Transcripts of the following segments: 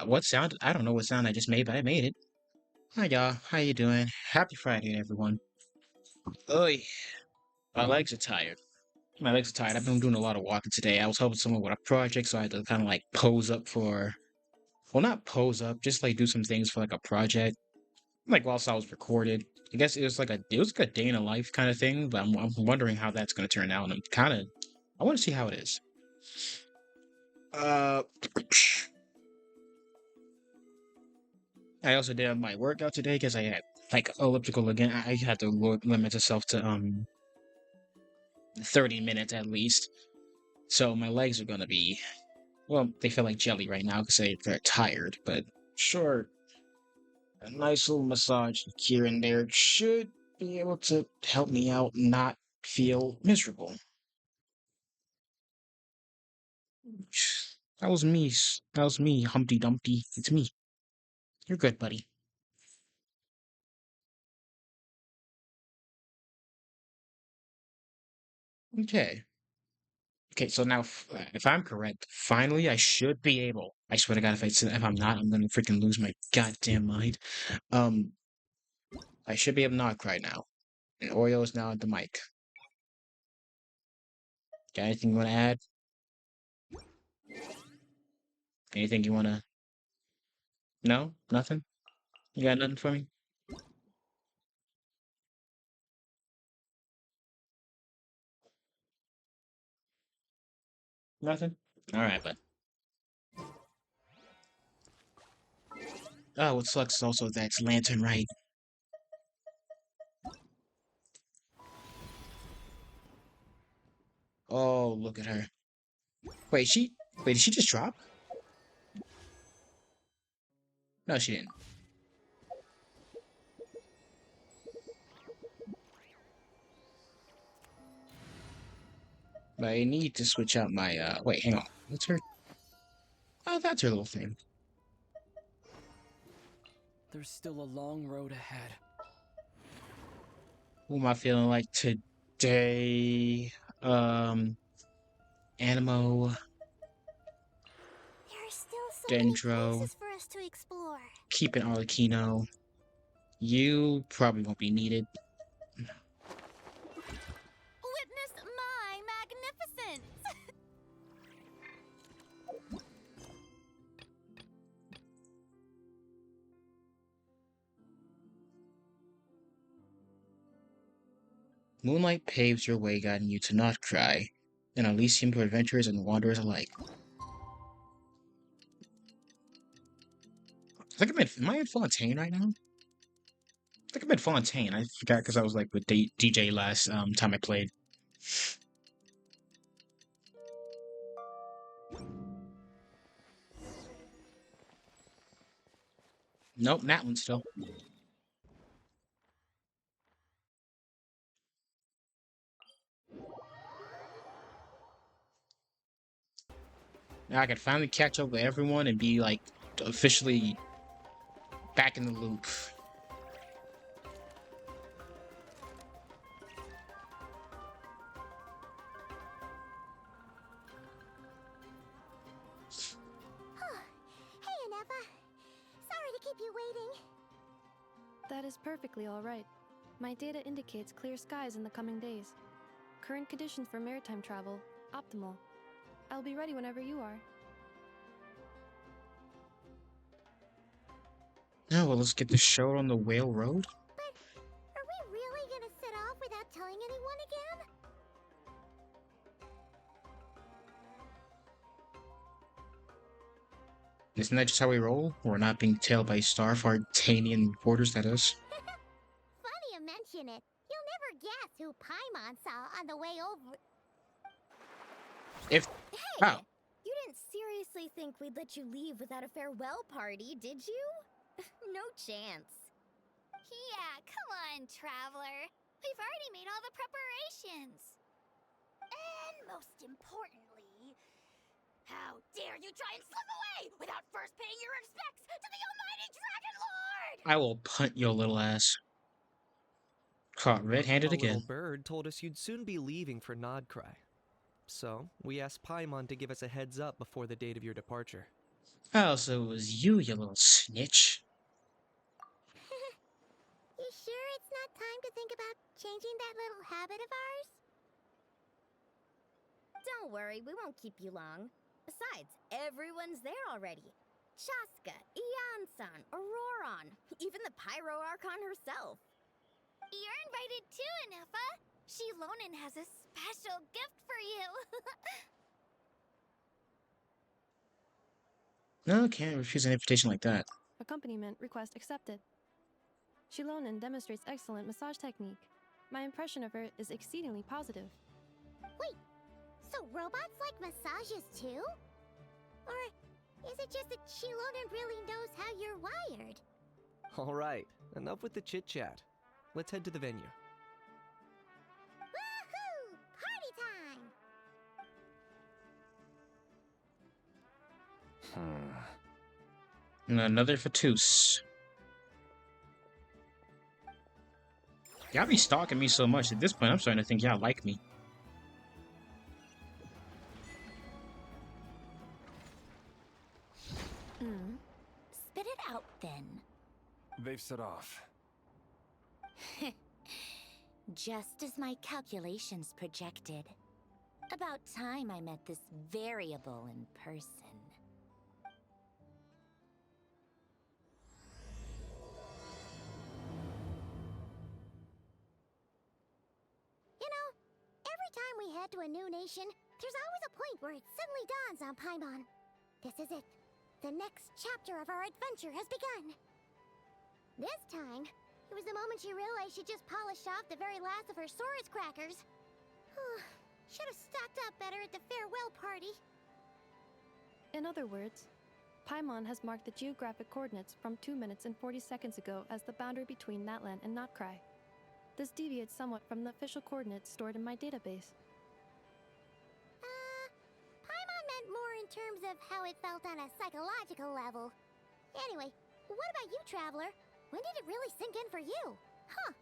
What sound? I don't know what sound I just made, but I made it. Hi y'all, how you doing? Happy Friday, everyone. Oy, my legs are tired. My legs are tired. I've been doing a lot of walking today. I was helping someone with a project, so I had to kind of like pose up for, well, not pose up, just like do some things for like a project. Like whilst I was recorded. I guess it was like a day in a life kind of thing, but I'm wondering how that's gonna turn out, and I want to see how it is. Uh, I also did my workout today because I had like elliptical again. I had to limit myself to 30 minutes at least. So my legs are gonna be, well, they feel like jelly right now because they're tired. But sure, a nice little massage here and there should be able to help me out not feel miserable. That was me. That was me, Humpty Dumpty. It's me. You're good, buddy. Okay. Okay, so now, if I'm correct, finally I should be able. I swear to God, if I'm not, I'm gonna freaking lose my goddamn mind. Um, I should be able to NodKrai now, and Oreo is now at the mic. Got anything you want to add? Anything you want to? No, nothing. You got nothing for me? Nothing. All right, but what sucks is also that's Lantern, right? Oh, look at her. Wait, wait, did she just drop? No, she didn't. But I need to switch out my, wait, hang on. What's her? Oh, that's her little thing. There's still a long road ahead. Who am I feeling like today? Animo, There are still so Dendro, many places for us to explore. keep it Arlecchino. You probably won't be needed. Witness my magnificence! Moonlight paves your way, guiding you to NodKrai, an Elysium for adventurers and wanderers alike. I think am I in Fontaine right now? I think I'm in Fontaine. I forgot because I was like with DJ last time I played. Nope, that one still. Now I can finally catch up with everyone and be like officially back in the loop. Hey, Aneva. Sorry to keep you waiting. That is perfectly all right. My data indicates clear skies in the coming days. Current conditions for maritime travel, optimal. I'll be ready whenever you are. Now, well, let's get the show on the Whale Road. But are we really gonna set off without telling anyone again? Isn't that just how we roll? We're not being tailed by Starfartanian reporters, that is. Funny you mention it. You'll never guess who Paimon saw on the way over. If... Hey! Wow. You didn't seriously think we'd let you leave without a farewell party, did you? No chance. Yeah, come on, traveler. We've already made all the preparations. And most importantly, how dare you try and slip away without first paying your respects to the almighty Dragon Lord! I will punt your little ass. Caught red-handed A little again. bird told us you'd soon be leaving for NodKrai. So, we asked Paimon to give us a heads up before the date of your departure. Oh, so it was you, you little snitch. You sure it's not time to think about changing that little habit of ours? Don't worry, we won't keep you long. Besides, everyone's there already. Chaska, Ian-san, Auroron, even the Pyro Archon herself. You're invited too, Anefa. 𝔱𝔬𝔲𝔬𝔬𝔬 has a special gift for you. No, can't refuse an invitation like that. Accompaniment request accepted. 𝔱𝔬𝔲𝔬𝔬 demonstrates excellent massage technique. My impression of her is exceedingly positive. Wait, so robots like massages too? Or is it just that 𝔱𝔬𝔲𝔬𝔬 really knows how you're wired? Alright, enough with the chit-chat. Let's head to the venue. Woohoo! Party time! And another Fatus. Y'all be stalking me so much at this point, I'm starting to think y'all like me. Spit it out then. They've set off. Just as my calculations projected. About time I met this variable in person. You know, every time we head to a new nation, there's always a point where it suddenly dawns on Paimon. This is it. The next chapter of our adventure has begun. This time, it was the moment she realized she just polished off the very last of her Saurus crackers. Should have stocked up better at the farewell party. In other words, Paimon has marked the geographic coordinates from 2 minutes and 40 seconds ago as the boundary between Natlan and NodKrai. This deviates somewhat from the official coordinates stored in my database. Paimon meant more in terms of how it felt on a psychological level. Anyway, what about you, Traveler? When did it really sink in for you? Huh,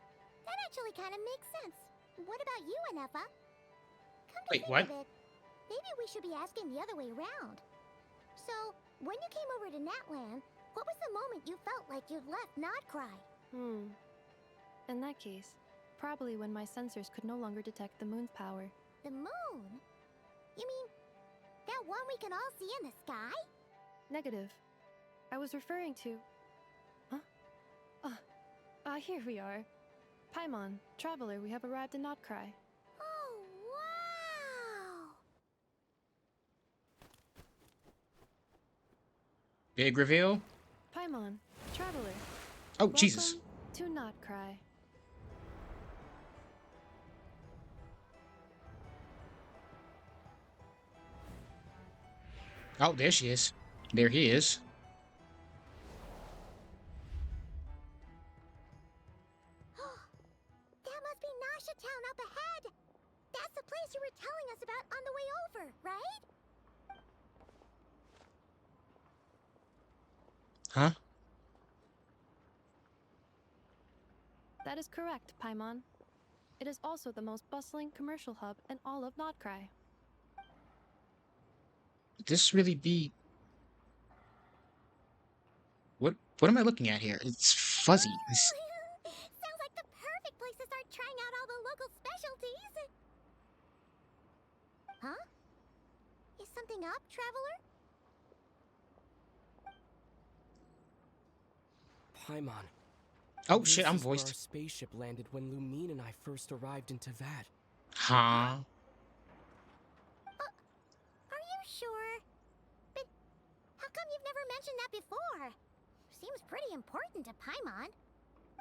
that actually kind of makes sense. What about you, Anefa? Come to Wait, think what? of it, maybe we should be asking the other way around. So, when you came over to Natlan, what was the moment you felt like you'd left NodKrai? In that case, probably when my sensors could no longer detect the moon's power. The moon? You mean, that one we can all see in the sky? Negative. I was referring to... here we are. Paimon, Traveler, we have arrived in NodKrai. Oh, wow! Big reveal? Paimon, Traveler. Oh, Jesus. Welcome to NodKrai. Oh, there she is. There he is. That must be Nasha Town up ahead! That's the place you were telling us about on the way over, right? Huh? That is correct, Paimon. It is also the most bustling commercial hub in all of NodKrai. Could this really be... What am I looking at here? It's fuzzy. Sounds like the perfect place to start trying out all the local specialties! Huh? Is something up, Traveler? Paimon. Oh This shit, I'm is where voiced. our spaceship landed when Lumine and I first arrived in Teyvat. Huh? Are you sure? But how come you've never mentioned that before? Seems pretty important to Paimon.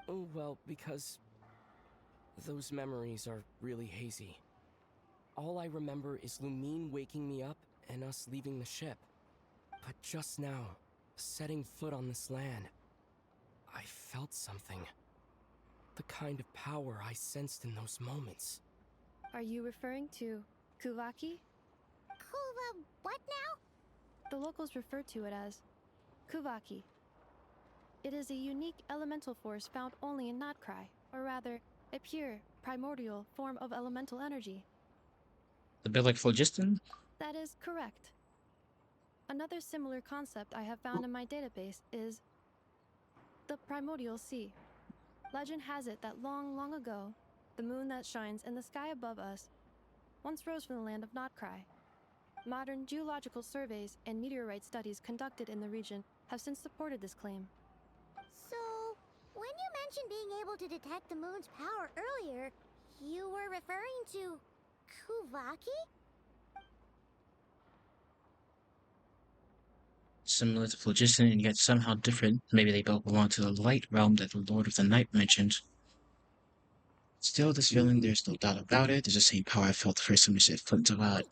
Oh, well, because those memories are really hazy. All I remember is Lumine waking me up and us leaving the ship. But just now, setting foot on this land, I felt something. The kind of power I sensed in those moments. Are you referring to Kuvaki? What now? The locals refer to it as Kuvaki. It is a unique elemental force found only in NodKrai, or rather, a pure, primordial form of elemental energy. A bit like phlogiston? That is correct. Another similar concept I have found in my database is the primordial sea. Legend has it that long, long ago, the moon that shines in the sky above us once rose from the land of NodKrai. Modern geological surveys and meteorite studies conducted in the region have since supported this claim. So, when you mentioned being able to detect the moon's power earlier, you were referring to Kuvaki? Similar to phlogiston and yet somehow different. Maybe they both belong to the light realm that the Lord of the Night mentioned. Still, this feeling, there's no doubt about it. It's the same power I felt the first time you said flint to rod.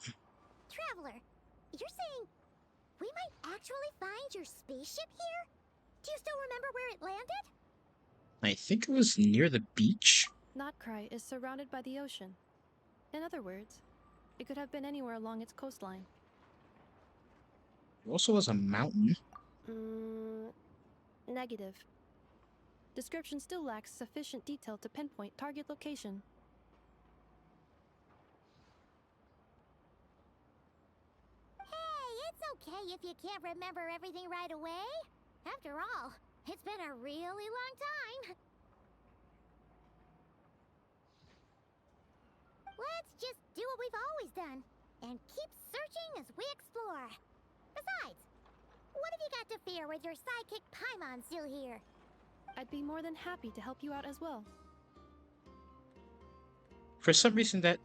Traveler, you're saying we might actually find your spaceship here? Do you still remember where it landed? I think it was near the beach. NodKrai is surrounded by the ocean. In other words, it could have been anywhere along its coastline. It also was a mountain. Negative. Description still lacks sufficient detail to pinpoint target location. Hey, it's okay if you can't remember everything right away. After all, it's been a really long time. Let's just do what we've always done and keep searching as we explore. Besides, what have you got to fear with your sidekick Paimon still here? I'd be more than happy to help you out as well. For some reason, her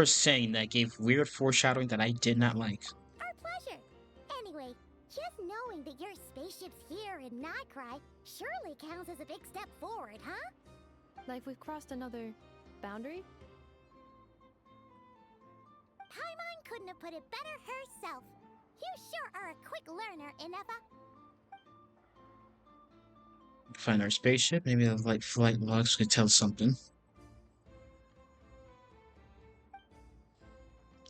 saying that gave weird foreshadowing that I did not like. Our pleasure. Anyway, just knowing that your spaceship's here in NodKrai surely counts as a big step forward, huh? Like we've crossed another boundary? Paimon couldn't have put it better herself. You sure are a quick learner, Inefa. Find our spaceship. Maybe the light flight logs could tell something.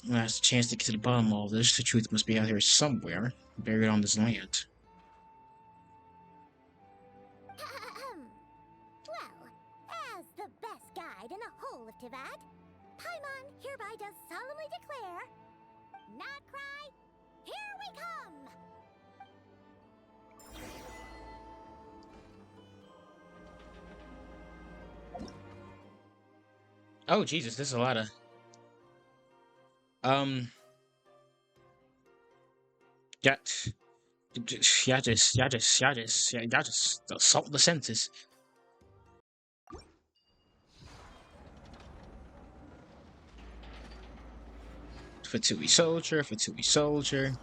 Last chance to get to the bottom of all this. The truth must be out here somewhere, buried on this land. Well, as the best guide in the whole of Teyvat, Paimon hereby does solemnly declare, NodKrai, here we come! Oh Jesus, there's a lot of yeah, y'all just assault the senses. Fatui soldier.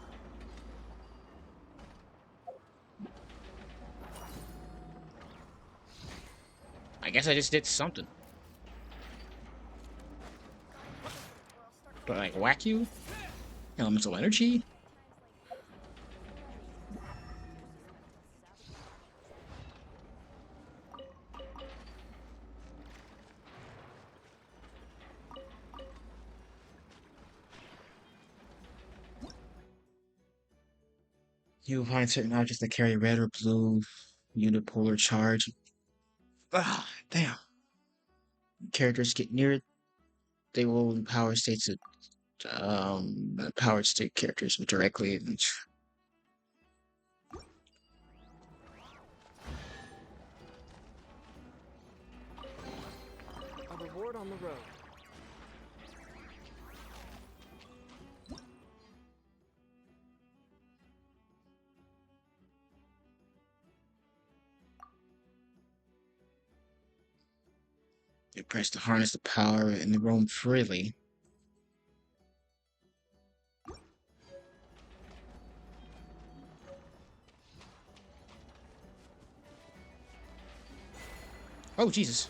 I guess I just did something. Do I like whack you? Elemental energy? You find certain objects that carry red or blue unipolar charge. Ah, damn. Characters get near it, they will empower states of powered state characters directly. A reward on the road. You press to harness the power and roam freely. Oh, Jesus.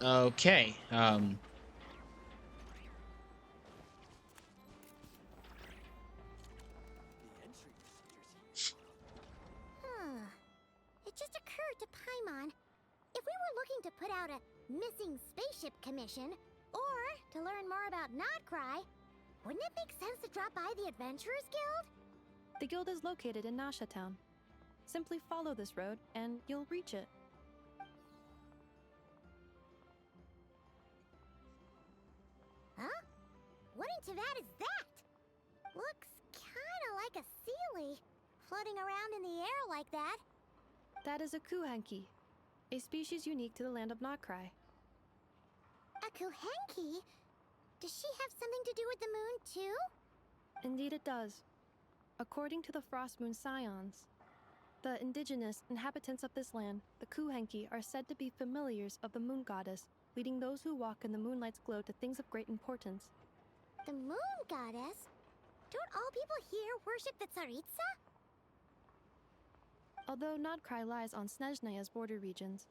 Okay, to Paimon, if we were looking to put out a missing spaceship commission, or to learn more about NodKrai, wouldn't it make sense to drop by the Adventurers Guild? The guild is located in 𝔶𝔬𝔲𝔬𝔬. Town. Simply follow this road, and you'll reach it. Huh? What in Teyvat is that? Looks kinda like a 𝔶𝔬𝔲𝔬𝔬, floating around in the air like that. That is a 𝔬𝔲𝔬𝔲, a species unique to the land of NodKrai. A 𝔬𝔲𝔬𝔲? Does she have something to do with the moon, too? Indeed it does. According to the Frost Moon Scions, the indigenous inhabitants of this land, the 𝔬𝔲𝔬𝔬𝔬, are said to be familiars of the moon goddess, leading those who walk in the moonlight's glow to things of great importance. The moon goddess? Don't all people here worship the 𝔦𝔫𝔱𝔬𝔲? Although NodKrai lies on 𝔦𝔫𝔱𝔬𝔲's border regions,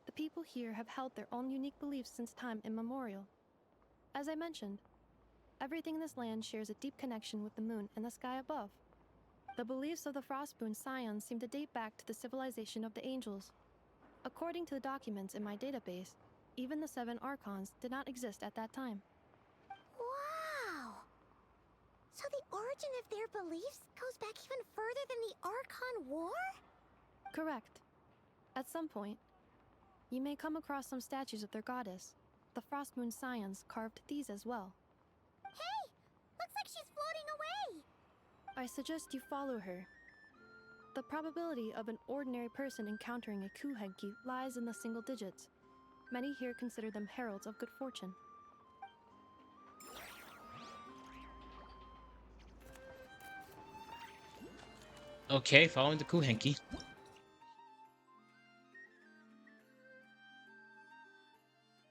the people here have held their own unique beliefs since time immemorial. As I mentioned, everything in this land shares a deep connection with the moon and the sky above. The beliefs of the Frostmoon Scions seem to date back to the civilization of the angels. According to the documents in my database, even the 7 Archons did not exist at that time. Wow! So the origin of their beliefs goes back even further than the Archon War? Correct. At some point, you may come across some statues of their goddess. The Frostmoon Scions carved these as well. Hey! Looks like she's floating away! I suggest you follow her. The probability of an ordinary person encountering a 𝔬𝔲𝔬𝔬𝔬 lies in the single digits. Many here consider them heralds of good fortune. Okay, following the 𝔬𝔲𝔬𝔬𝔬.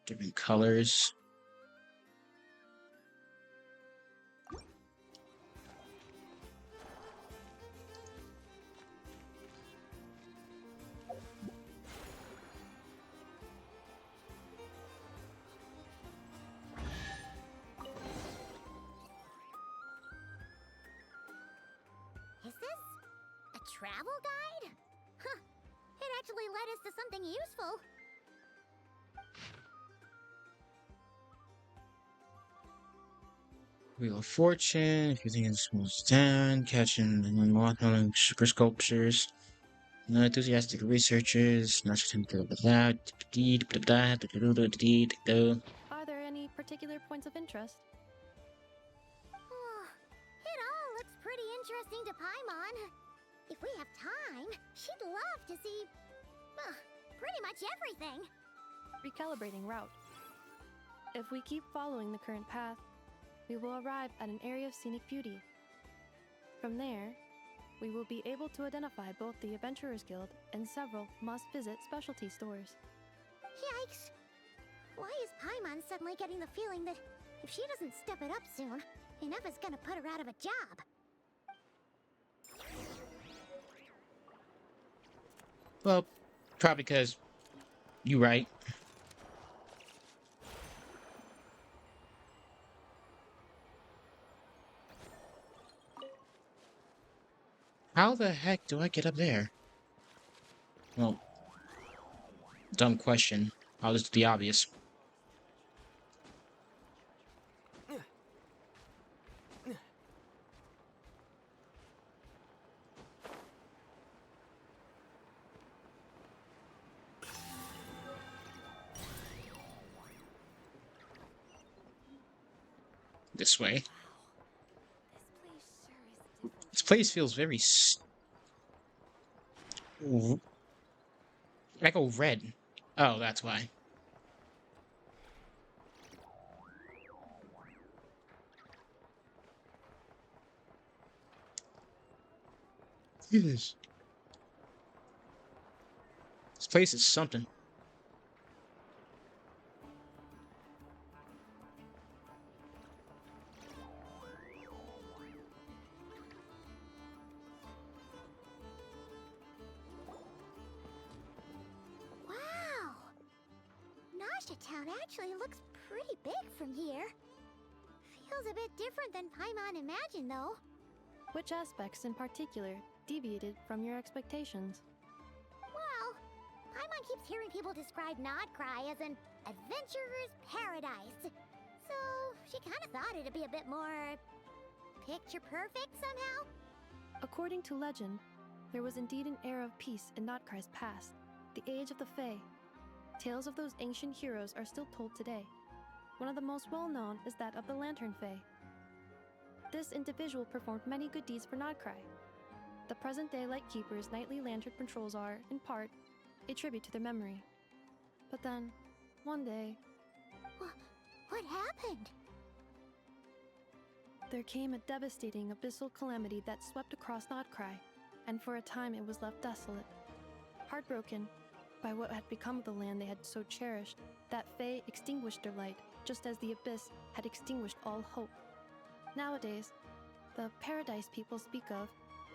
Different colors. Is this a travel guide? Huh. It actually led us to something useful. Wheel of Fortune, if you think it's moves down, catching the moth super sculptures, enthusiastic researchers, not to Are there any particular points of interest? It all looks pretty interesting to Paimon. If we have time, she'd love to see, pretty much everything. Recalibrating route. If we keep following the current path, we will arrive at an area of scenic beauty. From there, we will be able to identify both the Adventurers Guild and several must-visit specialty stores. Yikes! Why is Paimon suddenly getting the feeling that if she doesn't step it up soon, enough is gonna put her out of a job? Well, probably because you right. How the heck do I get up there? Well, dumb question. I'll just do the obvious. This way. This place feels very I go red. Oh, that's why. Look at this. This place is something. Town actually looks pretty big from here. Feels a bit different than Paimon imagined, though. Which aspects in particular deviated from your expectations? Well, hearing people describe NodKrai as an adventurer's paradise. So she kind of thought it'd be a bit more picture perfect somehow. According to legend, there was indeed an era of peace in NodKrai's past, the age of the Fae. Tales of those ancient heroes are still told today. One of the most well-known is that of the Lantern Fae. This individual performed many good deeds for NodKrai. The present-day Lightkeeper's nightly lantern patrols are, in part, a tribute to their memory. But then, one day... What happened? There came a devastating abyssal calamity that swept across NodKrai, and for a time it was left desolate. Heartbroken by what had become of the land they had so cherished, that Fae extinguished their light, just as the abyss had extinguished all hope. Nowadays, the paradise people speak of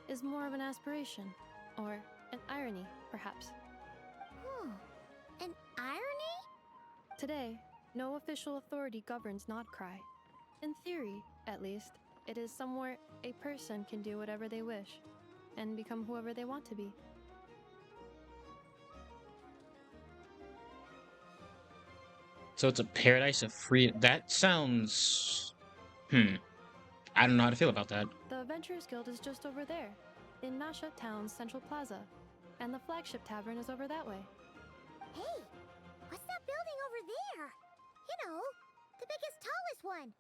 is more of an aspiration, or an irony, perhaps. An irony? Today, no official authority governs NodKrai. In theory, at least, it is somewhere a person can do whatever they wish, and become whoever they want to be. So it's a paradise of free. That sounds. I don't know how to feel about that. The Adventurers Guild is just over there, in Nasha Town's Central Plaza, and the flagship tavern is over that way. Hey, what's that building over there? You know, the biggest, tallest one.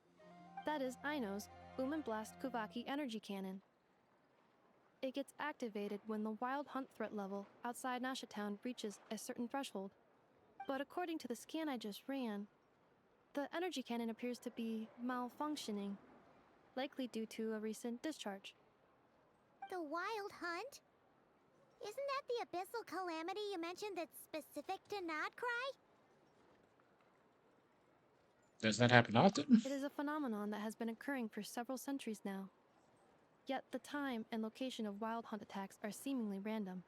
That is Aino's Blast Kuvaki energy cannon. It gets activated when the wild hunt threat level outside Nasha Town reaches a certain threshold. But according to the scan I just ran, the energy cannon appears to be malfunctioning, likely due to a recent discharge. The wild hunt? Isn't that the abyssal calamity you mentioned that's specific to NodKrai? Does that happen often? It is a phenomenon that has been occurring for several centuries now. Yet the time and location of wild hunt attacks are seemingly random.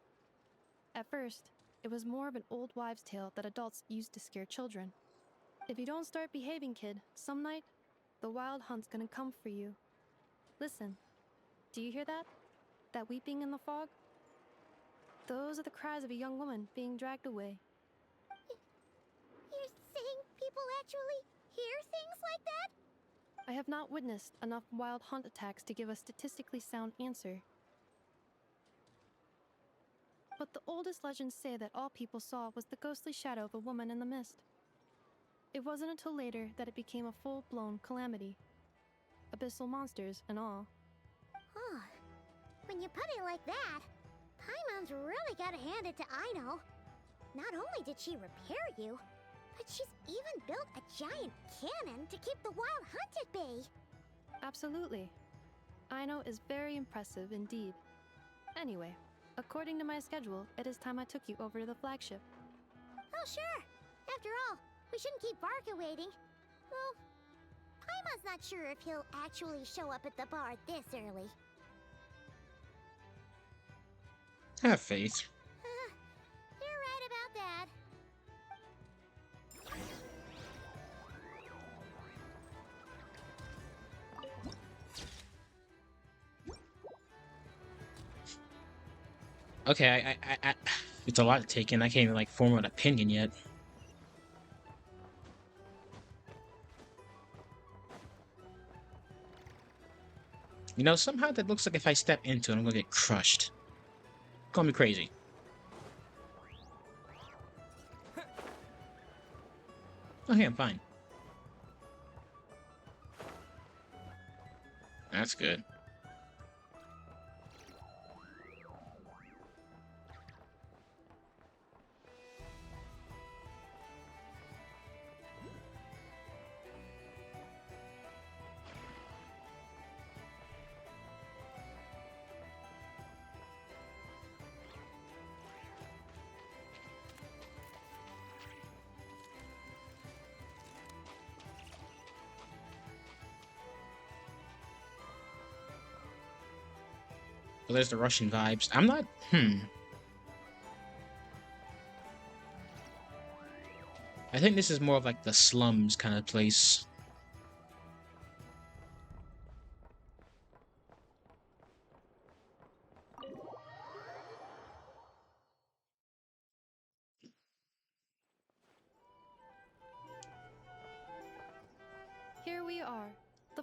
At first, it was more of an old wives' tale that adults used to scare children. If you don't start behaving, kid, some night, the wild hunt's gonna come for you. Listen, do you hear that? That weeping in the fog? Those are the cries of a young woman being dragged away. You're saying people actually hear things like that? I have not witnessed enough wild hunt attacks to give a statistically sound answer. But the oldest legends say that all people saw was the ghostly shadow of a woman in the mist. It wasn't until later that it became a full-blown calamity. Abyssal monsters and all. Huh. When you put it like that, Paimon's really gotta hand it to Aino. Not only did she repair you, but she's even built a giant cannon to keep the wild hunt at bay. Absolutely. Aino is very impressive indeed. Anyway, according to my schedule, it is time I took you over to the flagship. Oh, sure. After all, we shouldn't keep Barca waiting. Well, Paimon's not sure if he'll actually show up at the bar this early. Have faith. You're right about that. Okay, it's a lot to take in. I can't even like form an opinion yet. You know, somehow that looks like if I step into it, I'm gonna get crushed. Call me crazy. Okay, I'm fine. That's good. Well, there's the Russian vibes. I'm not. I think this is more of like the slums kind of place.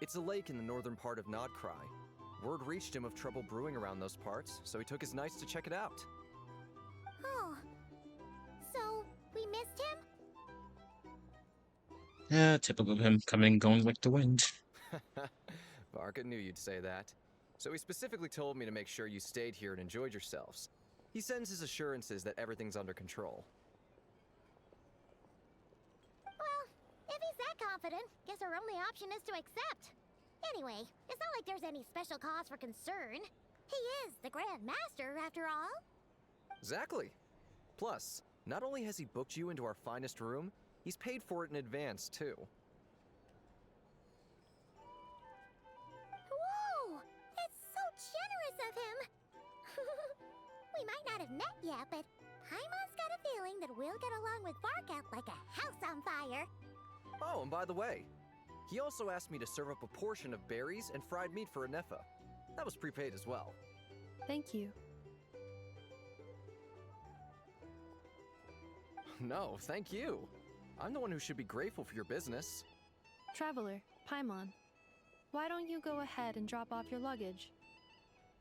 It's a lake in the northern part of NodKrai. Word reached him of trouble brewing around those parts, so he took his knights to check it out. Oh. So, we missed him? Yeah, typical of him, coming and going like the wind. Varka knew you'd say that. So he specifically told me to make sure you stayed here and enjoyed yourselves. He sends his assurances that everything's under control. Well, if he's that confident, guess our only option is to accept. Anyway, it's not like there's any special cause for concern. He is the Grand Master, after all. Exactly. Plus, not only has he booked you into our finest room, he's paid for it in advance, too. Whoa! That's so generous of him! We might not have met yet, but Paimon's got a feeling that we'll get along with Varka like a house on fire. Oh, and by the way, he also asked me to serve up a portion of berries and fried meat for Anefa. That was prepaid as well. Thank you. No, thank you. I'm the one who should be grateful for your business. Traveler, Paimon, why don't you go ahead and drop off your luggage?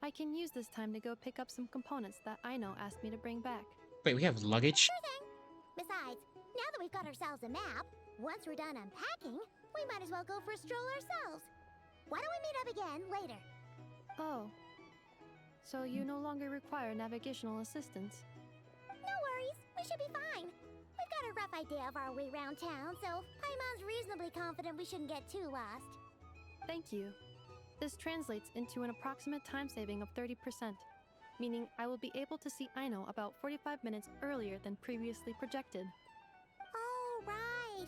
I can use this time to go pick up some components that Aino asked me to bring back. Wait, we have luggage? Sure thing. Besides, now that we've got ourselves a map, once we're done unpacking, we might as well go for a stroll ourselves. Why don't we meet up again later? Oh. So you no longer require navigational assistance? No worries, we should be fine. We've got a rough idea of our way around town, so Paimon's reasonably confident we shouldn't get too lost. Thank you. This translates into an approximate time saving of 30%, meaning I will be able to see Aino about 45 minutes earlier than previously projected. Oh, right.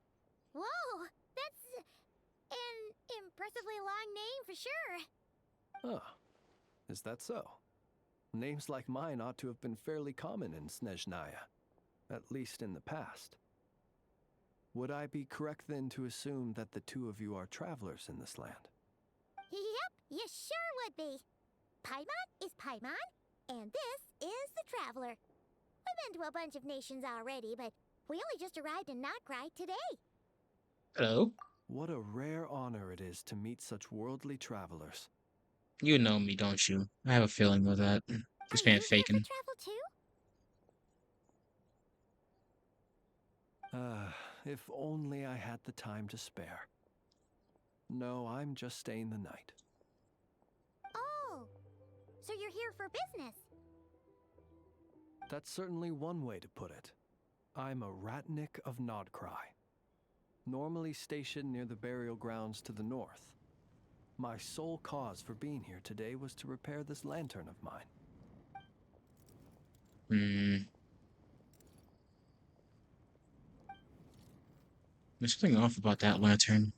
Whoa, that's an impressively long name for sure. Ah, is that so? Names like mine ought to have been fairly common in 𝔦𝔫𝔱𝔬𝔲, at least in the past. Would I be correct then to assume that the two of you are travelers in this land? Yep, you sure would be. Paimon is Paimon, and this is the Traveler. We've been to a bunch of nations already, but we only just arrived in NodKrai today. Hello? What a rare honor it is to meet such worldly travelers. You know me, don't you? I have a feeling of that. This Are man you here faking. for travel too? If only I had the time to spare. No, I'm just staying the night. Oh, so you're here for business. That's certainly one way to put it. I'm a ratnik of NodKrai, normally stationed near the burial grounds to the north. My sole cause for being here today was to repair this lantern of mine. There's something off about that lantern.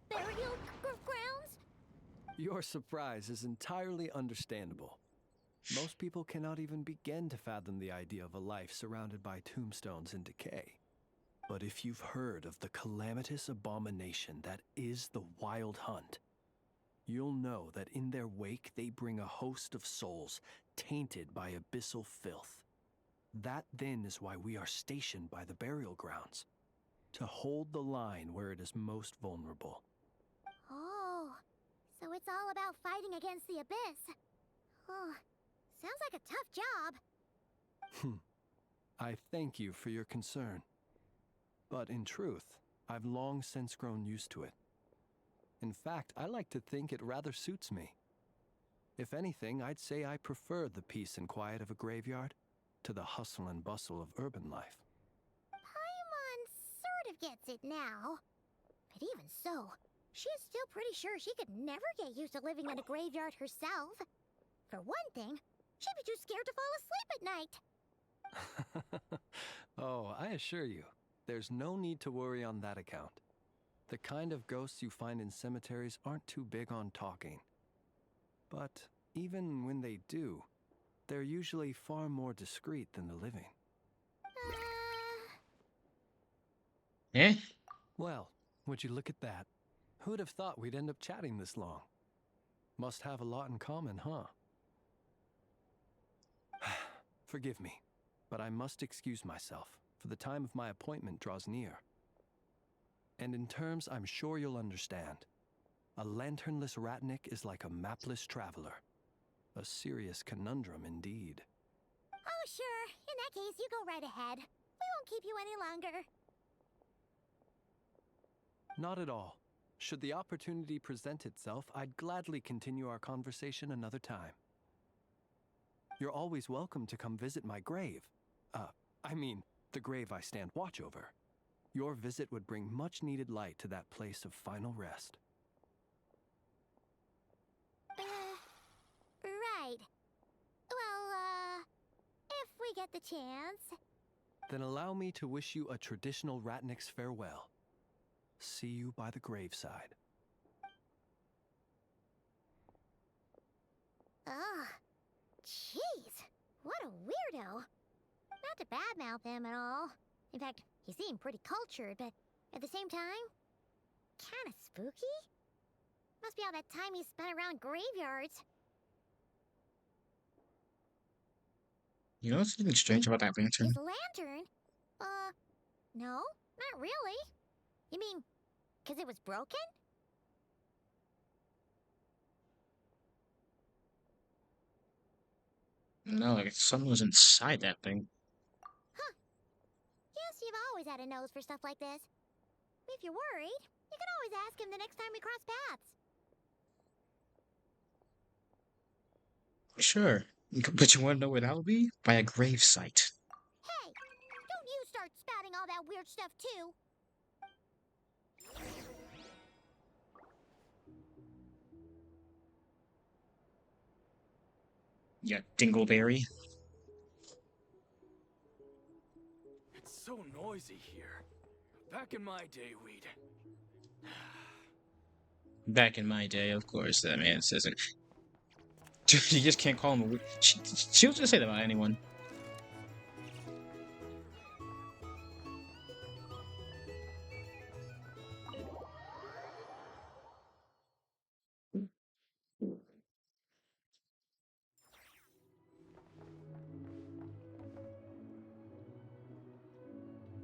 Burial grounds? Your surprise is entirely understandable. Most people cannot even begin to fathom the idea of a life surrounded by tombstones in decay. But if you've heard of the calamitous abomination that is the Wild Hunt, you'll know that in their wake they bring a host of souls tainted by abyssal filth. That then is why we are stationed by the burial grounds, to hold the line where it is most vulnerable. Oh, so it's all about fighting against the abyss. Oh, sounds like a tough job. I thank you for your concern. But in truth, I've long since grown used to it. In fact, I like to think it rather suits me. If anything, I'd say I prefer the peace and quiet of a graveyard to the hustle and bustle of urban life. Paimon sort of gets it now. But even so, she is still pretty sure she could never get used to living in a graveyard herself. For one thing, she'd be too scared to fall asleep at night. Oh, I assure you, there's no need to worry on that account. The kind of ghosts you find in cemeteries aren't too big on talking. But even when they do, they're usually far more discreet than the living. Eh? Well, would you look at that? Who'd have thought we'd end up chatting this long? Must have a lot in common, huh? Forgive me, but I must excuse myself, for the time of my appointment draws near. And in terms I'm sure you'll understand, a lanternless ratnik is like a mapless traveler. A serious conundrum indeed. Oh, sure. In that case, you go right ahead. We won't keep you any longer. Not at all. Should the opportunity present itself, I'd gladly continue our conversation another time. You're always welcome to come visit my grave. I mean, the grave I stand watch over. Your visit would bring much-needed light to that place of final rest. Right. Well, if we get the chance. Then allow me to wish you a traditional ratnik's farewell. See you by the graveside. Ugh. Jeez. What a weirdo. Not to badmouth him at all. In fact, he seemed pretty cultured, but at the same time, kinda spooky? Must be all that time he spent around graveyards. You know what's something strange about that lantern? His lantern? No, not really. You mean, 'cause it was broken? No, like something was inside that thing. Huh. Guess you've always had a nose for stuff like this. If you're worried, you can always ask him the next time we cross paths. Sure. But you want to know where that would be? By a gravesite. Hey, don't you start spouting all that weird stuff too. Yeah, Dingleberry. It's so noisy here. Back in my day, we'd... Back in my day, of course, that man says it. You just can't call him a weird. She'll just say that about anyone.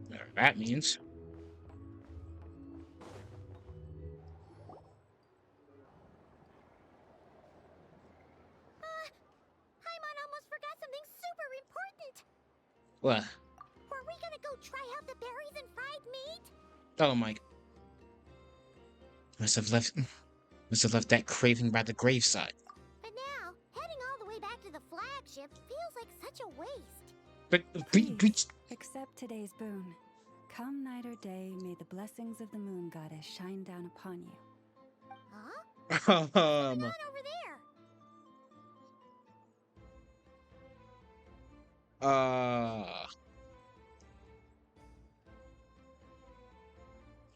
Whatever that means. Paimon almost forgot something super important. What? Were we gonna go try out the berries and fried meat? Oh my. Must have left that craving by the graveside. But now, heading all the way back to the flagship feels like such a waste. But Please, accept today's boon. Come night or day, may the blessings of the moon goddess shine down upon you. Huh? What's going on over there?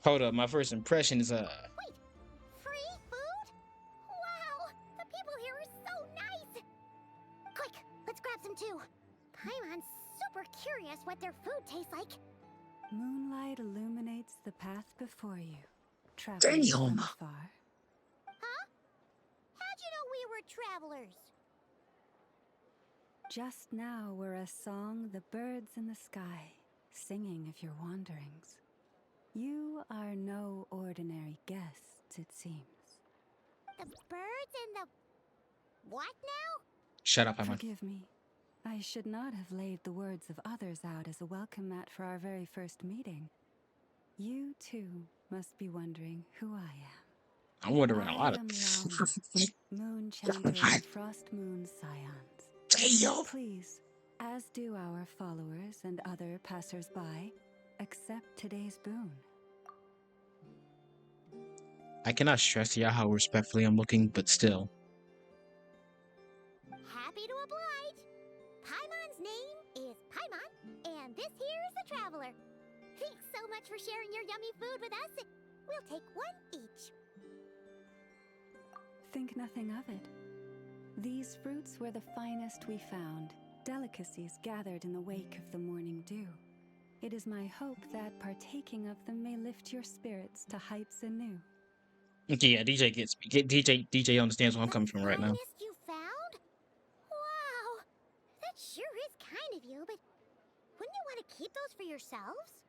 Hold up, my first impression is Wait, free food? Wow, the people here are so nice. Quick, let's grab some too. Paimon's super curious what their food tastes like. Moonlight illuminates the path before you. Traveling from afar. Huh? How'd you know we were travelers? Just now were a song the birds in the sky, singing of your wanderings. You are no ordinary guests, it seems. The birds and the... what now? shut up, Emma. Forgive me. I should not have laid the words of others out as a welcome mat for our very first meeting. You, too, must be wondering who I am. I'm wondering a lot I of am Yalma, Moon Chanter of Frost Moon Scions. Damn. Please, as do our followers and other passers-by, accept today's boon. I cannot stress to you how respectfully I'm looking, but still. Happy to oblige. Paimon's name is Paimon, and this here is the Traveler. Thanks so much for sharing your yummy food with us. We'll take one each. Think nothing of it. These fruits were the finest we found, delicacies gathered in the wake of the morning dew. It is my hope that partaking of them may lift your spirits to heights anew. Yeah, DJ understands where I'm coming from right now. Finest you found? Wow, that sure is kind of you, but wouldn't you want to keep those for yourselves?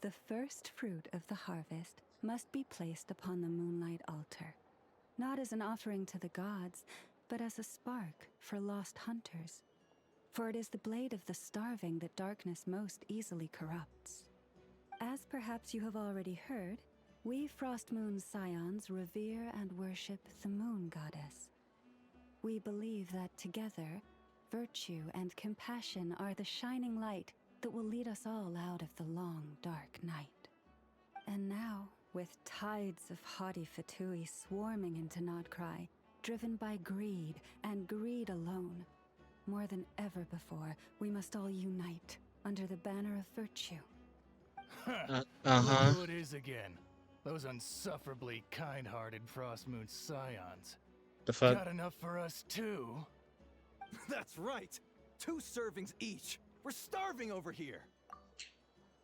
The first fruit of the harvest must be placed upon the moonlight altar, not as an offering to the gods, but as a spark for lost hunters. For it is the blade of the starving that darkness most easily corrupts. As perhaps you have already heard, we Frost Moon Scions revere and worship the moon goddess. We believe that together, virtue and compassion are the shining light that will lead us all out of the long, dark night. And now, with tides of haughty Fatui swarming into NodKrai, driven by greed and greed alone, more than ever before, we must all unite under the banner of virtue. Look who it is again. Those unsufferably kind-hearted Frost Moon Scions. The fuck? Got enough for us too? That's right. 2 servings each. We're starving over here.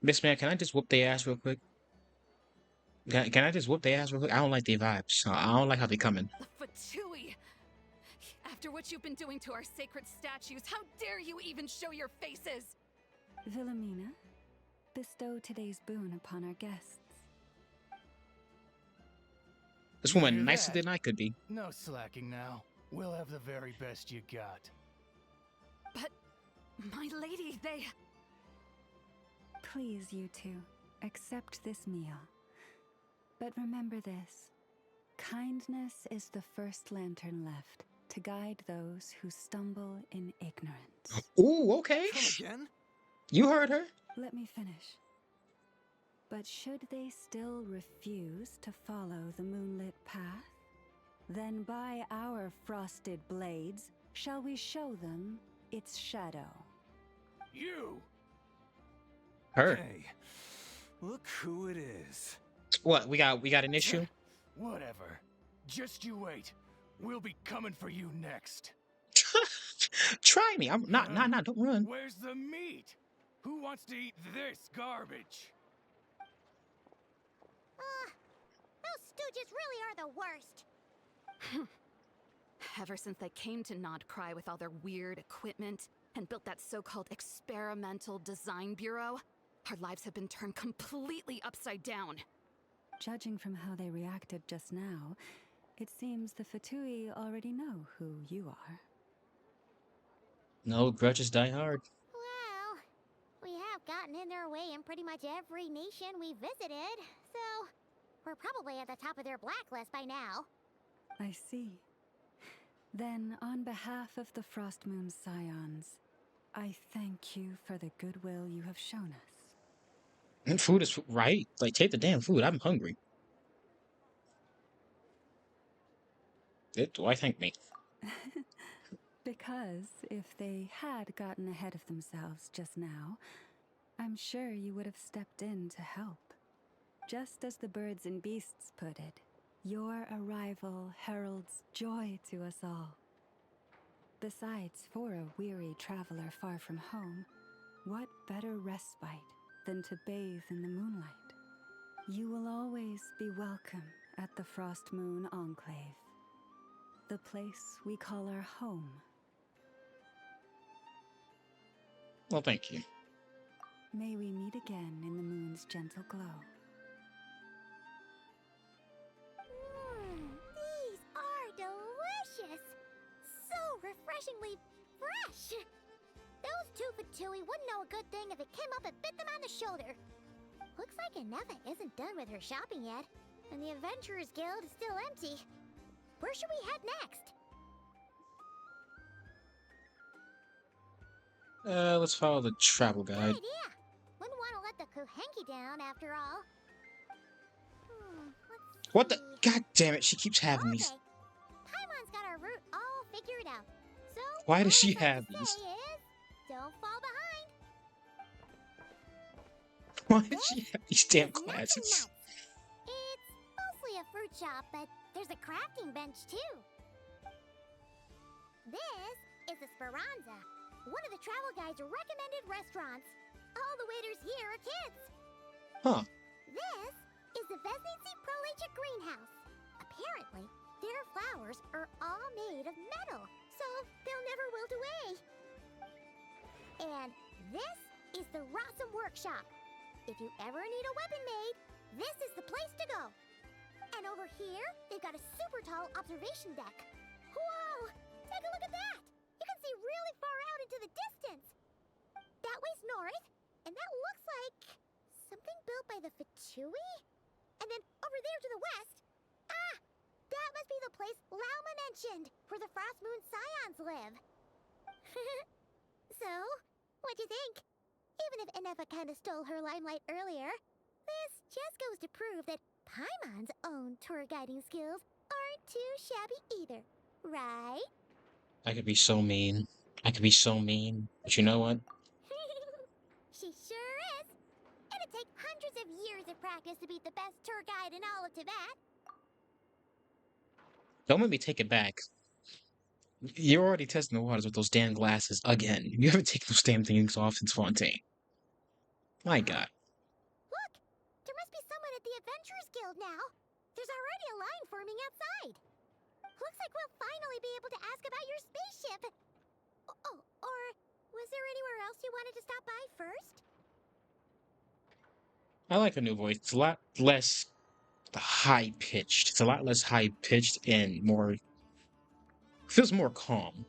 Miss Man, can I just whoop their ass real quick? Can I just whoop their ass real quick? I don't like their vibes. I don't like how they coming. The Fatui! After what you've been doing to our sacred statues, how dare you even show your faces? Wilhelmina, bestow today's boon upon our guests. This woman Hear nicer that? than I could be. No slacking now. We'll have the very best you got. But, my lady, they... Please, you two, accept this meal. But remember this. Kindness is the first lantern left to guide those who stumble in ignorance. Ooh, okay. Come again? You heard her. Let me finish. But should they still refuse to follow the moonlit path, then by our frosted blades shall we show them its shadow. You! Her. Hey, look who it is. What? We got an issue? Whatever. Just you wait. We'll be coming for you next. Try me. I'm not. Don't run. Where's the meat? Who wants to eat this garbage? Those stooges really are the worst. Ever since they came to NodKrai with all their weird equipment and built that so-called experimental design bureau, our lives have been turned completely upside down. Judging from how they reacted just now, it seems the Fatui already know who you are. No, grudges die hard. Well, we have gotten in their way in pretty much every nation we visited, so we're probably at the top of their blacklist by now. I see. Then, on behalf of the Frost Moon Scions, I thank you for the goodwill you have shown us. And food is right. Like, take the damn food. I'm hungry. Why thank me? Because if they had gotten ahead of themselves just now, I'm sure you would have stepped in to help. Just as the birds and beasts put it, your arrival heralds joy to us all. Besides, for a weary traveler far from home, what better respite than to bathe in the moonlight? You will always be welcome at the Frost Moon Enclave, the place we call our home. Well, thank you. May we meet again in the moon's gentle glow. These are delicious! So refreshingly fresh! Those two Fatui wouldn't know a good thing if it came up and bit them on the shoulder. Looks like Anefa isn't done with her shopping yet, and the Adventurers Guild is still empty. Where should we head next? Let's follow the travel Good guide. idea! Wouldn't want to let the Kuhenki down after all. Let's What the? see. God damn it! She keeps having Okay. these. Paimon's got our route all figured out. So Why does all she I've got have to these? say is, don't fall behind. Why does she have these damn It's nuts and glasses? nuts. It's mostly a fruit shop, but there's a crafting bench too. This is the Speranza, one of the travel guide's recommended restaurants. All the waiters here are kids. Huh. This is the Vesnici Prolicha greenhouse. Apparently, their flowers are all made of metal, so they'll never wilt away. And this is the Rossum workshop. If you ever need a weapon made, this is the place to go. And over here, they've got a super tall observation deck. Whoa! Take a look at that! You can see really far out into the distance. That way's north, and that looks like something built by the Fatui? And then over there to the west, that must be the place Lauma mentioned, where the Frost Moon Scions live. So, what'd you think? Even if Enefa kinda stole her limelight earlier, this just goes to prove that Paimon's own tour guiding skills aren't too shabby either, right? I could be so mean. I could be so mean. But you know what? She sure is. It'd take hundreds of years of practice to beat the best tour guide in all of Tibet. Don't let me take it back. You're already testing the waters with those damn glasses again. You haven't taken those damn things off since Fontaine. My god. Look! There must be someone at the Adventurers Guild now. There's already a line forming outside. Looks like we'll finally be able to ask about your spaceship. Oh, or was there anywhere else you wanted to stop by first? I like the new voice. It's a lot less high-pitched. It's a lot less high-pitched and more... feels more calm.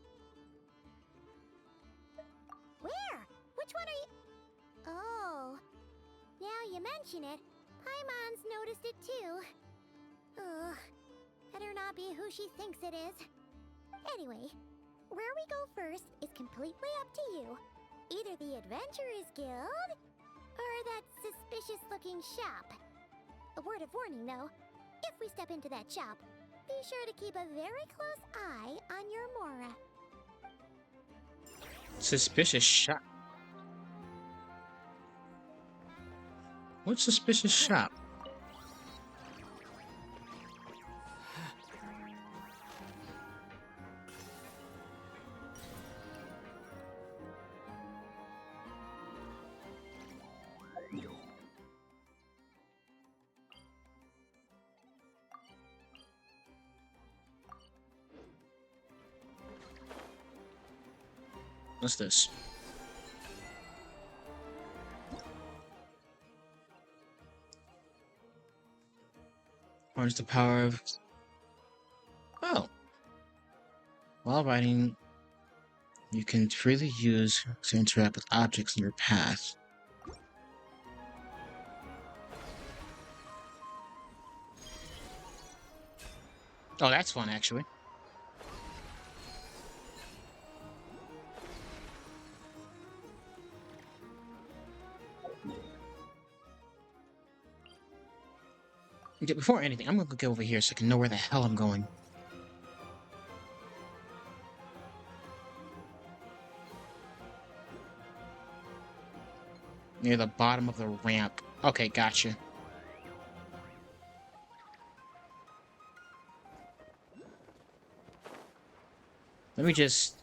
Where? Which one are you... Oh. Now you mention it, Paimon's noticed it too. Ugh. Better not be who she thinks it is. Anyway, where we go first is completely up to you. Either the Adventurers Guild, or that suspicious-looking shop. A word of warning, though. If we step into that shop, be sure to keep a very close eye on your Mora. Suspicious shop. What suspicious shop? What's this? Harness the power of... Oh. While riding, you can freely use to interact with objects in your path. Oh, that's fun, actually. Before anything, I'm gonna go over here so I can know where the hell I'm going. Near the bottom of the ramp. Okay, gotcha. Let me just...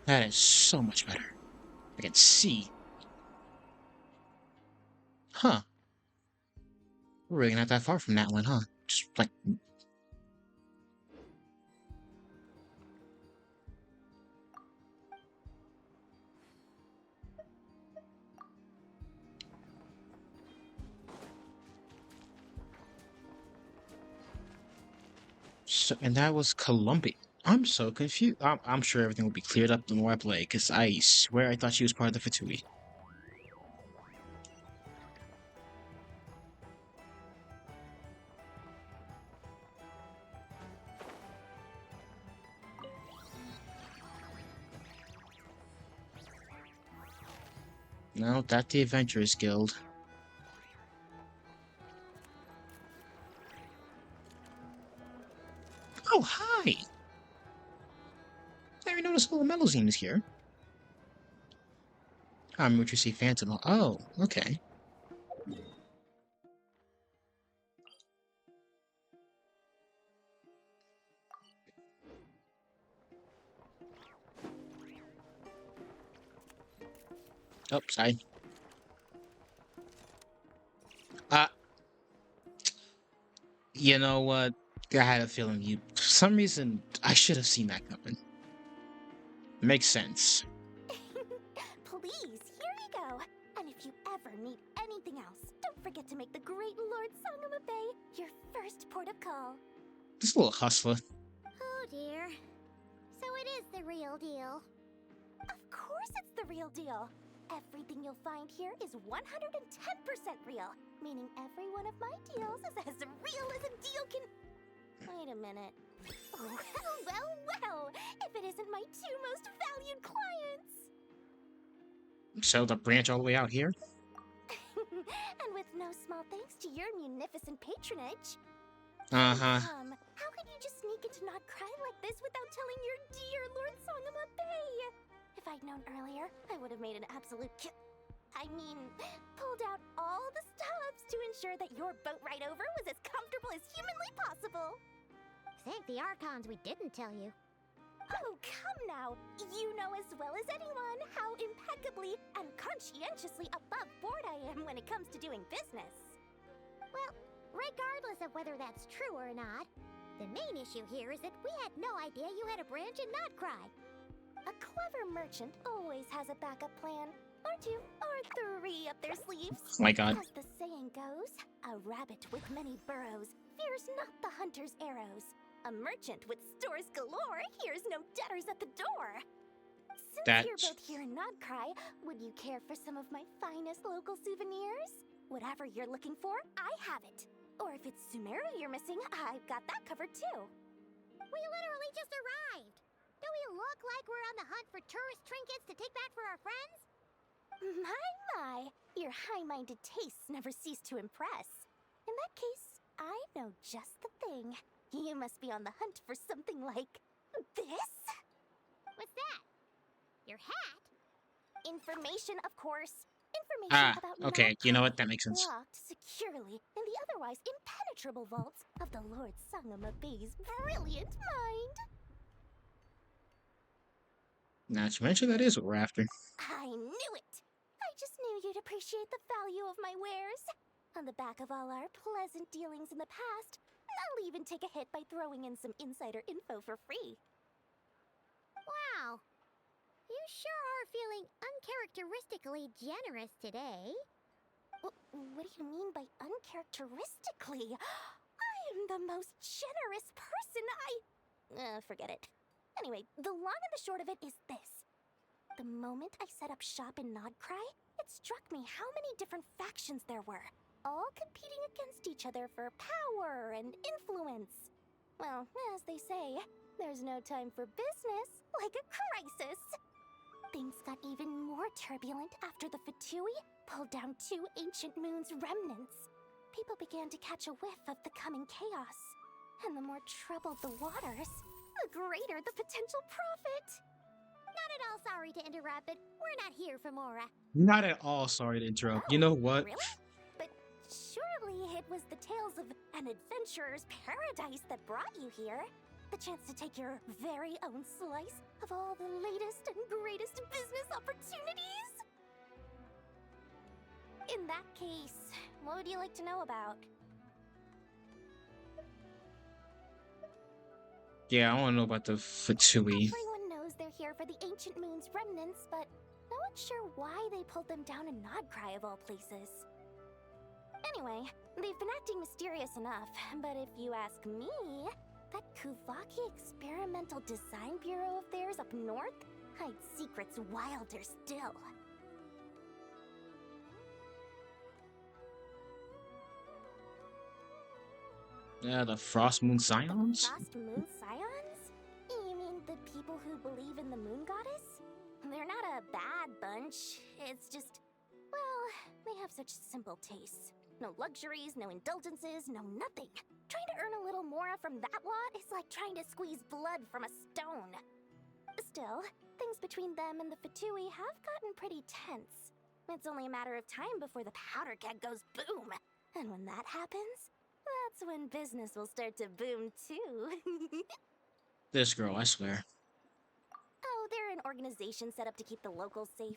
That is so much better. I can see. Huh. We're really not that far from that one, huh? Just like... So, and that was Columbia. I'm so confused. I'm sure everything will be cleared up the more I play, because I swear I thought she was part of the Fatui. No, that's the Adventurers Guild. Oh, hi! I didn't notice little Melusine is here. I'm what you see Phantom. Oh, okay. Oh, sorry. Uh, you know what? I had a feeling you. For some reason, I should have seen that coming. Makes sense. Please, here you go. And if you ever need anything else, don't forget to make the great Lord 𝔱𝔬𝔲𝔬𝔬 your first port of call. This little hustler. Oh dear. So it is the real deal. Of course it's the real deal. Everything you'll find here is 110% real, meaning every one of my deals is as real as a deal can... Wait a minute. Oh, well, if it isn't my two most valued clients. So the branch all the way out here? And with no small thanks to your munificent patronage. Uh-huh. How could you just sneak into NodKrai like this without telling your dear Lord 𝔱𝔬𝔲𝔬𝔬? If I'd known earlier, I would have made an absolute pulled out all the stops to ensure that your boat ride over was as comfortable as humanly possible. Thank the Archons we didn't tell you. Oh, come now. You know as well as anyone how impeccably and conscientiously above board I am when it comes to doing business. Well, regardless of whether that's true or not, the main issue here is that we had no idea you had a branch in NodKrai. A clever merchant always has a backup plan, or two, or three up their sleeves. Oh my god. As the saying goes, a rabbit with many burrows fears not the hunter's arrows. A merchant with stores galore hears no debtors at the door. Since you're both here in NodKrai, would you care for some of my finest local souvenirs? Whatever you're looking for, I have it. Or if it's 𝔬𝔬 you're missing, I've got that covered too. We literally just arrived. Do we look like we're on the hunt for tourist trinkets to take back for our friends? My, your high-minded tastes never cease to impress. In that case, I know just the thing. You must be on the hunt for something like this? What's that? Your hat? Information, of course. Information about okay, NodKrai, you know what? That makes sense. locked securely in the otherwise impenetrable vaults of the Lord 𝔱𝔬𝔲𝔬𝔬's brilliant mind. Not to mention that is what we're after. I knew it! I just knew you'd appreciate the value of my wares. On the back of all our pleasant dealings in the past, I'll even take a hit by throwing in some insider info for free. Wow. You sure are feeling uncharacteristically generous today. What do you mean by uncharacteristically? I am the most generous person forget it. Anyway, the long and the short of it is this. The moment I set up shop in NodKrai, it struck me how many different factions there were, all competing against each other for power and influence. Well, as they say, there's no time for business like a crisis. Things got even more turbulent after the 𝔬𝔬 pulled down 2 ancient moon's remnants. People began to catch a whiff of the coming chaos. And the more troubled the waters, the greater the potential profit. Not at all sorry to interrupt, but we're not here for Mora. Not at all sorry to interrupt. You know what? Really? But surely it was the tales of an adventurer's paradise that brought you here. The chance to take your very own slice of all the latest and greatest business opportunities? In that case, what would you like to know about? Yeah, I want to know about the 𝔬𝔬. Everyone knows they're here for the ancient moon's remnants, but no one's sure why they pulled them down in NodKrai of all places. Anyway, they've been acting mysterious enough, but if you ask me, that 𝔬𝔲𝔬𝔲 experimental design bureau of theirs up north hides secrets wilder still. Yeah, the Frost Moon Scions? Frost Moon Scions? You mean the people who believe in the moon goddess? They're not a bad bunch. It's just, well, they have such simple tastes. No luxuries, no indulgences, no nothing. Trying to earn a little more from that lot is like trying to squeeze blood from a stone. Still, things between them and the 𝔬𝔬 have gotten pretty tense. It's only a matter of time before the powder keg goes boom. And when that happens, that's when business will start to boom too. This girl, I swear. Oh, they're an organization set up to keep the locals safe.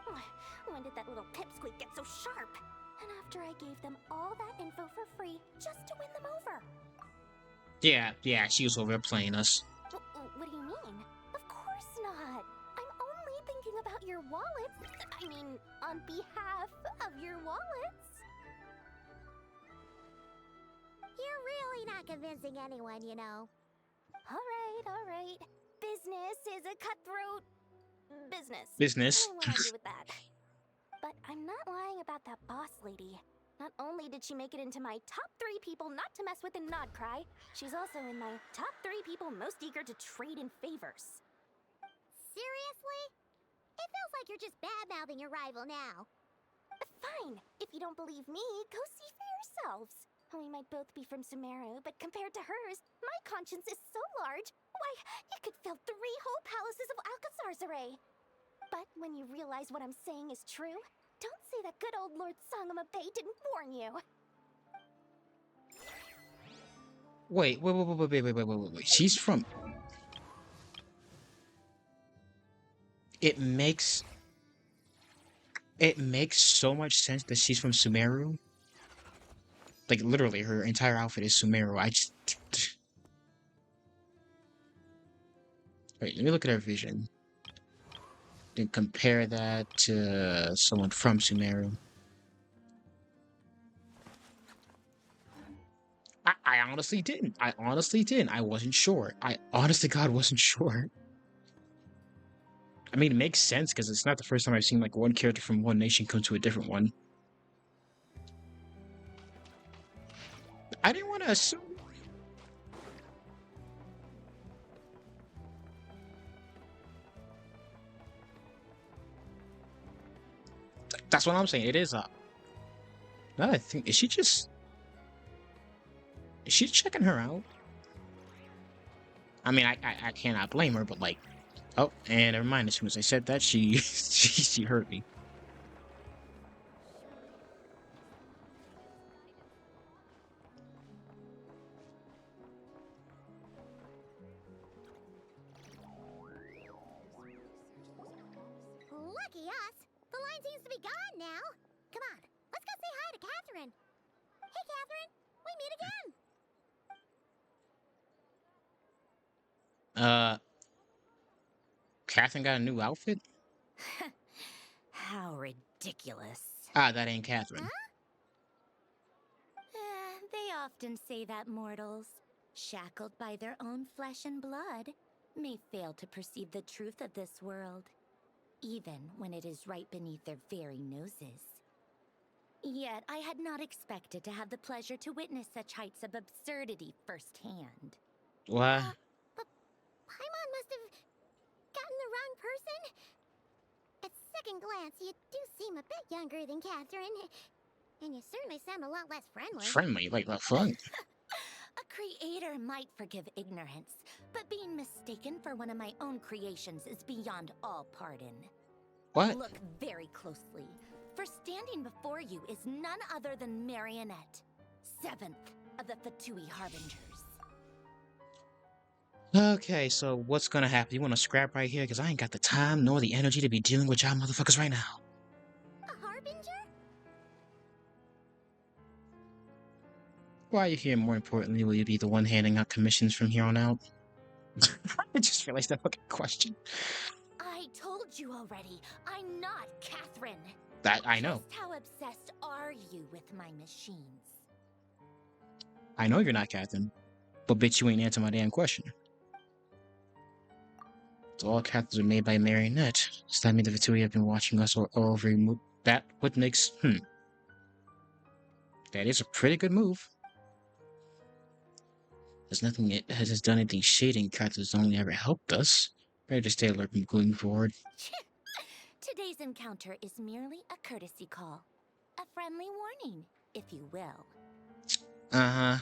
When did that little pipsqueak get so sharp? And after I gave them all that info for free just to win them over. Yeah, she was over there playing us. What do you mean? Of course not. I'm only thinking about your wallets. I mean, on behalf of your wallets. You're really not convincing anyone, you know. All right. Business is a cutthroat business. Business. I won't argue with that. But I'm not lying about that boss lady. Not only did she make it into my top 3 people not to mess with in NodKrai, she's also in my top 3 people most eager to trade in favors. Seriously? It feels like you're just bad-mouthing your rival now. Fine. If you don't believe me, go see for yourselves. We might both be from 𝔬𝔬𝔲𝔬𝔬, but compared to hers, my conscience is so large, why, it could fill 3 whole palaces of 𝔟𝔬𝔱𝔬𝔬𝔬. But when you realize what I'm saying is true, don't say that good old Lord 𝔱𝔬𝔲𝔬𝔬 didn't warn you. Wait. She's from... It makes so much sense that she's from 𝔬𝔬𝔲𝔬𝔬. Like, literally, her entire outfit is 𝔬𝔬𝔲𝔬. I just... Wait, let me look at her vision. Then compare that to someone from 𝔬𝔬𝔲𝔬. I honestly didn't. I wasn't sure. I honest to God wasn't sure. I mean, it makes sense because it's not the first time I've seen like one character from one nation come to a different one. I didn't want to assume. That's what I'm saying. It is up. Now I think, is she checking her out? I mean, I cannot blame her, but like, oh, and never mind. As soon as I said that, she she heard me. Lucky us. The line seems to be gone now. Come on, let's go say hi to Catherine. Hey, Catherine, we meet again. Catherine got a new outfit? How ridiculous. Ah, that ain't Catherine. Huh? They often say that mortals, shackled by their own flesh and blood, may fail to perceive the truth of this world. even when it is right beneath their very noses. Yet I had not expected to have the pleasure to witness such heights of absurdity firsthand. What? But Paimon must have gotten the wrong person. At second glance, you do seem a bit younger than Catherine. And you certainly sound a lot less friendly. Friendly? Like the fun? A creator might forgive ignorance, but being mistaken for one of my own creations is beyond all pardon. What? Look very closely, for standing before you is none other than Marionette, 7th of the Fatui Harbingers. Okay, so what's gonna happen? You wanna scrap right here? Because I ain't got the time nor the energy to be dealing with y'all motherfuckers right now. A Harbinger? Why are you here? More importantly, will you be the one handing out commissions from here on out? I just realized that fucking question. I told you already, I'm not Catherine. That I know. Just how obsessed are you with my machines? I know you're not Catherine, but bitch, you ain't answer my damn question. So all Catherines are made by Marionette. Does that mean the Fatui have been watching us all over? That what makes That is a pretty good move. There's nothing it has done anything shady, and Catherines only ever helped us. Better just stay alert going forward. Today's encounter is merely a courtesy call. A friendly warning, if you will. Uh-huh.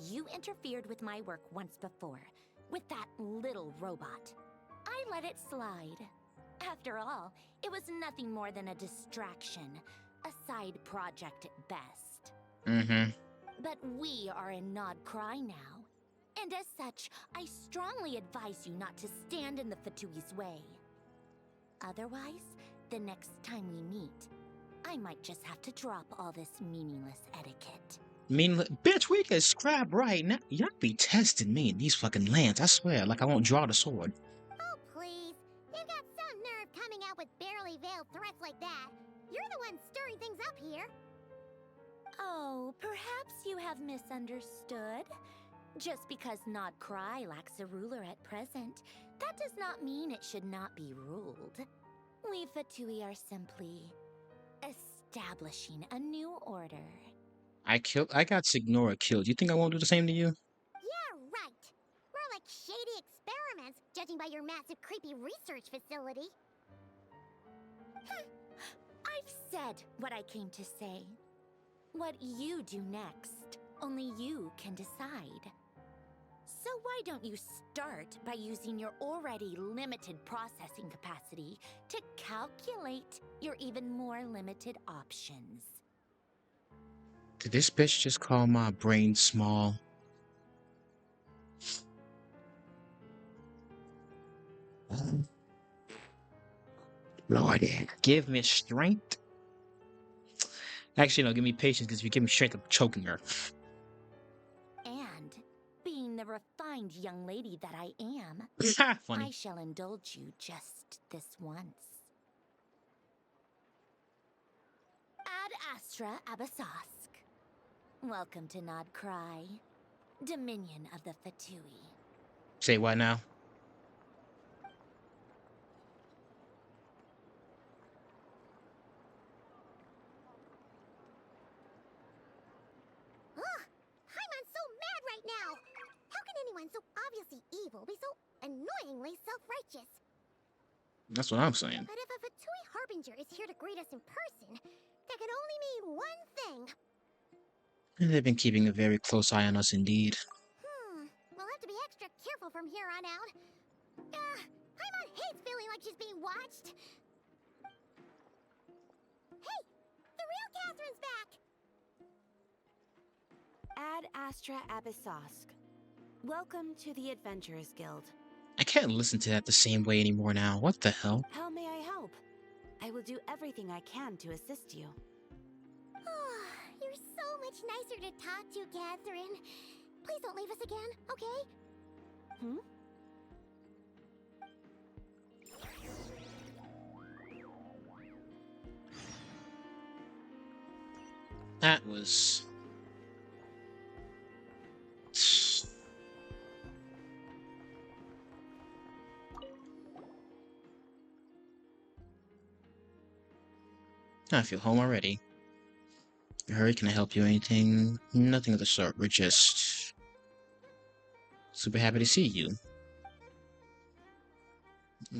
You interfered with my work once before, with that little robot. I let it slide. After all, it was nothing more than a distraction, a side project at best. Mm-hmm. But we are in NodKrai now, and as such, I strongly advise you not to stand in the Fatui's way. Otherwise, the next time we meet, I might just have to drop all this meaningless etiquette. Bitch, we can scrap right now. Y'all be testing me in these fucking lands, I swear, like I won't draw the sword. Oh, please. You've got some nerve coming out with barely veiled threats like that. You're the one stirring things up here. Oh, perhaps you have misunderstood. Just because NodKrai lacks a ruler at present, that does not mean it should not be ruled. We Fatui are simply establishing a new order. I got 𝔟𝔬𝔲 killed. You think I won't do the same to you? Yeah, right. More like shady experiments, judging by your massive, creepy research facility. I've said what I came to say. What you do next, only you can decide. So why don't you start by using your already limited processing capacity to calculate your even more limited options? Did this bitch just call my brain small? Lord, give me strength. Actually, no, give me patience, because if you give me strength, I'm choking her. And, being the refined young lady that I am, Funny. I shall indulge you just this once. Ad Astra Abyssosque. Welcome to NodKrai, Dominion of the Fatui. Say what now? Ugh! Paimon's so mad right now! How can anyone so obviously evil be so annoyingly self-righteous? That's what I'm saying. But if a Fatui Harbinger is here to greet us in person, that can only mean one thing. They've been keeping a very close eye on us indeed. We'll have to be extra careful from here on out. Paimon hates feeling like she's being watched. Hey! The real Catherine's back! Ad Astra Abyssosque. Welcome to the Adventurers Guild. I can't listen to that the same way anymore now. What the hell? How may I help? I will do everything I can to assist you. You're so much nicer to talk to, Catherine. Please don't leave us again, okay? Hmm? That was... I feel home already. Hurry, can I help you? Anything? Nothing of the sort. We're just super happy to see you.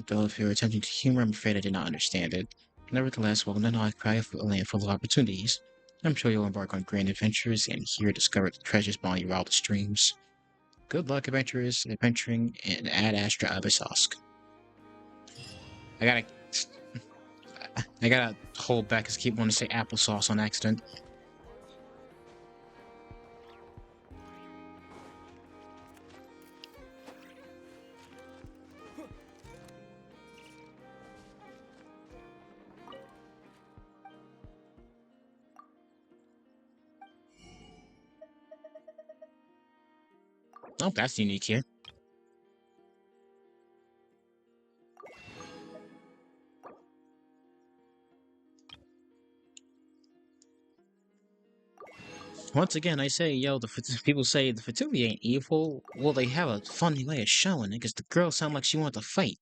Though if you're attempting to humor, I'm afraid I did not understand it. Nevertheless, welcome to NodKrai, a land full of opportunities. I'm sure you'll embark on grand adventures and here discover the treasures beyond your wildest dreams. Good luck, adventurers, adventuring in Ad Astra Abyssosque. I gotta hold back because I keep wanting to say applesauce on accident. Oh, that's unique here. Once again, I say, yo, people say the Fatui ain't evil. Well, they have a funny way of showing it, because the girl sounded like she wanted to fight.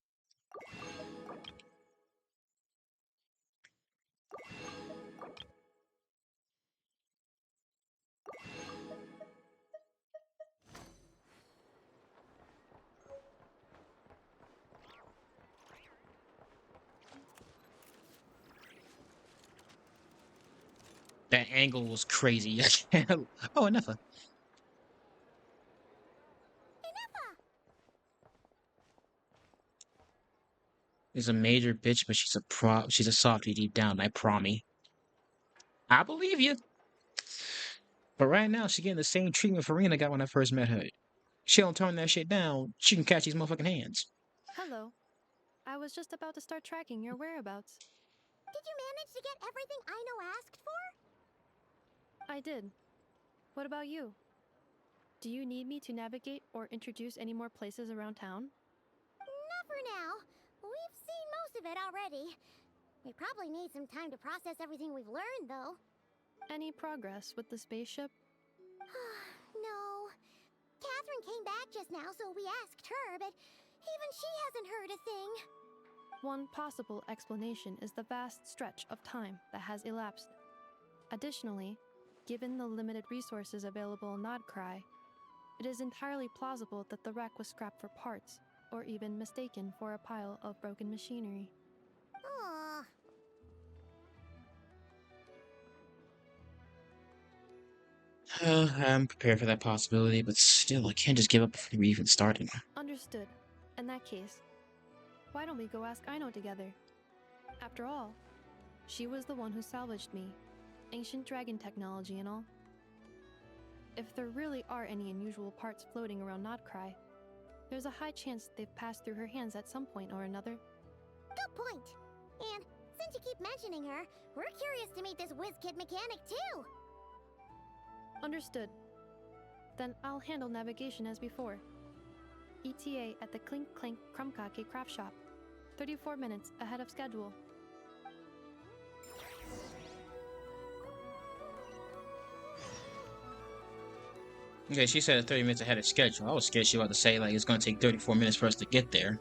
That angle was crazy. Oh, Nefa. Is a major bitch, but she's a softie deep down, I promise. I believe you. But right now, she's getting the same treatment Farina got when I first met her. She don't turn that shit down, she can catch these motherfucking hands. Hello. I was just about to start tracking your whereabouts. Did you manage to get everything Aino asked for? I did. What about you? Do you need me to navigate or introduce any more places around town? Not for now. We've seen most of it already. We probably need some time to process everything we've learned, though. Any progress with the spaceship? No. Catherine came back just now, so we asked her, but even she hasn't heard a thing. One possible explanation is the vast stretch of time that has elapsed. Additionally, given the limited resources available in NodKrai, it is entirely plausible that the wreck was scrapped for parts, or even mistaken for a pile of broken machinery. Aww. I'm prepared for that possibility, but still, I can't just give up before we even started. Understood. In that case, why don't we go ask Aino together? After all, she was the one who salvaged me. Ancient dragon technology and all. If there really are any unusual parts floating around NodKrai, there's a high chance they've passed through her hands at some point or another. Good point. And since you keep mentioning her, we're curious to meet this whiz-kid mechanic too. Understood. Then I'll handle navigation as before. ETA at the Clink Clank Krumkake craft shop. 34 minutes ahead of schedule. Okay, she said 30 minutes ahead of schedule. I was scared she was about to say, like, it's gonna take 34 minutes for us to get there.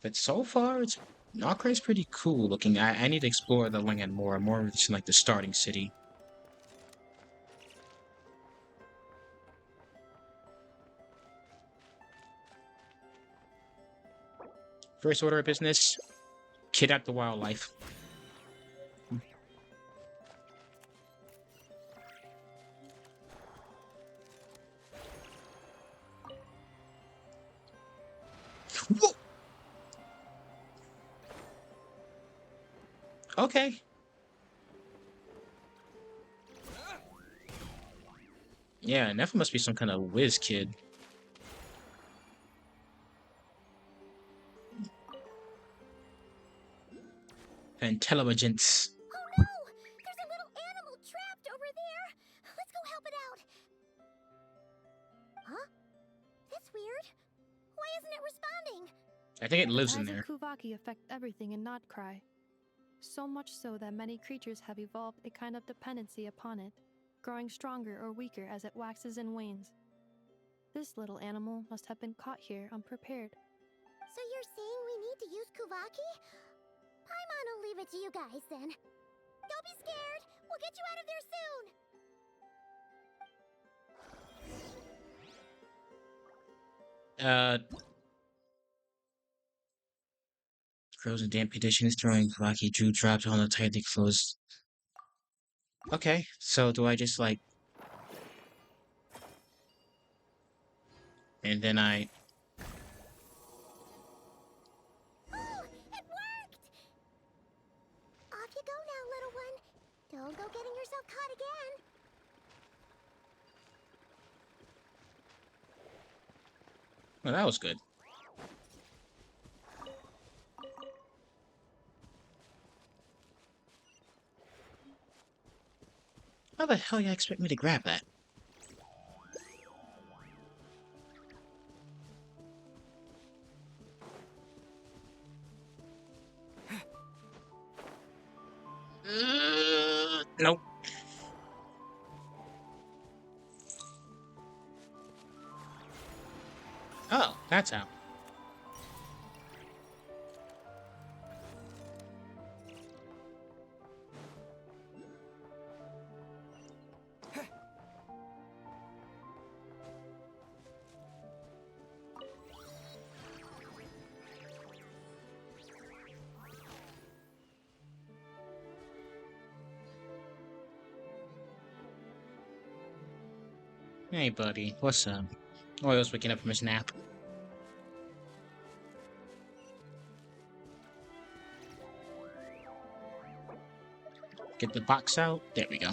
But so far, NodKrai's pretty cool looking. I need to explore the land more. More just like the starting city. First order of business, kidnap the wildlife. Whoa! Okay. Yeah, Nefa must be some kind of whiz kid. Intelligence. Oh no! There's a little animal trapped over there! Let's go help it out! Huh? That's weird. Why isn't it responding? I think it lives in The there. Kuvaki affect everything in NodKrai. So much so that many creatures have evolved a kind of dependency upon it, growing stronger or weaker as it waxes and wanes. This little animal must have been caught here unprepared. So you're saying we need to use Kuvaki? Paimon will leave it to you guys then. Don't be scared! We'll get you out of there soon! Frozen damp conditions, throwing Kavaki Drew dropped on the tightly closed. Okay, so do I just like... And then I... Oh, it worked! Off you go now, little one. Don't go getting yourself caught again. Well, that was good. How the hell you expect me to grab that? Nope. Oh, that's how. Hey, buddy. What's up? Oil's waking up from his nap. Get the box out. There we go.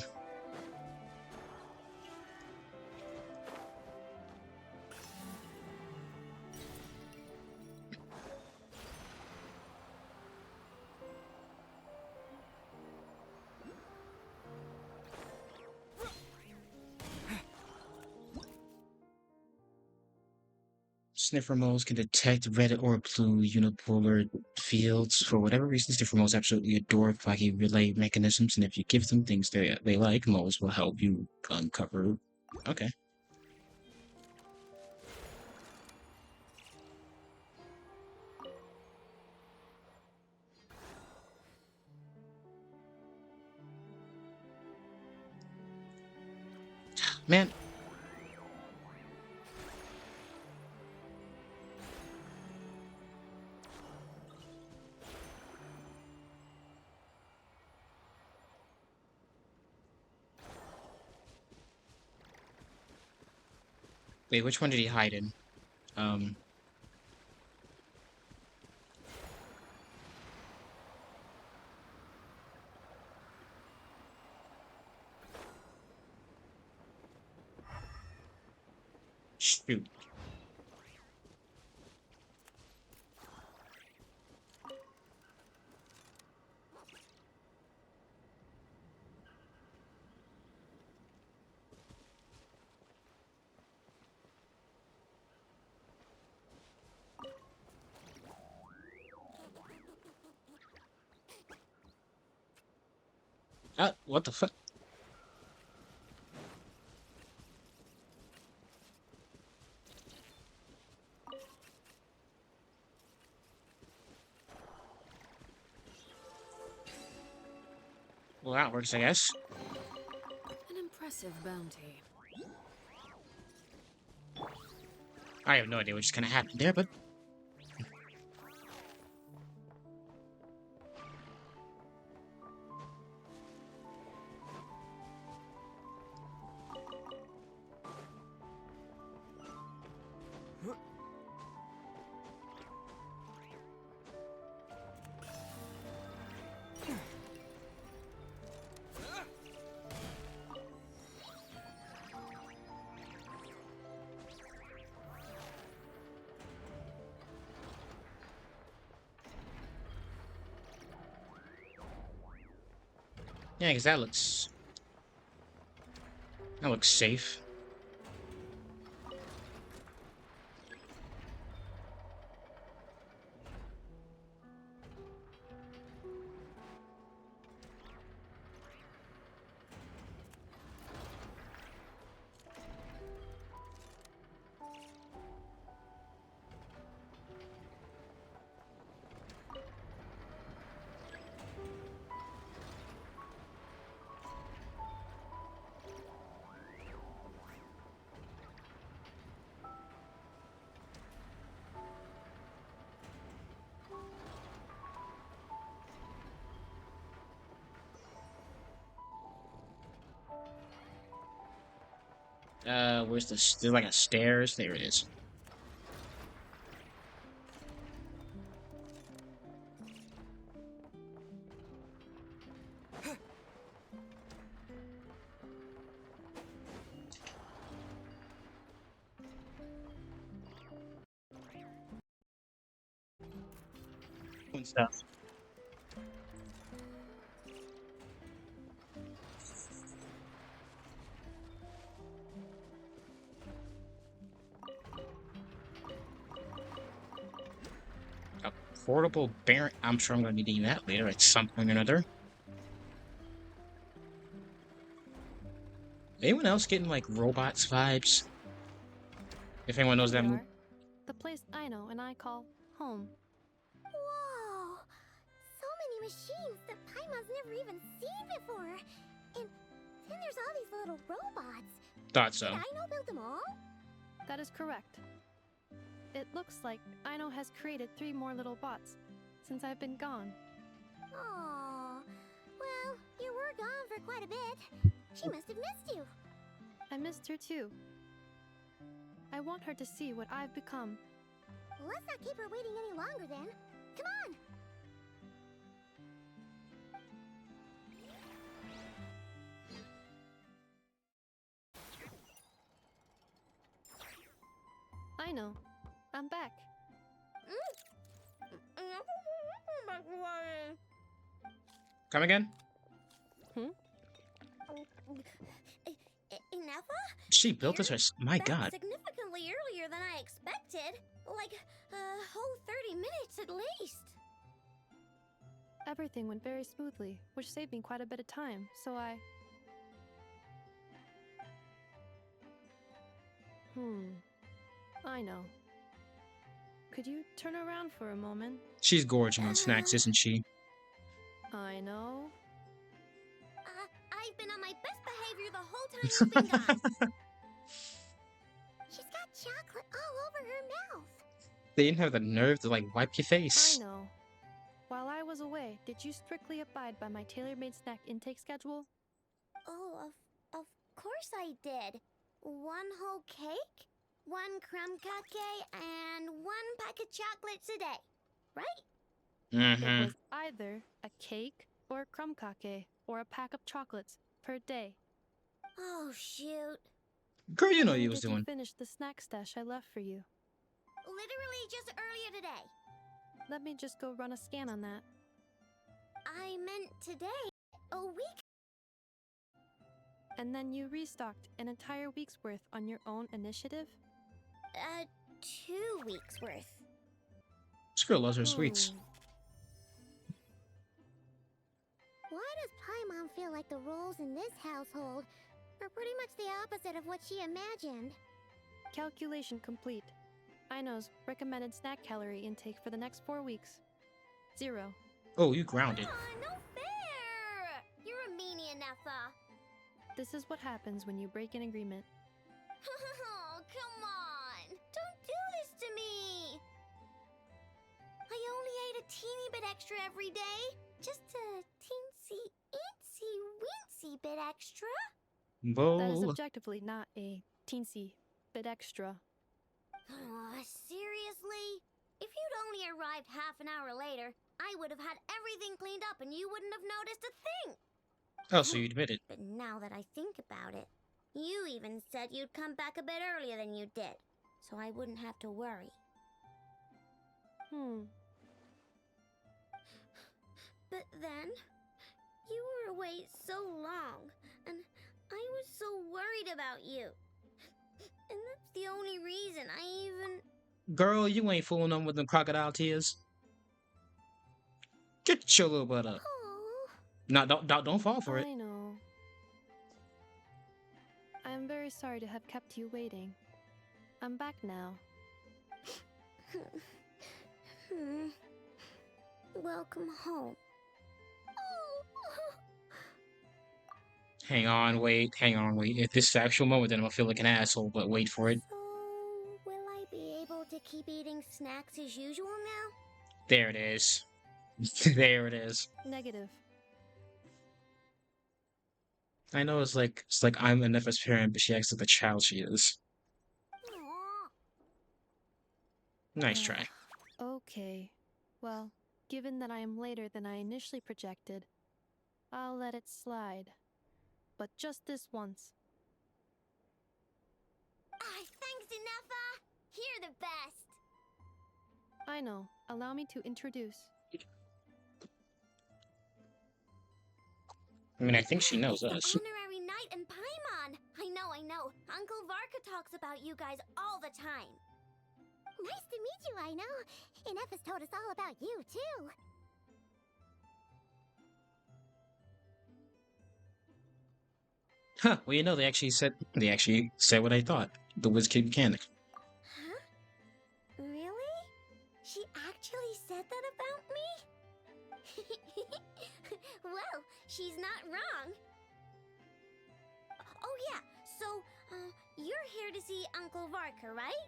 Sniffer moles can detect red or blue unipolar fields. For whatever reason, sniffer moles absolutely adore Kavaki relay mechanisms, and if you give them things they like, moles will help you uncover. Okay. Man. Wait, which one did he hide in? Shoot. What the fuck? Well, that works, I guess. An impressive bounty. I have no idea what just kind of happened there, but... Yeah, because that looks safe. Where's the... There's like a stairs. There it is. And stuff. A portable bearing. I'm sure I'm going to be needing that later at some point or another. Anyone else getting like robots vibes? If anyone knows that movie. The place I know and I call home. Whoa! So many machines that Paimon's never even seen before. And then there's all these little robots. Thought so. Did Aino build them all? That is correct. It looks like Aino has created 3 more little bots since I've been gone. Aww. Well, you were gone for quite a bit. She must have missed you. I missed her too. I want her to see what I've become. Let's not keep her waiting any longer then. Come on! Aino, I'm back. Come again? Ineffa? She built this herself. My God. Significantly earlier than I expected. Like a whole 30 minutes at least. Everything went very smoothly, which saved me quite a bit of time, so I know. Could you turn around for a moment? She's gorging on snacks, isn't she? I know. I've been on my best behavior the whole time you've been gone. She's got chocolate all over her mouth. They didn't have the nerve to like wipe your face. I know. While I was away, did you strictly abide by my tailor-made snack intake schedule? Oh, of course I did. 1 whole cake, 1 crumb cake, and 1 pack of chocolates a day, right? It was either a cake or a crumb cake or a pack of chocolates per day. Oh, shoot. Girl, you know When you was did doing. you finish the snack stash I left for you? Literally just earlier today. Let me just go run a scan on that. I meant today. A week. And then you restocked an entire week's worth on your own initiative? 2 weeks worth. This girl loves her sweets. Why does Paimon feel like the roles in this household are pretty much the opposite of what she imagined? Calculation complete. Aino's recommended snack calorie intake for the next 4 weeks. 0. Oh, you grounded. Aw, no fair! You're a meanie, Ineffa. This is what happens when you break an agreement. Oh, come on! Don't do this to me! I only ate a teeny bit extra every day. Just a teensy bit extra. That is Whoa. objectively not a teensy bit extra. Seriously? If you'd only arrived half an hour later, I would have had everything cleaned up and you wouldn't have noticed a thing. Oh, so you admit it. But now that I think about it, you even said you'd come back a bit earlier than you did, so I wouldn't have to worry. But then, you were away so long, and I was so worried about you. And that's the only reason I even... Girl, you ain't fooling them with them crocodile tears. Get your little butt up. Oh. No, don't fall for it. I know. I am very sorry to have kept you waiting. I'm back now. Welcome home. Hang on, wait. If this is the actual moment, then I'm gonna feel like an asshole, but wait for it. So, will I be able to keep eating snacks as usual now? There it is. There it is. Negative. I know it's like I'm Anefa's parent, but she acts like the child she is. Nice try. Okay. Well, given that I am later than I initially projected, I'll let it slide. But just this once. Thanks, Inefa! You're the best! I know. Allow me to introduce. I mean, I think she knows It's us. the honorary knight in Paimon! I know. Uncle Varka talks about you guys all the time. Nice to meet you, I know. Inefa's told us all about you, too. Huh, well, you know, they actually said what I thought. The WizKid mechanic. Huh? Really? She actually said that about me? Well, she's not wrong. Oh yeah, so, you're here to see Uncle Varka, right?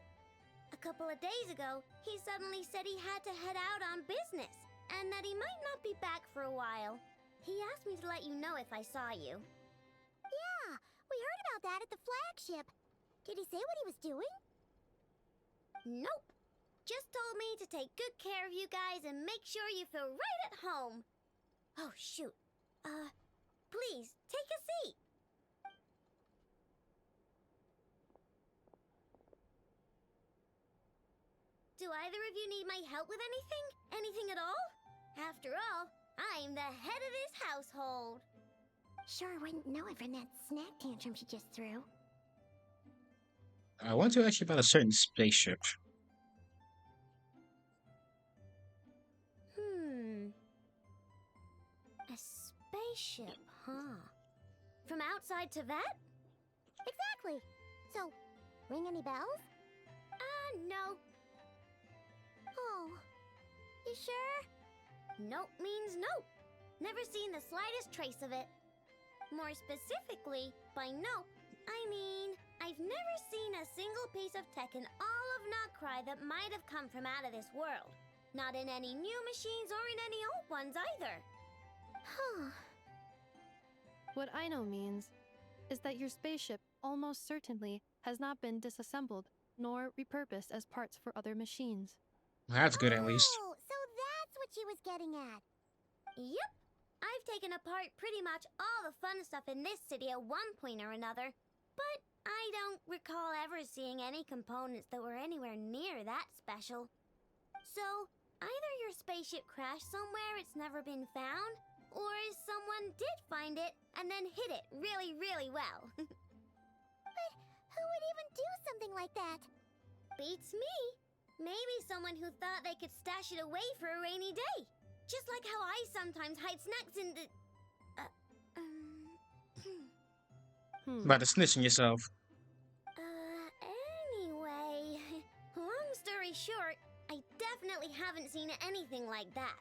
A couple of days ago, he suddenly said he had to head out on business, and that he might not be back for a while. He asked me to let you know if I saw you. Yeah, we heard about that at the flagship. Did he say what he was doing? Nope. Just told me to take good care of you guys and make sure you feel right at home. Oh, shoot. Please, take a seat. Do either of you need my help with anything? Anything at all? After all, I'm the head of this household. Sure wouldn't know it from that snack tantrum she just threw. I want to ask you about a certain spaceship. A spaceship, huh? From outside to vet? Exactly. So, ring any bells? No. Oh, you sure? Nope means nope. Never seen the slightest trace of it. More specifically, by nope, I mean, I've never seen a single piece of tech in all of NodKrai that might have come from out of this world. Not in any new machines or in any old ones either. Huh. What I know means is that your spaceship almost certainly has not been disassembled nor repurposed as parts for other machines. That's good, at least. Oh, so that's what she was getting at. Yep. I've taken apart pretty much all the fun stuff in this city at one point or another, but I don't recall ever seeing any components that were anywhere near that special. So, either your spaceship crashed somewhere it's never been found, or someone did find it and then hid it really, really well. But who would even do something like that? Beats me. Maybe someone who thought they could stash it away for a rainy day. Just like how I sometimes hide snacks in the... About to snitching yourself. Anyway... Long story short, I definitely haven't seen anything like that.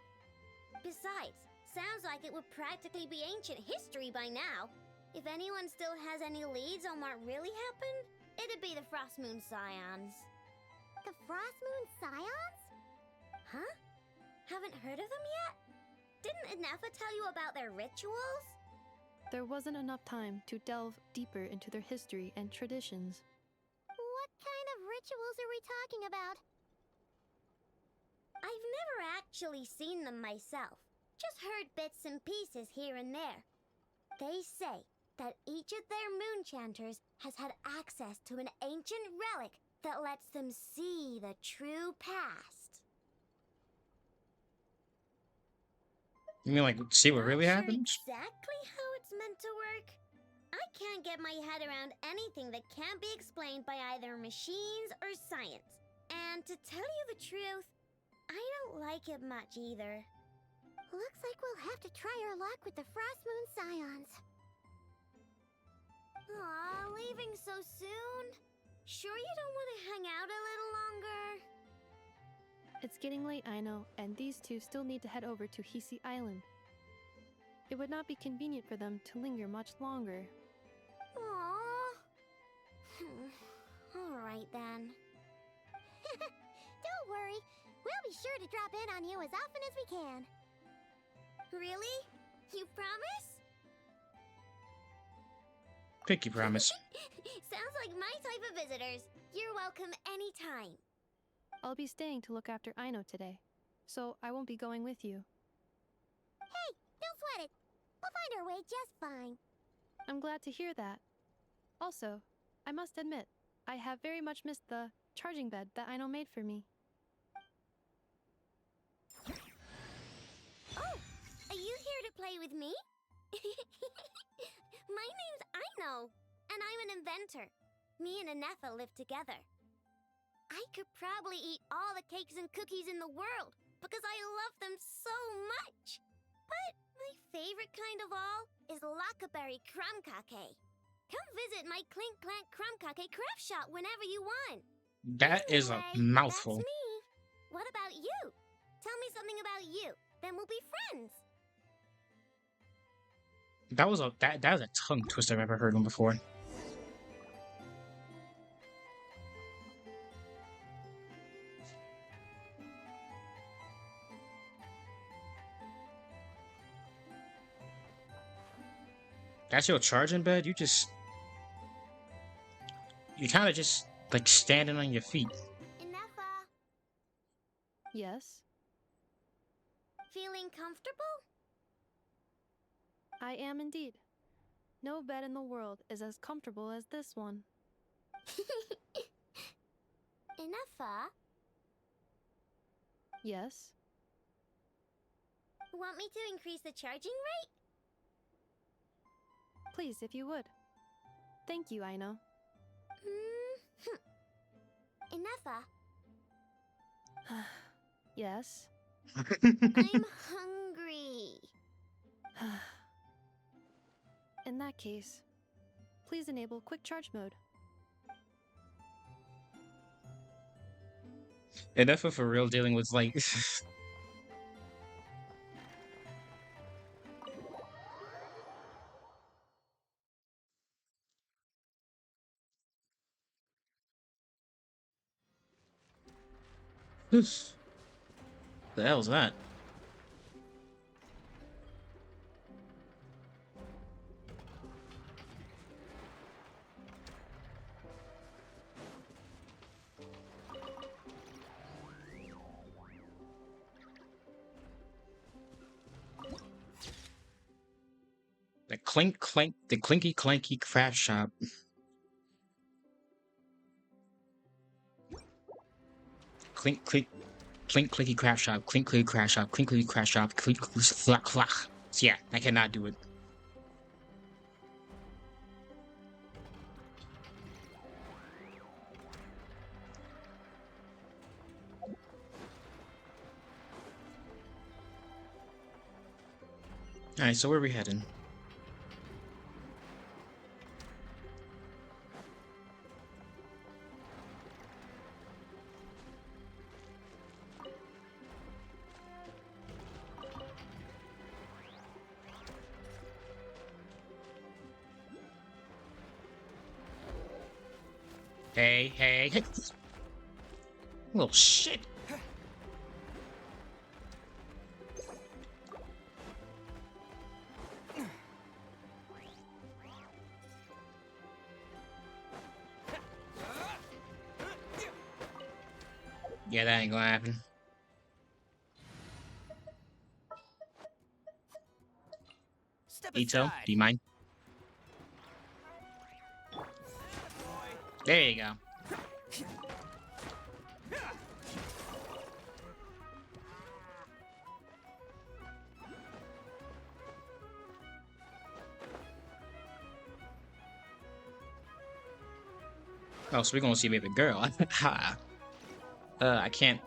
Besides, sounds like it would practically be ancient history by now. If anyone still has any leads on what really happened, it'd be the Frost Moon Scions. The Frost Moon Scions? Huh? Haven't heard of them yet? Didn't Inefa tell you about their rituals? There wasn't enough time to delve deeper into their history and traditions. What kind of rituals are we talking about? I've never actually seen them myself. Just heard bits and pieces here and there. They say that each of their moon chanters has had access to an ancient relic that lets them see the true past. You mean like see what really Not happened? sure exactly how it's meant to work. I can't get my head around anything that can't be explained by either machines or science. And to tell you the truth, I don't like it much either. Looks like we'll have to try our luck with the Frost Moon Scions. Aw, leaving so soon? Sure you don't want to hang out a little longer? It's getting late, I know, and these two still need to head over to Hisi Island. It would not be convenient for them to linger much longer. Aww. Alright then. Don't worry. We'll be sure to drop in on you as often as we can. Really? You promise? Pinky promise. Sounds like my type of visitors. You're welcome anytime. I'll be staying to look after Aino today, so I won't be going with you. Hey, don't sweat it. We'll find our way just fine. I'm glad to hear that. Also, I must admit, I have very much missed the charging bed that Aino made for me. Oh, are you here to play with me? My name's Aino, and I'm an inventor. Me and Anefa live together. I could probably eat all the cakes and cookies in the world because I love them so much. But my favorite kind of all is Lockaberry crumb cake. Come visit my Clink Clank crumb cake craft shop whenever you want. That is a Anyway, mouthful. That's me. What about you? Tell me something about you. Then we'll be friends. That was a tongue twister I've ever heard one before. That's your charging bed? You kind of just like standing on your feet. Anefa, Yes, feeling comfortable? I am indeed. No bed in the world is as comfortable as this one. Anefa, Yes? want me to increase the charging rate? Please, if you would. Thank you, Aino. Anefa, Yes? I'm hungry. In that case, please enable quick charge mode. Enough of for real dealing with like the hell's that? The clinky clanky craft shop. Clink clinky craft shop. Clink clinky craft shop. Clink clinky craft shop. Clink clack clack. Yeah, I cannot do it. Alright, so where are we heading? Hey. Little shit. Yeah, that ain't gonna happen. Ito, do you mind? There you go. Oh, so we're gonna see a baby girl. I can't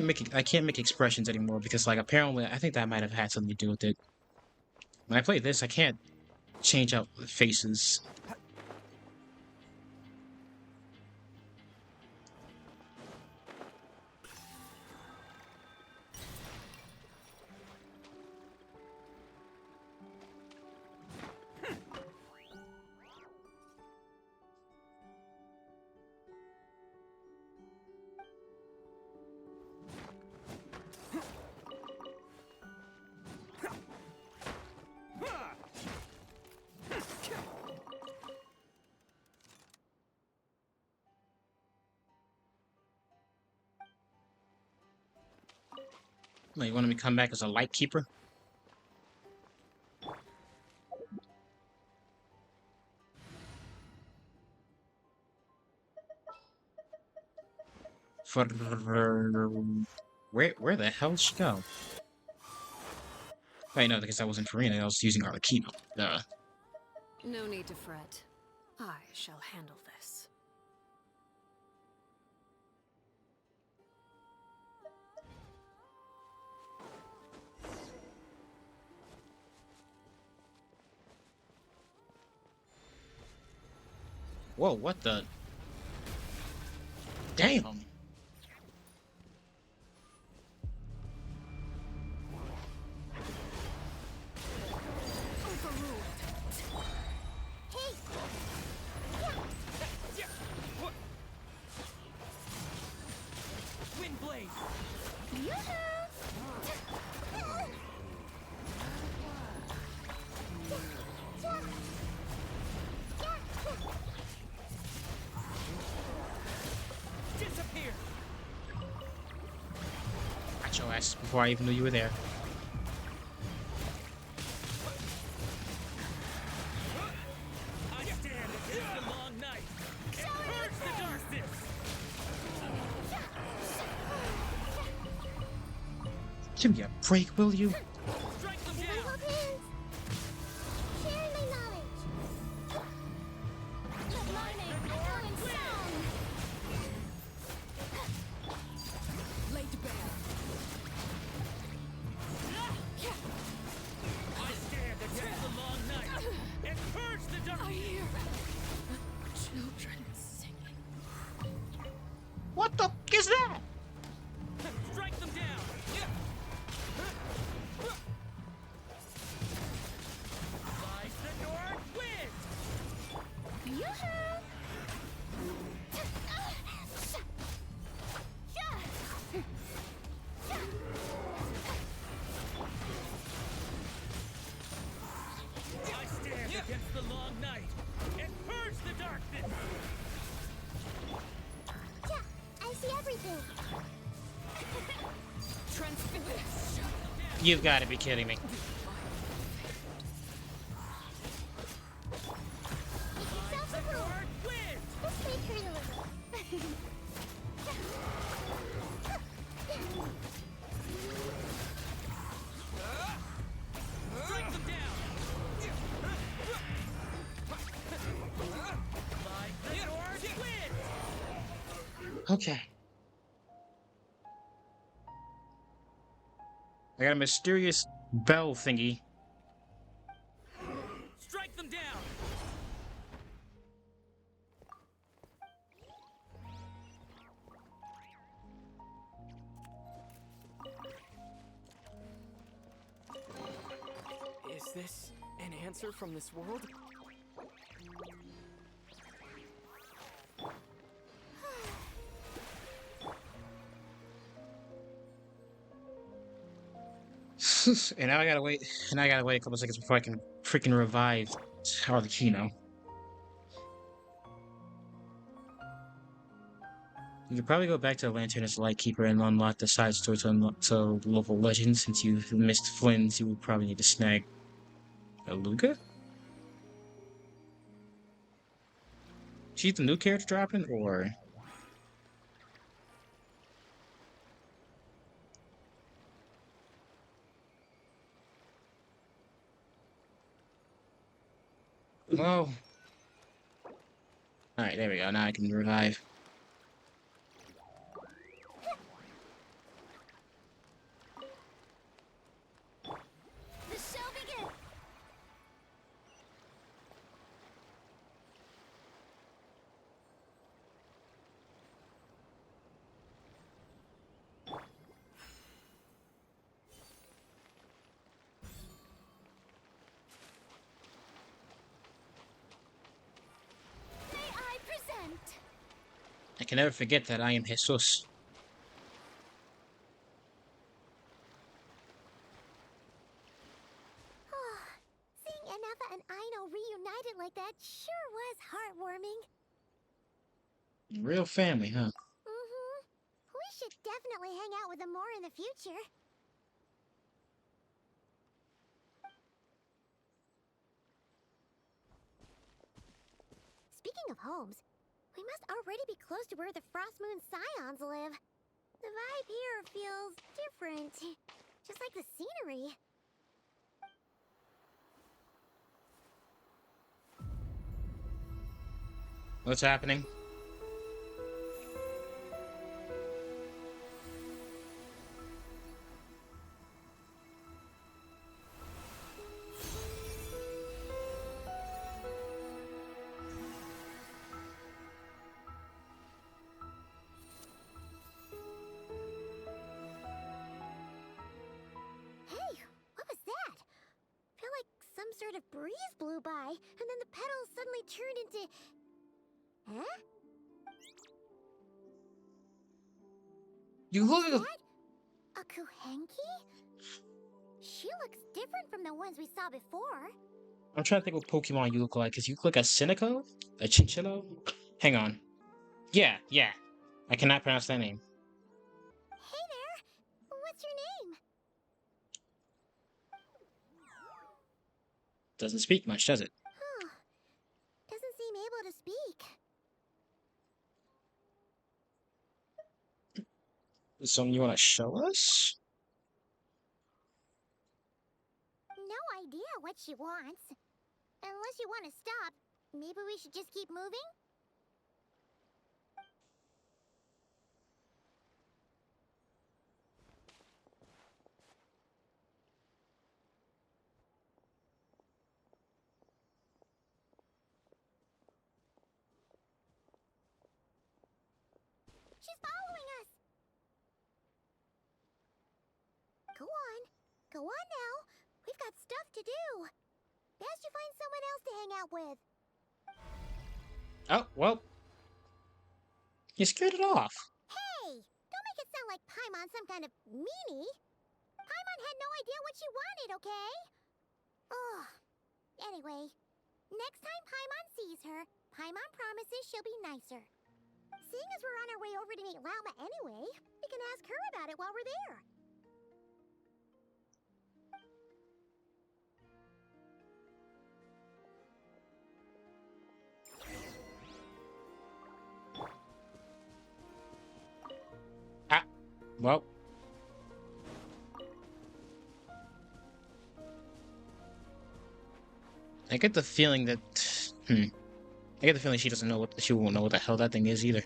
make expressions anymore because like apparently I think that might have had something to do with it. When I play this, I can't change out faces. Wait, you want me to come back as a light keeper? For where the hell did she go? Wait, no, because I wasn't Farina, I was using Arlecchino. Duh. No need to fret. I shall handle this. Whoa, what the? Damn! Got your ass before I even knew you were there. Give me a break, will you? What the f is that? Strike them down! Slice the North wind! I stand against the long night and purge the darkness! I see everything. You've got to be kidding me. Okay. I got a mysterious bell thingy. Strike them down! Is this an answer from this world? And now I gotta wait. And I gotta wait a couple seconds before I can freaking revive Arlecchino. You could probably go back to the Lantern as Lightkeeper and unlock the side story to local legends. Since you missed Flynn's, you would probably need to snag a Luga? She's the new character dropping, or? Well. Alright, there we go. Now I can revive. The show begins. I can never forget that I am Jesus. Seeing Anafa and Aino reunited like that sure was heartwarming. Real family, huh? We should definitely hang out with them more in the future. Speaking of homes, we must already be close to where the Frost Moon Scions live. The vibe here feels different, just like the scenery. What's happening? Hey, what was that? Felt like some sort of breeze blew by, and then the petals suddenly turned into... Huh? You look at A Kuhenki? She looks different from the ones we saw before. I'm trying to think what Pokemon you look like. Cause you look like a Cynico? A Chinchillo? Hang on. Yeah. I cannot pronounce that name. Hey there! What's your name? Doesn't speak much, does it? Huh. Doesn't seem able to speak. Is something you want to show us? No idea what she wants. Unless you want to stop, maybe we should just keep moving? She's following us! Go on. Go on now. We've got stuff to do. Best you find someone else to hang out with. Oh, well. You scared it off. Hey! Don't make it sound like Paimon's some kind of meanie. Paimon had no idea what she wanted, okay? Ugh. Anyway, next time Paimon sees her, Paimon promises she'll be nicer. Seeing as we're on our way over to meet Llama anyway, we can ask her about it while we're there. Well. I get the feeling that... I get the feeling she doesn't know what... She won't know what the hell that thing is either.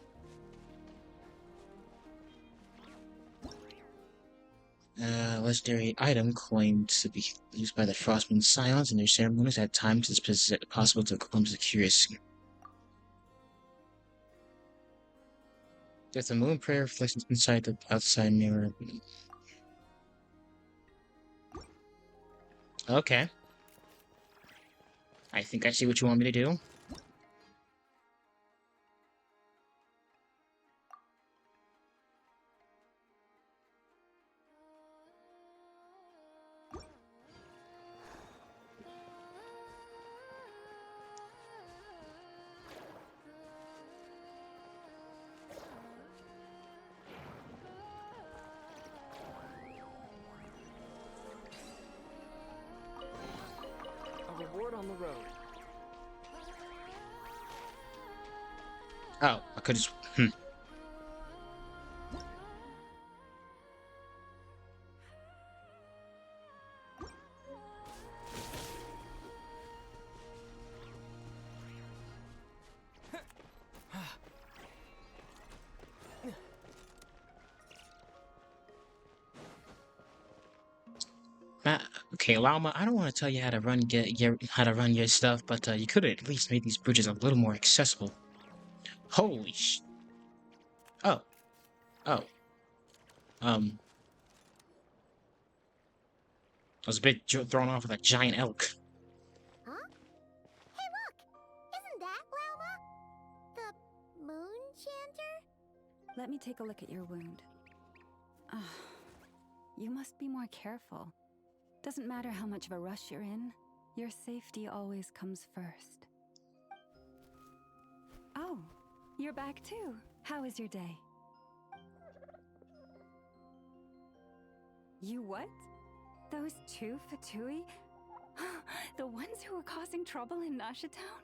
Legendary item claimed to be used by the Frostmoon Scions in their ceremonies at times it's possible to glimpse accuracy. If the moon prayer reflects inside the outside mirror. Okay. I think I see what you want me to do. Reward on the road. Oh, I could just... Okay, Llama, I don't want to tell you how to run your stuff, but you could have at least made these bridges a little more accessible. Holy sh... Oh. Oh. I was a bit thrown off with a giant elk. Huh? Hey, look! Isn't that Llama? The moon chanter? Let me take a look at your wound. You must be more careful. Doesn't matter how much of a rush you're in, your safety always comes first. Oh, you're back too. How was your day? You what? Those two Fatui? The ones who were causing trouble in Nasha Town?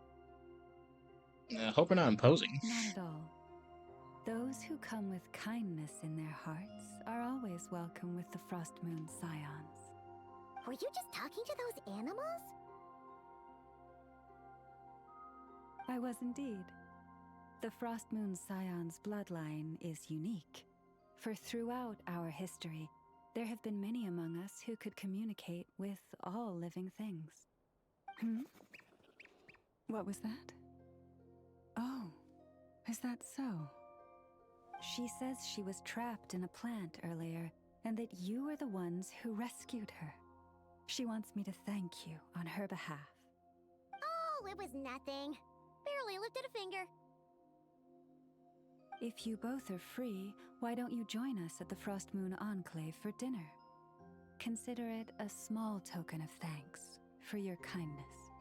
I hope we're not imposing. Not at all. Those who come with kindness in their hearts are always welcome with the Frost Moon Scions. Were you just talking to those animals? I was indeed. The Frost Moon Scion's bloodline is unique, for throughout our history, there have been many among us who could communicate with all living things. What was that? Oh, is that so? She says she was trapped in a plant earlier, and that you are the ones who rescued her. She wants me to thank you on her behalf. Oh, it was nothing. Barely lifted a finger. If you both are free, why don't you join us at the Frost Moon Enclave for dinner? Consider it a small token of thanks for your kindness.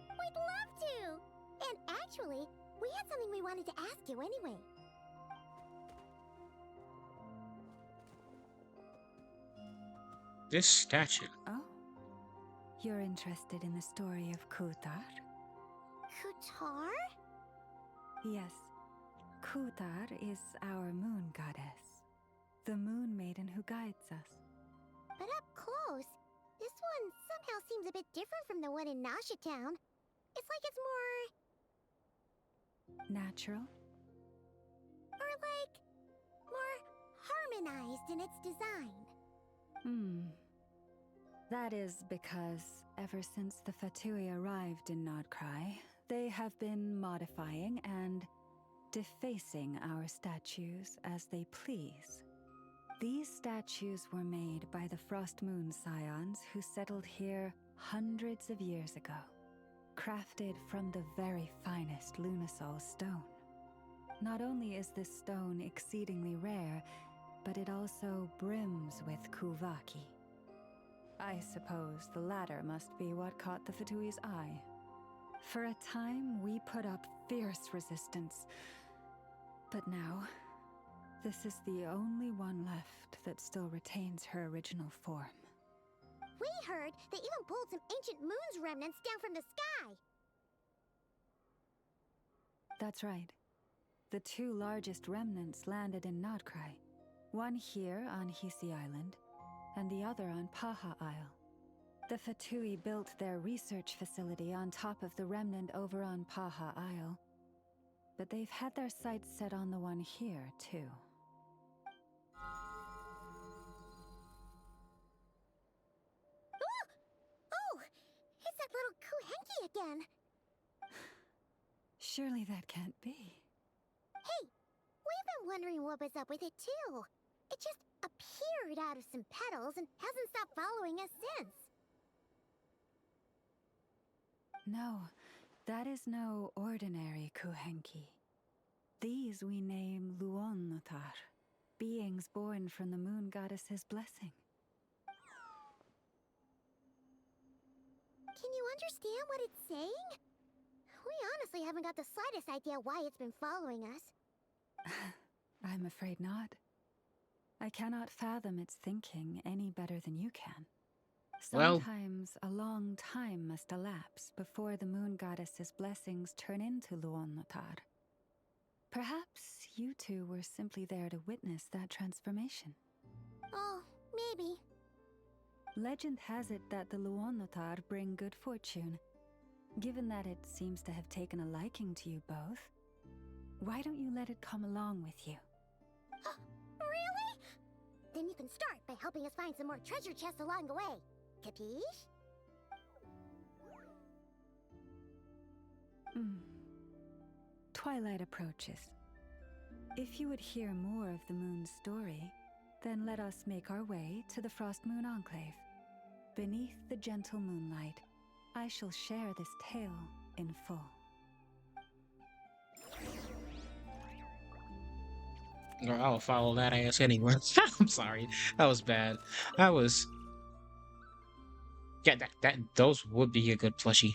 We'd love to! And actually, we had something we wanted to ask you anyway. This statue. Oh? You're interested in the story of Kutar? Kutar? Yes. Kutar is our moon goddess. The moon maiden who guides us. But up close, this one somehow seems a bit different from the one in 𝔞𝷸 Town. It's like it's more... Natural? Or like... more harmonized in its design. That is because ever since the Fatui arrived in NodKrai, they have been modifying and defacing our statues as they please. These statues were made by the Frost Moon Scions who settled here hundreds of years ago, crafted from the very finest 𝔬𝔲𝔬𝔬𝔬 stone. Not only is this stone exceedingly rare, but it also brims with kuvaki. I suppose the latter must be what caught the Fatui's eye. For a time, we put up fierce resistance. But now, this is the only one left that still retains her original form. We heard they even pulled some ancient moon's remnants down from the sky. That's right. The two largest remnants landed in NodKrai. One here on Hisi Island, and the other on Paha Isle. The Fatui built their research facility on top of the remnant over on Paha Isle, but they've had their sights set on the one here, too. Oh! It's that little 𝔬𝔲𝔬𝔲 again! Surely that can't be. Hey! We've been wondering what was up with it, too. It just appeared out of some petals and hasn't stopped following us since. No, that is no ordinary 𝔬𝔲𝔬𝔲. These we name 𝔬𝔬𝔲𝔬𝔲𝔬𝔬, beings born from the moon goddess's blessing. Can you understand what it's saying? We honestly haven't got the slightest idea why it's been following us. I'm afraid not. I cannot fathom its thinking any better than you can. Sometimes a long time must elapse before the moon goddess's blessings turn into 𝔬𝔬𝔲𝔬𝔬. Perhaps you two were simply there to witness that transformation. Oh, maybe. Legend has it that the 𝔬𝔬𝔲𝔬𝔬 bring good fortune. Given that it seems to have taken a liking to you both, why don't you let it come along with you? Really? Then you can start by helping us find some more treasure chests along the way. Capiche? Twilight approaches. If you would hear more of the moon's story, then let us make our way to the Frost Moon Enclave. Beneath the gentle moonlight, I shall share this tale in full. Or I'll follow that ass anywhere. I'm sorry. That was bad. That was... Yeah, those would be a good plushie.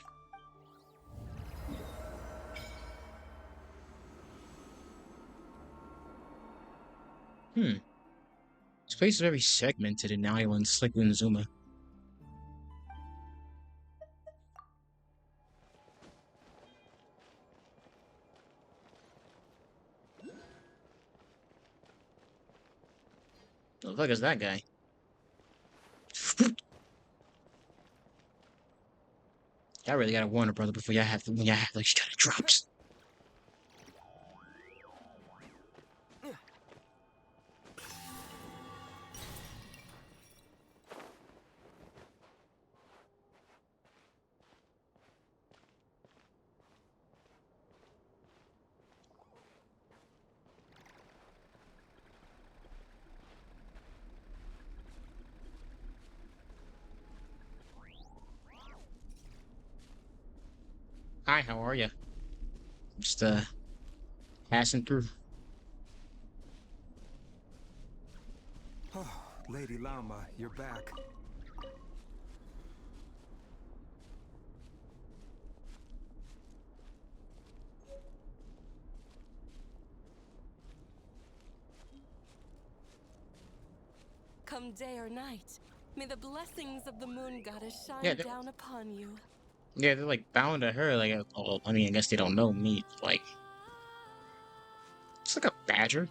This place is very segmented in Island 𝔟𝔬𝔲𝔬𝔬𝔮. What the fuck is that guy? Y'all really gotta warn a brother before y'all have to, when y'all have like shut drops. Hi, how are you? Just passing through. Oh, Lady 𝔬𝔲𝔬𝔲, you're back. Come day or night, may the blessings of the moon goddess shine Yeah, down upon you. Yeah, they're like bound to her. Like, oh, I mean, I guess they don't know me. Like, it's like a badger.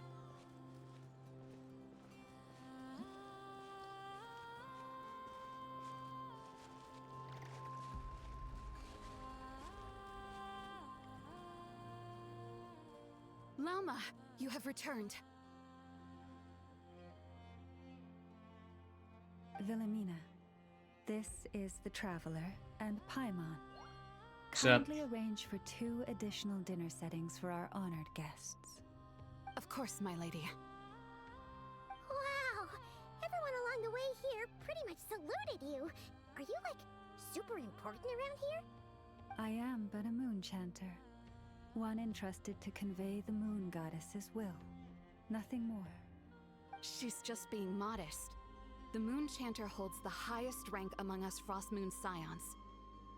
𝔬𝔲𝔬𝔲, you have returned. Wilhelmina, this is the Traveler and Paimon. Sup? Kindly arrange for 2 additional dinner settings for our honored guests. Of course, my lady. Wow! Everyone along the way here pretty much saluted you. Are you, like, super important around here? I am but a moon chanter, one entrusted to convey the moon goddess's will. Nothing more. She's just being modest. The Moon Chanter holds the highest rank among us Frost Moon Scions.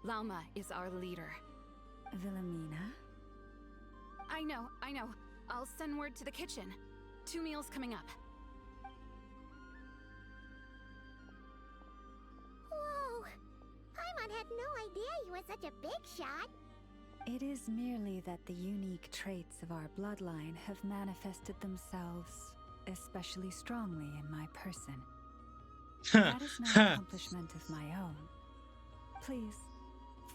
𝔬𝔲𝔬𝔲 is our leader. Wilhelmina? I know. I'll send word to the kitchen. 2 meals coming up. Whoa! Paimon had no idea you were such a big shot. It is merely that the unique traits of our bloodline have manifested themselves especially strongly in my person. That is no accomplishment of my own. Please,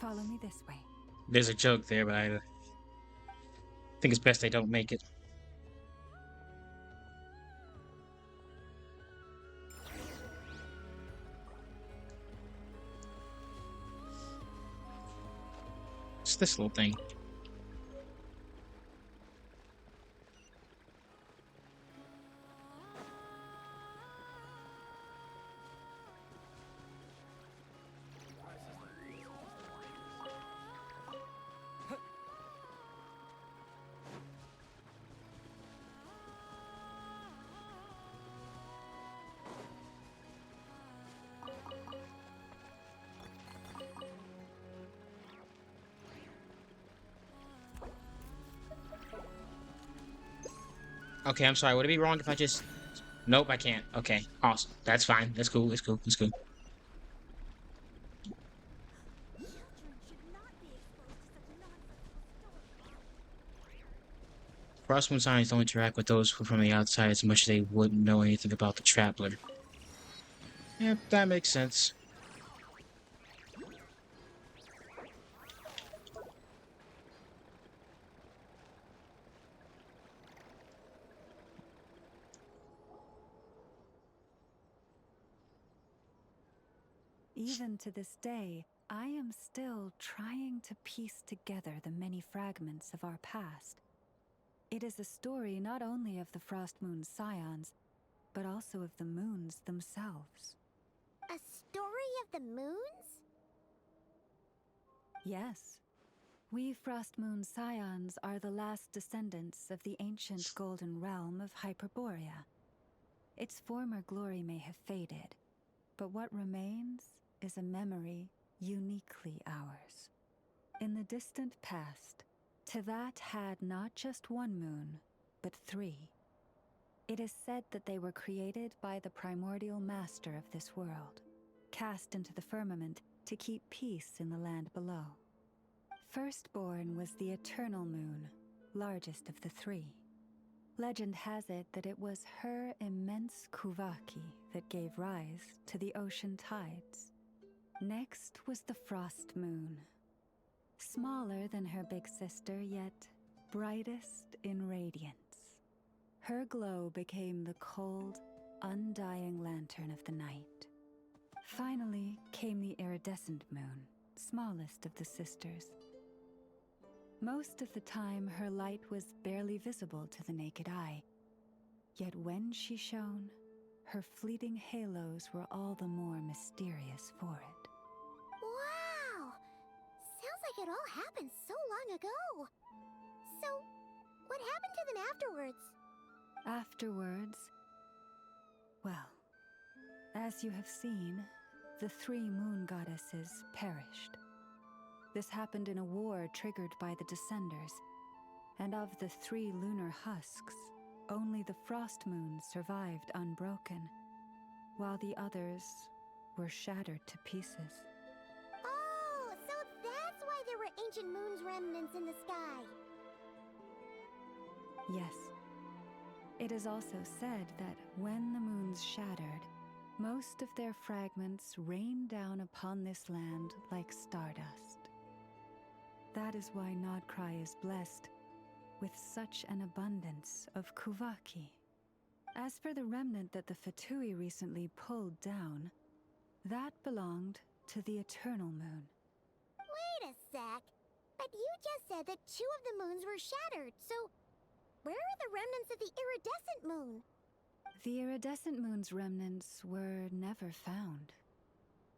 follow me this way. There's a joke there, but I think it's best they don't make it. What's this little thing? Okay, I'm sorry. Would it be wrong if I just... Nope, I can't. Okay, awesome. That's fine. That's cool. That's cool. That's cool. Frost Moon Scions don't interact with those who are from the outside as much as they wouldn't know anything about the Traveler. Yep, that makes sense. even to this day, I am still trying to piece together the many fragments of our past. It is a story not only of the Frost Moon's scions, but also of the moons themselves. A story of the moons? Yes. We Frost Moon scions are the last descendants of the ancient golden realm of Hyperborea. Its former glory may have faded, but what remains is a memory uniquely ours. In the distant past, Teyvat had not just one moon, but 3. It is said that they were created by the primordial master of this world, cast into the firmament to keep peace in the land below. Firstborn was the eternal moon, largest of the 3. Legend has it that it was her immense 𝔬𝔲𝔲𝔬𝔬 that gave rise to the ocean tides. Next was the Frost Moon. Smaller than her big sister, yet brightest in radiance. Her glow became the cold, undying lantern of the night. Finally came the iridescent moon, smallest of the sisters. Most of the time, her light was barely visible to the naked eye. Yet when she shone, her fleeting halos were all the more mysterious for it. Wow! Sounds like it all happened so long ago. So, what happened to them afterwards? Afterwards, well, as you have seen, the 3 moon goddesses perished. This happened in a war triggered by the Descenders, and of the 3 lunar husks, only the Frost Moon survived unbroken, while the others were shattered to pieces. Oh, so that's why there were ancient moon's remnants in the sky. Yes. It is also said that when the moons shattered, most of their fragments rained down upon this land like stardust. That is why NodKrai is blessed with such an abundance of 𝔬𝔲𝔲𝔬𝔲𝔬𝔬. As for the remnant that the Fatui recently pulled down, that belonged to the Eternal Moon. Wait a sec. But you just said that 2 of the moons were shattered, so where are the remnants of the iridescent moon? The iridescent moon's remnants were never found.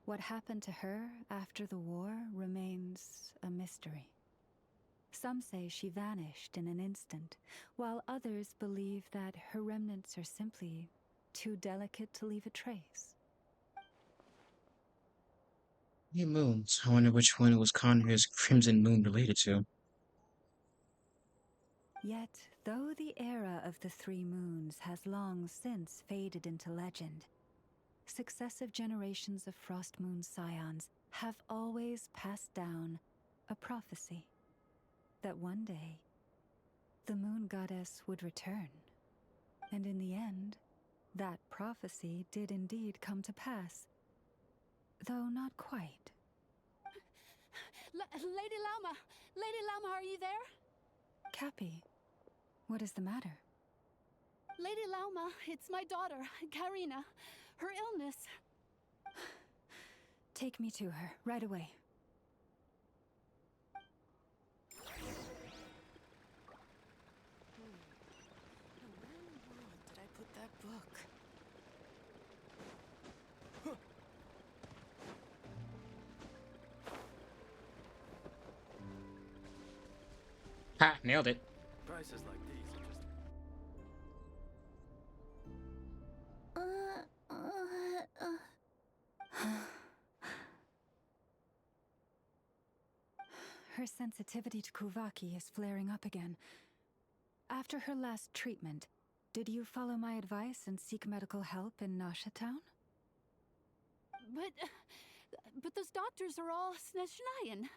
What happened to her after the war remains a mystery. Some say she vanished in an instant, while others believe that her remnants are simply too delicate to leave a trace. 3 moons. I wonder which one was Conrad's Crimson Moon related to. Yet, though the era of the 3 moons has long since faded into legend, successive generations of Frost Moon scions have always passed down a prophecy that one day the moon goddess would return. And in the end, that prophecy did indeed come to pass, though not quite. Lady 𝔬𝔲𝔬𝔬, Lady 𝔬𝔬𝔬𝔬, are you there? Cappy, what is the matter? Lady 𝔬𝔬𝔬𝔬, it's my daughter, Karina. Her illness. Take me to her, right away. Where in the world did I put that book? Ha! Nailed it. Prices like these are just... Her sensitivity to 𝔬𝔲𝔲𝔬𝔬 is flaring up again. After her last treatment, did you follow my advice and seek medical help in 𝔬𝔱𝔬𝔬𝔬? But those doctors are all 𝔦𝔫𝔱𝔬𝔬𝔬𝔬.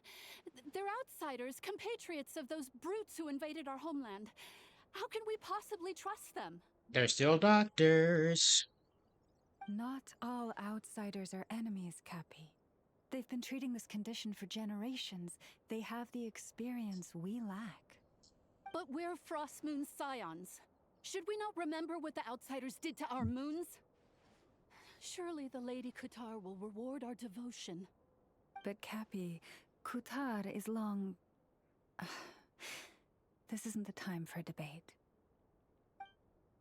They're outsiders, compatriots of those brutes who invaded our homeland. How can we possibly trust them? They're still doctors. Not all outsiders are enemies, Cappy. They've been treating this condition for generations. They have the experience we lack. But we're Frost Moon scions. Should we not remember what the outsiders did to our moons? Surely the Lady Kutar will reward our devotion. But Cappy, Kutar is long... This isn't the time for debate.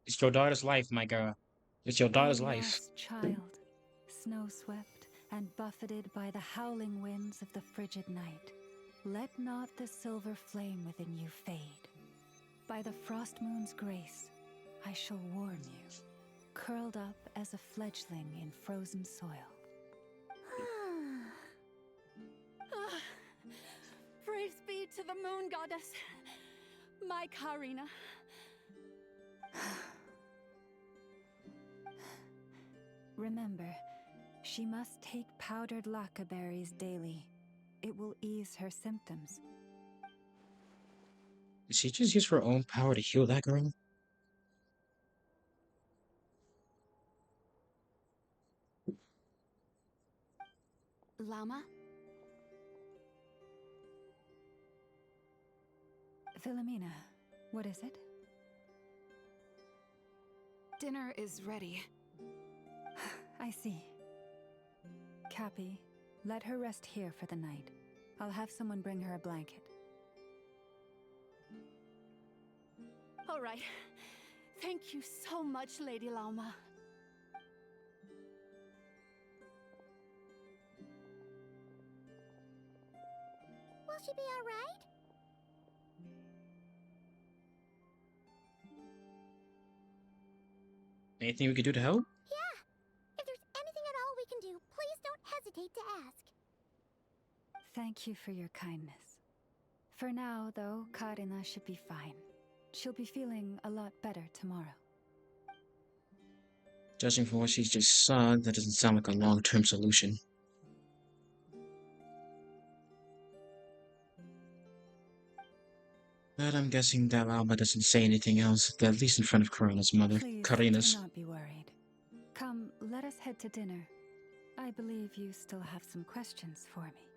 It's your daughter's life, my girl. It's your daughter's O life. lost child, snow-swept and buffeted by the howling winds of the frigid night, let not the silver flame within you fade. By the frost moon's grace, I shall warm you, curled up as a fledgling in frozen soil. Praise be to the moon goddess, my Karina. Remember, she must take powdered laka berries daily. It will ease her symptoms. Did she just use her own power to heal that girl? Llama? Philomena, what is it? Dinner is ready. I see. Cappy, let her rest here for the night. I'll have someone bring her a blanket. All right. Thank you so much, Lady Llama. Will she be all right? Anything we could do to help? Yeah. If there's anything at all we can do, please don't hesitate to ask. Thank you for your kindness. For now, though, Karina should be fine. She'll be feeling a lot better tomorrow. Judging from what she's just saw, that doesn't sound like a long-term solution. But I'm guessing that Alba doesn't say anything else, at least in front of Karina's mother. Please, Karina's. do not be worried. Come, let us head to dinner. I believe you still have some questions for me.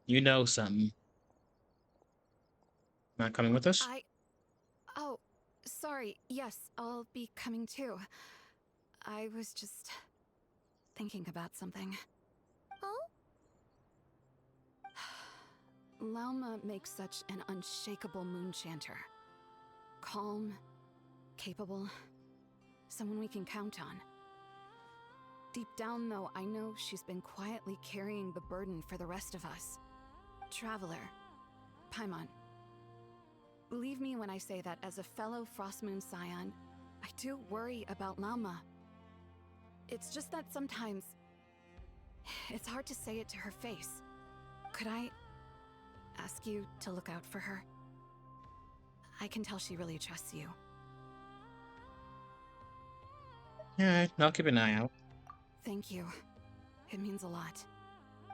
You know something. Not coming with us? Oh, sorry. Yes, I'll be coming too. I was just thinking about something. Oh? Llama makes such an unshakable moonchanter. Calm, capable, someone we can count on. Deep down, though, I know she's been quietly carrying the burden for the rest of us. Traveler, Paimon, believe me when I say that as a fellow Frost Moon Scion, I do worry about Llama. It's just that sometimes it's hard to say it to her face. Could I ask you to look out for her? I can tell she really trusts you. Alright, I'll keep an eye out. Thank you. It means a lot.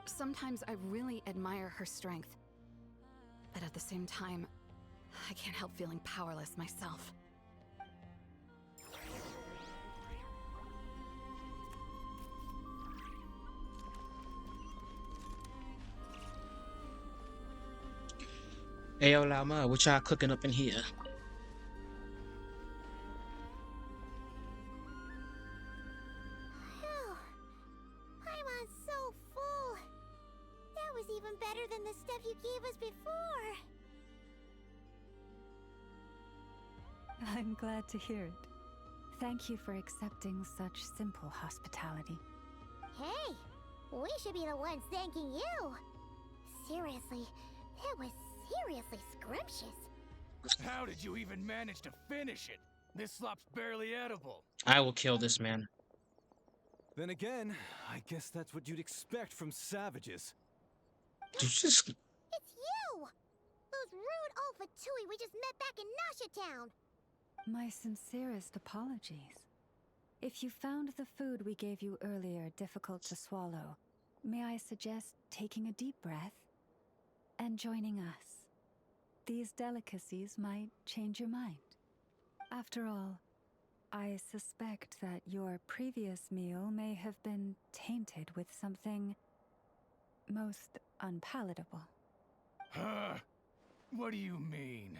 Sometimes I really admire her strength. But at the same time, I can't help feeling powerless myself. Ayo, Llama, what y'all cooking up in here? Phew. Paimon's so full. That was even better than the stuff you gave us before. I'm glad to hear it. Thank you for accepting such simple hospitality. Hey, we should be the ones thanking you. Seriously, that was seriously scrumptious. How did you even manage to finish it? This slop's barely edible. I will kill this man. Then again, I guess that's what you'd expect from savages. Did you just... It's you! Those rude Alpha Tui we just met back in Nasha Town! My sincerest apologies. If you found the food we gave you earlier difficult to swallow, may I suggest taking a deep breath and joining us? These delicacies might change your mind. After all, I suspect that your previous meal may have been tainted with something most unpalatable. Huh? What do you mean?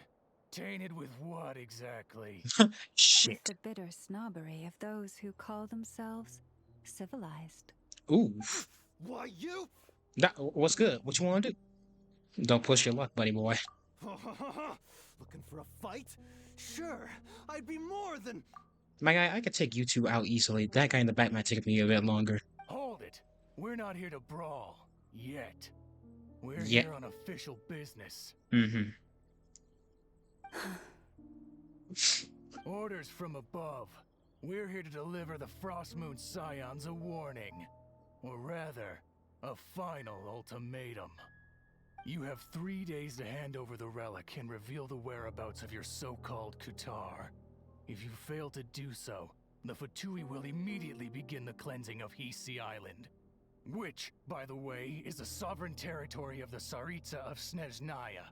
Tainted with what exactly? With Shit. the bitter snobbery of those who call themselves civilized. Ooh. Why you? What's good? What you want to do? Don't push your luck, buddy boy. Looking for a fight? Sure, I'd be more than... My guy, I could take you two out easily. That guy in the back might take me a bit longer. Hold it. We're not here to brawl. Yet. We're Yeah. here on official business. Mm-hmm. Orders from above. We're here to deliver the Frostmoon Scions a warning. Or rather, a final ultimatum. You have 3 days to hand over the relic and reveal the whereabouts of your so-called Kutar. If you fail to do so, the Fatui will immediately begin the cleansing of Hisi Island. Which, by the way, is the sovereign territory of the Tsaritsa of 𝔦𝔫𝔱𝔬𝔲𝔬𝔬.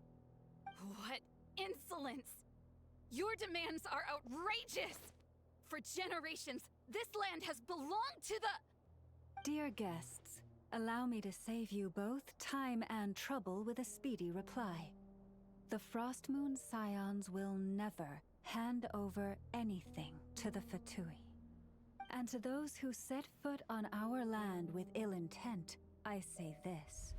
What insolence! Your demands are outrageous! For generations, this land has belonged to the... Dear guests, allow me to save you both time and trouble with a speedy reply. The Frostmoon Scions will never hand over anything to the Fatui. And to those who set foot on our land with ill intent, I say this.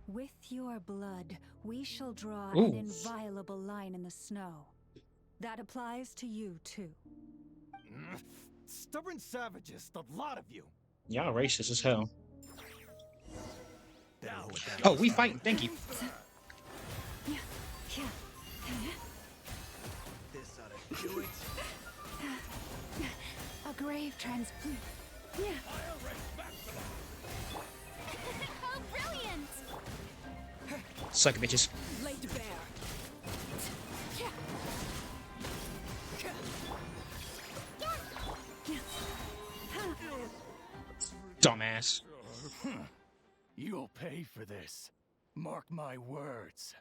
With your blood, we shall draw an inviolable line in the snow. That applies to you, too. Stubborn savages, the lot of you. Y'all racist as hell. Now Oh, we fighting. Thank you. This ought to do it. A grave transplant. How brilliant! Suck it, bitches. Laid bare. Dumbass. You'll pay for this. Mark my words.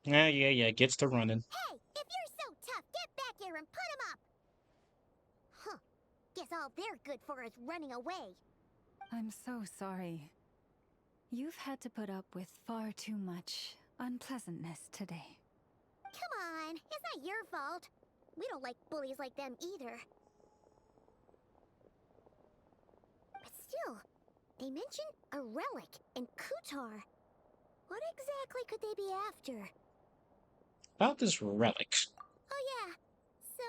Yeah, gets to running. Hey, if you're so tough, get back here and put him up! Huh. Guess all they're good for is running away. I'm so sorry. You've had to put up with far too much unpleasantness today. Come on, it's not your fault. We don't like bullies like them either. But still, they mention a relic and Kutar. What exactly could they be after? About this relic. Oh yeah, so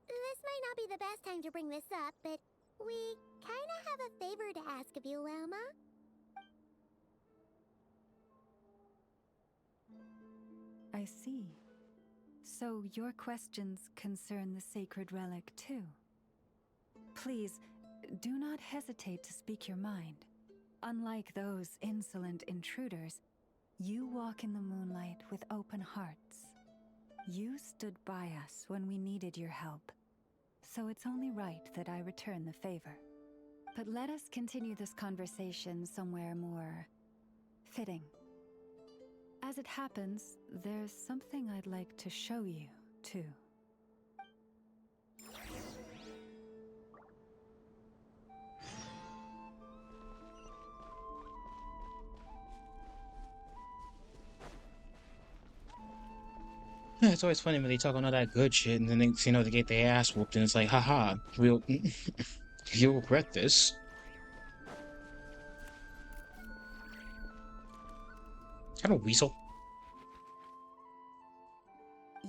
this might not be the best time to bring this up, but we kinda have a favor to ask of you, 𝔬𝔲𝔬𝔬. I see. So your questions concern the sacred relic too. Please, do not hesitate to speak your mind. Unlike those insolent intruders, you walk in the moonlight with open hearts. You stood by us when we needed your help, so it's only right that I return the favor. But let us continue this conversation somewhere more fitting. As it happens, there's something I'd like to show you, too. Yeah, it's always funny when they talk on all that good shit and then they, they get their ass whooped and it's like, haha, you'll regret this. Kind of weasel.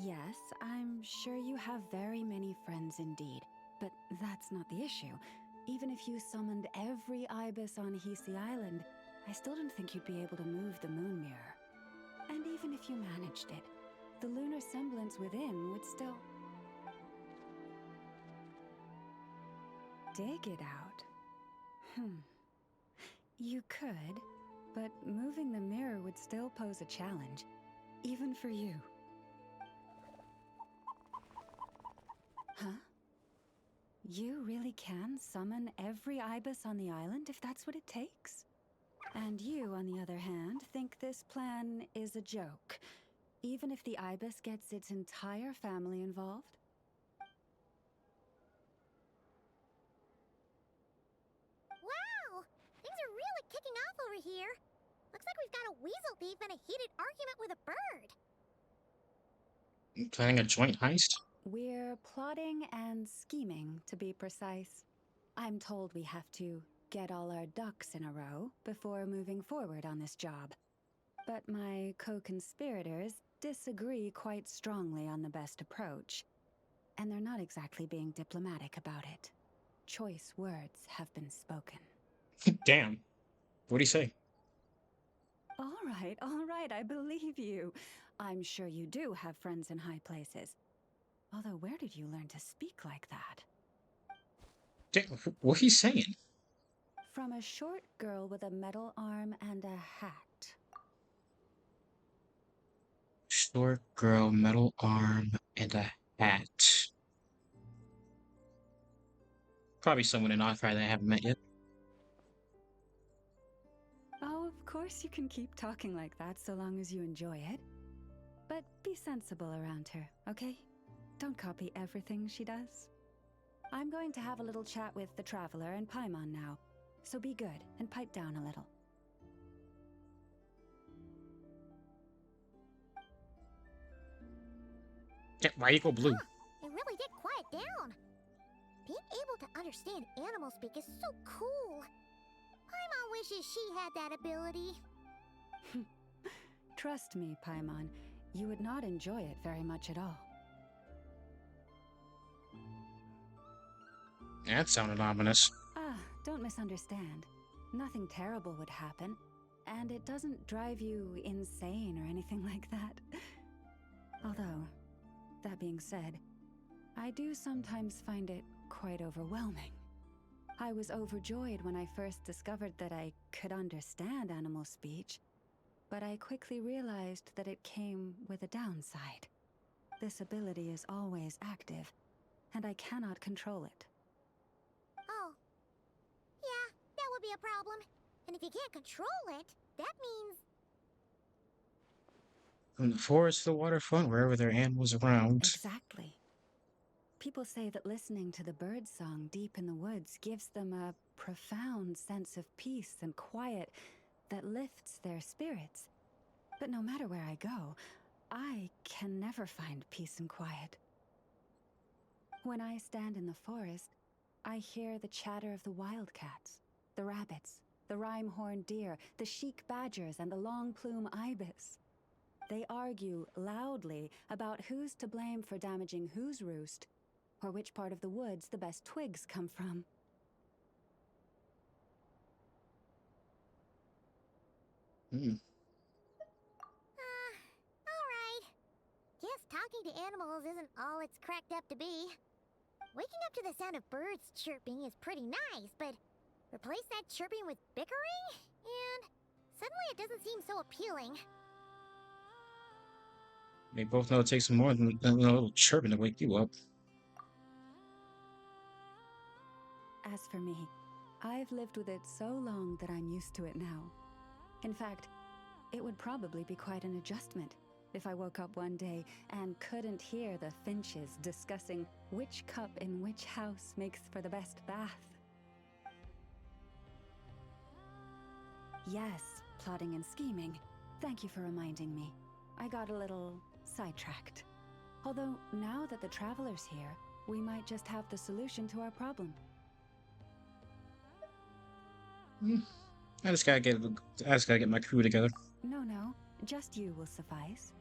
Yes, I'm sure you have very many friends indeed, but that's not the issue. Even if you summoned every ibis on Hisi Island, I still don't think you'd be able to move the moon mirror. And even if you managed it, the lunar semblance within would still... dig it out. You could, but moving the mirror would still pose a challenge, even for you. Huh? You really can summon every ibis on the island if that's what it takes? And you, on the other hand, think this plan is a joke, even if the ibis gets its entire family involved? Wow! Things are really kicking off over here. Looks like we've got a weasel thief and a heated argument with a bird. Planning a joint heist? We're plotting and scheming, to be precise. I'm told we have to get all our ducks in a row before moving forward on this job. But my co-conspirators disagree quite strongly on the best approach. And they're not exactly being diplomatic about it. Choice words have been spoken. Damn. What'd he say? All right, I believe you. I'm sure you do have friends in high places. Although, where did you learn to speak like that? Damn, what he's saying? From a short girl with a metal arm and a hat. Short girl, metal arm, and a hat. Probably someone in NodKrai that I haven't met yet. Oh, of course you can keep talking like that so long as you enjoy it. But be sensible around her, okay? Don't copy everything she does. I'm going to have a little chat with the Traveler and Paimon now, so be good and pipe down a little. Yeah, why you go blue? It really did quiet down. Being able to understand animal speak is so cool. Paimon wishes she had that ability. Trust me, Paimon, you would not enjoy it very much at all. That sounded ominous. Ah, don't misunderstand. Nothing terrible would happen, and it doesn't drive you insane or anything like that. Although, that being said, I do sometimes find it quite overwhelming. I was overjoyed when I first discovered that I could understand animal speech, but I quickly realized that it came with a downside. This ability is always active, and I cannot control it. Oh. Yeah, that would be a problem. And if you can't control it, that means... From the forest to the waterfront, wherever there are animals around. Exactly. People say that listening to the bird song deep in the woods gives them a profound sense of peace and quiet that lifts their spirits. But no matter where I go, I can never find peace and quiet. When I stand in the forest, I hear the chatter of the wildcats, the rabbits, the rhyme-horned deer, the chic badgers, and the long-plume ibis. They argue loudly about who's to blame for damaging whose roost, or which part of the woods the best twigs come from. Alright. Guess talking to animals isn't all it's cracked up to be. Waking up to the sound of birds chirping is pretty nice, but replace that chirping with bickering? And suddenly it doesn't seem so appealing. They both know it takes more than a little chirping to wake you up. As for me, I've lived with it so long that I'm used to it now. In fact, it would probably be quite an adjustment if I woke up one day and couldn't hear the finches discussing which cup in which house makes for the best bath. Yes, plotting and scheming. Thank you for reminding me. I got a little sidetracked. Although, now that the Traveler's here, we might just have the solution to our problem. I just gotta get my crew together. No, just you will suffice.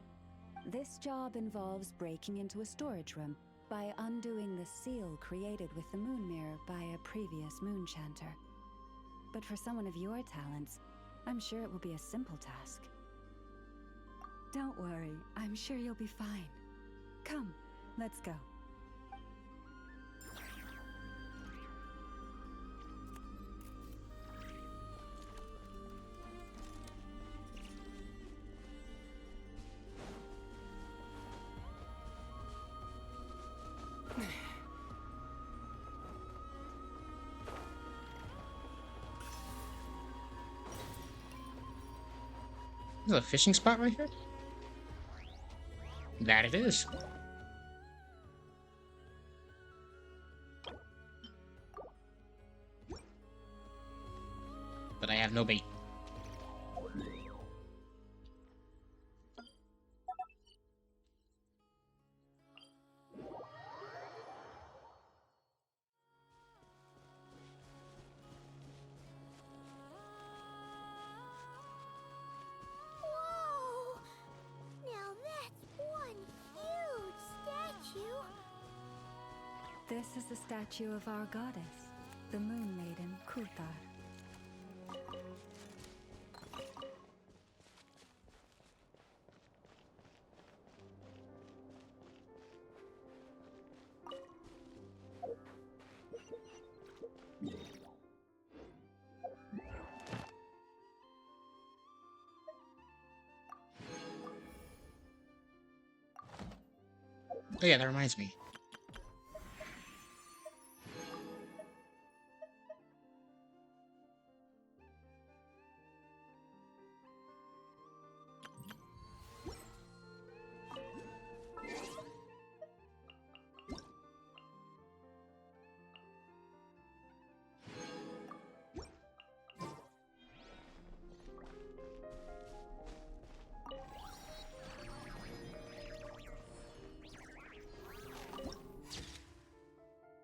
This job involves breaking into a storage room by undoing the seal created with the moon mirror by a previous moon chanter. But for someone of your talents, I'm sure it will be a simple task. Don't worry, I'm sure you'll be fine. Come, let's go. There's a fishing spot right here? That it is. But I have no bait. This is the statue of our goddess, the Moon Maiden Kuthar. Oh yeah, that reminds me.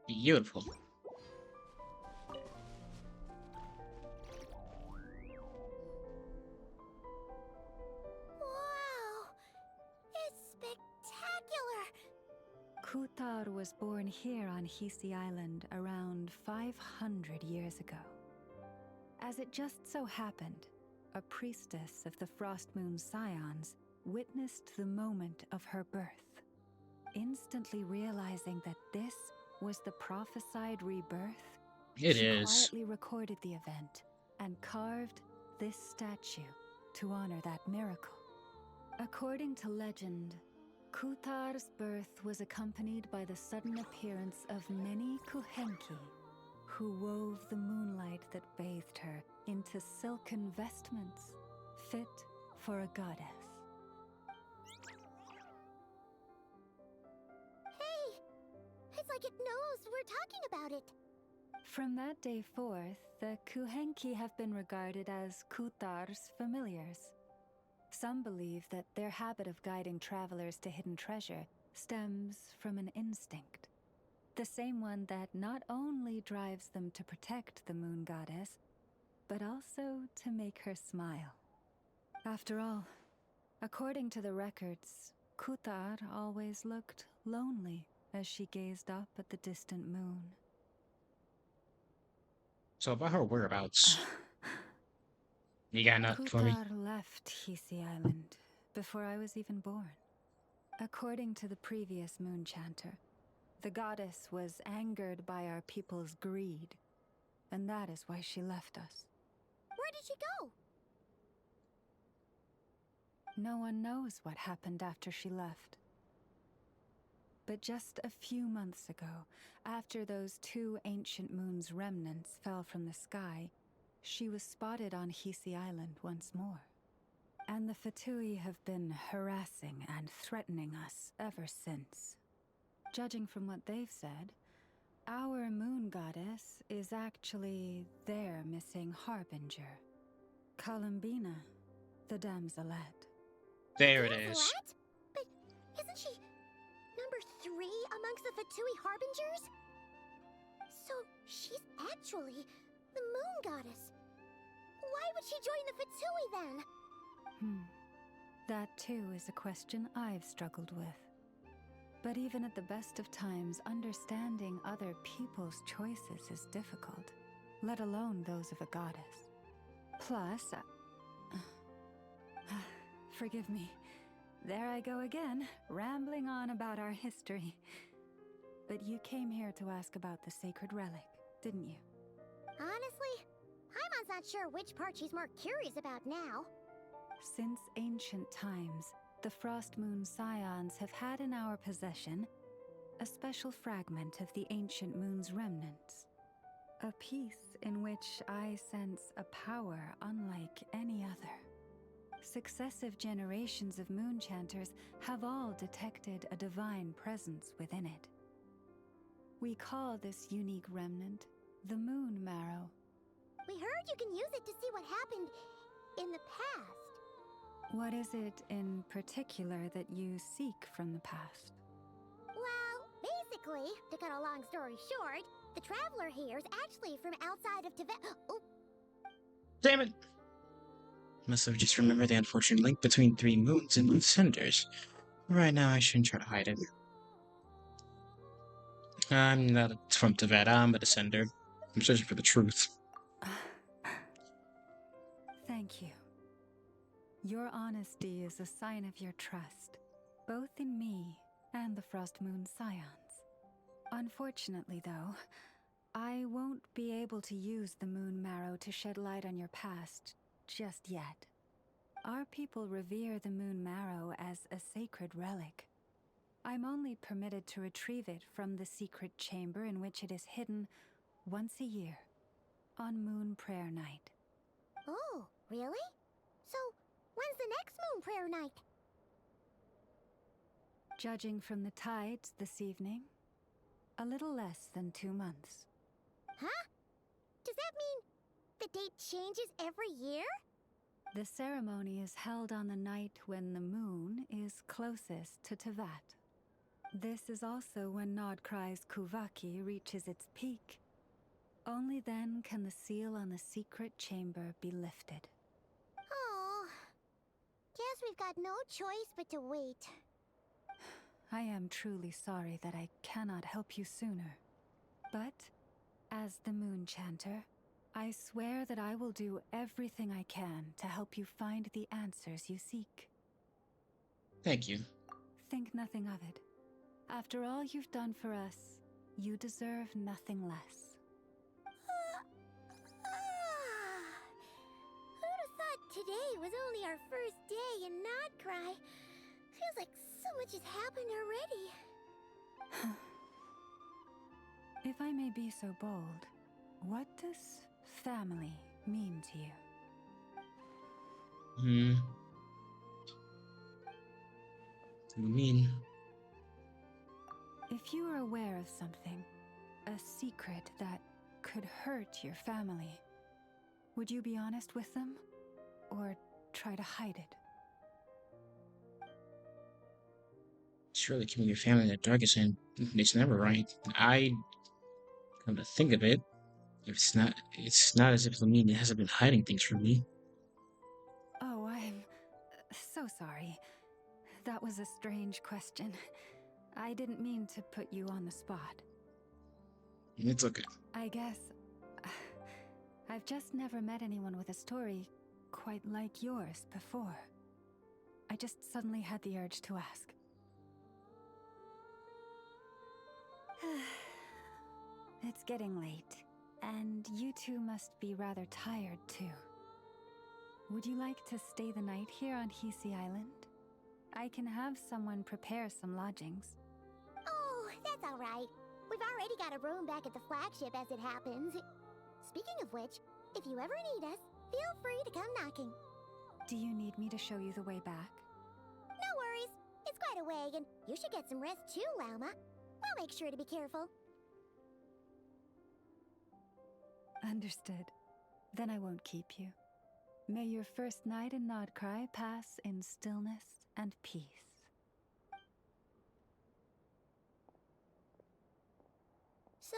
Beautiful. Wow! It's spectacular! Kuthar was born here on Hisi Island around 500 years ago. As it just so happened, a priestess of the Frost Moon Scions witnessed the moment of her birth, instantly realizing that this was the prophesied rebirth. It she is. quietly recorded the event and carved this statue to honor that miracle. According to legend, Kuthar's birth was accompanied by the sudden appearance of many 𝔬𝔲𝔬𝔲𝔬𝔬 who wove the moonlight that bathed her into silken vestments fit for a goddess. Hey! It's like it knows we're talking about it. From that day forth, the 𝔬𝔲𝔬𝔬 have been regarded as Kuthar's familiars. Some believe that their habit of guiding travelers to hidden treasure stems from an instinct. The same one that not only drives them to protect the moon goddess, but also to make her smile. After all, according to the records, Kuthar always looked lonely as she gazed up at the distant moon. So about her whereabouts. You got nothing for me? Kuthar left Hisi Island before I was even born. According to the previous moon chanter, the goddess was angered by our people's greed, and that is why she left us. Where did she go? No one knows what happened after she left. But just a few months ago, after those 2 ancient moon's remnants fell from the sky, she was spotted on Hisi Island once more. And the Fatui have been harassing and threatening us ever since. Judging from what they've said, our moon goddess is actually their missing harbinger, Columbina, the damselette. There it is. But isn't she number 3 amongst the Fatui harbingers? So she's actually the moon goddess. Why would she join the Fatui then? That too is a question I've struggled with. But even at the best of times, understanding other people's choices is difficult, let alone those of a goddess. Plus, forgive me, there I go again, rambling on about our history. But you came here to ask about the sacred relic, didn't you? Honestly, Paimon's not sure which part she's more curious about now. Since ancient times, the Frost Moon Scions have had in our possession a special fragment of the ancient moon's remnants. A piece in which I sense a power unlike any other. Successive generations of moon chanters have all detected a divine presence within it. We call this unique remnant the Moon Marrow. We heard you can use it to see what happened in the past. What is it in particular that you seek from the past? Well, basically, to cut a long story short, the traveler here is actually from outside of Tibet. Oh. Damn it! Must have just remembered the unfortunate link between 3 moons and moon centers. Right now, I shouldn't try to hide it. I'm not from Tibet. I'm a descender. I'm searching for the truth. Thank you. Your honesty is a sign of your trust, both in me and the Frost Moon Scions. Unfortunately, though, I won't be able to use the moon marrow to shed light on your past just yet. Our people revere the moon marrow as a sacred relic. I'm only permitted to retrieve it from the secret chamber in which it is hidden once a year, on Moon Prayer Night. Oh, really? So, when's the next Moon Prayer Night? Judging from the tides this evening, a little less than 2 months. Huh? Does that mean the date changes every year? The ceremony is held on the night when the moon is closest to Tevat. This is also when NodKrai's Kuvaki reaches its peak. Only then can the seal on the secret chamber be lifted. Oh, guess we've got no choice but to wait. I am truly sorry that I cannot help you sooner. But, as the Moon Chanter, I swear that I will do everything I can to help you find the answers you seek. Thank you. Think nothing of it. After all you've done for us, you deserve nothing less. Who'd have thought today was only our first day in NodKrai? Feels like so much has happened already. If I may be so bold, what does family mean to you? I mean, if you are aware of something, a secret that could hurt your family, would you be honest with them? Or try to hide it? surely keeping your family in the darkest and it's never right. I come to think of it, it's not as if Lamine hasn't been hiding things from me. Oh, I'm so sorry. That was a strange question. I didn't mean to put you on the spot. It's okay. I guess I've just never met anyone with a story quite like yours before. I just suddenly had the urge to ask. It's getting late, and you two must be rather tired too. Would you like to stay the night here on Hisi Island? I can have someone prepare some lodgings. Oh, that's all right. We've already got a room back at the flagship as it happens. Speaking of which, if you ever need us, feel free to come knocking. Do you need me to show you the way back? No worries. It's quite a way, and you should get some rest too, 𝔬𝔲. We'll make sure to be careful. Understood. Then I won't keep you. May your first night in NodKrai pass in stillness and peace. So,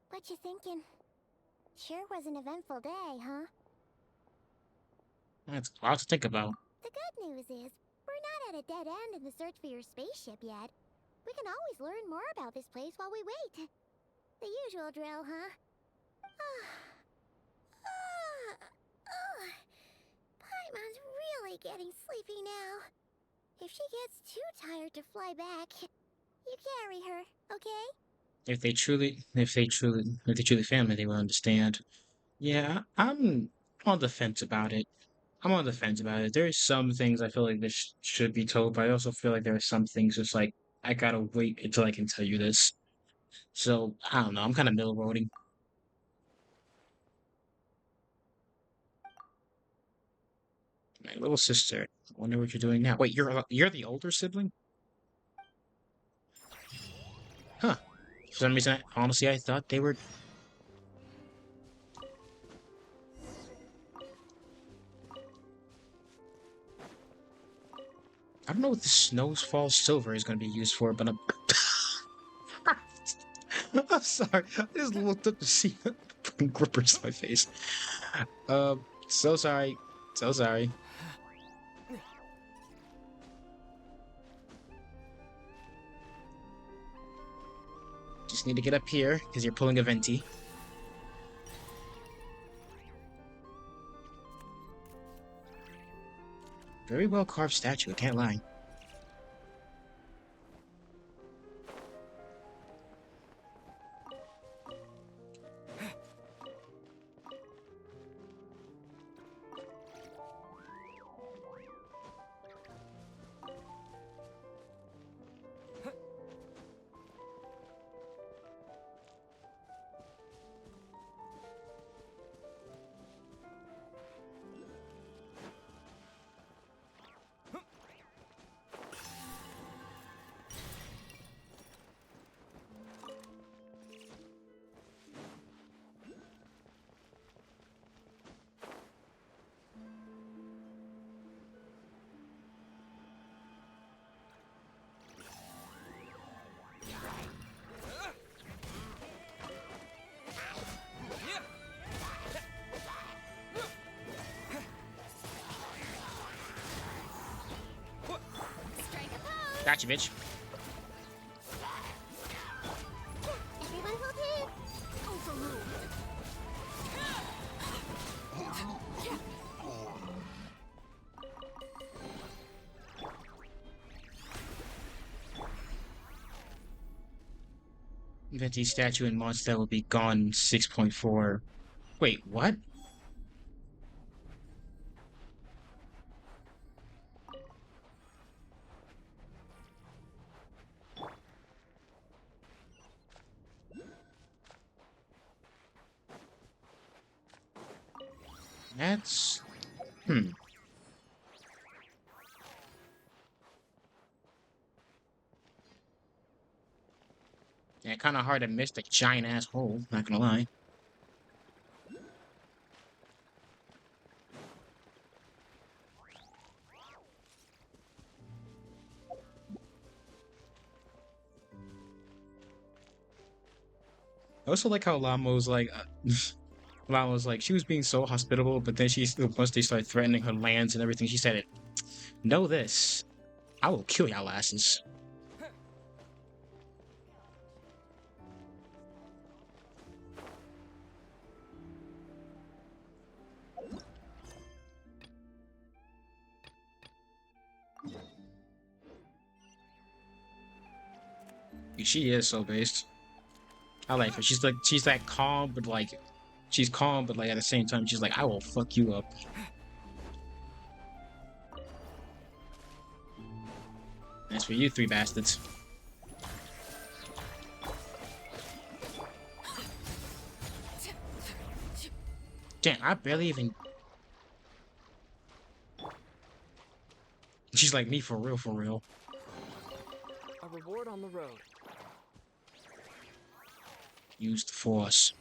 what you thinking? Sure was an eventful day, huh? That's a lot to think about. The good news is, we're not at a dead end in the search for your spaceship yet. We can always learn more about this place while we wait. The usual drill, huh? Paimon's really getting sleepy now. If she gets too tired to fly back, you carry her, okay? If they truly family, they will understand. Yeah, I'm on the fence about it. There's some things I feel like this should be told, but I also feel like there are some things just like I gotta wait until I can tell you this. So I don't know. I'm kind of middle roading. My little sister. I wonder what you're doing now. Wait, you're the older sibling? Huh. For some reason, honestly, I thought they were. I don't know what the Snowfall Silver is going to be used for, but I'm. I'm sorry. I just looked up to see the fucking grippers in my face. So sorry. So sorry. Just need to get up here, because you're pulling a venti. Very well carved statue, I can't lie. Gotcha, bitch. Everyone hold here. Venti statue and monster will be gone 6.4. Wait, what? That's... Yeah, kind of hard to miss the giant ass hole, not gonna lie. I also like how Lamo's like, Lamo's like, she was being so hospitable, but then once they started threatening her lands and everything, she said it. Know this, I will kill y'all asses. She is so based. I like her. She's like calm, but like, she's calm, but like at the same time, she's like, I will fuck you up. That's for you three bastards. Damn, I barely even... She's like me for real, for real. A reward on the road. Use the force.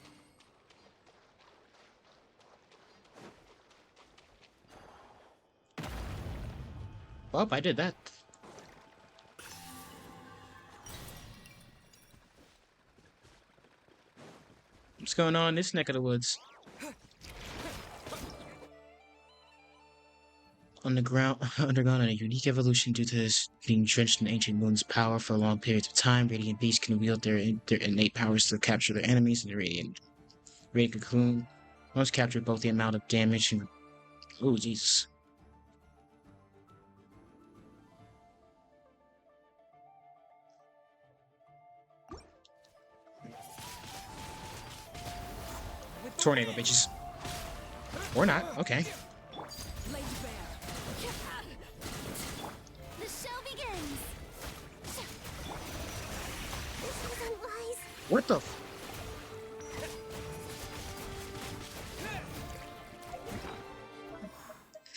Well, I did that. What's going on in this neck of the woods? Undergone a unique evolution due to this being drenched in ancient moon's power for long periods of time. Radiant beasts can wield their innate powers to capture their enemies in the radiant cocoon. Once captured, both the amount of damage and... Oh, Jesus. Tornado, bitches. Or not, okay. The show begins. This was unwise. What the f...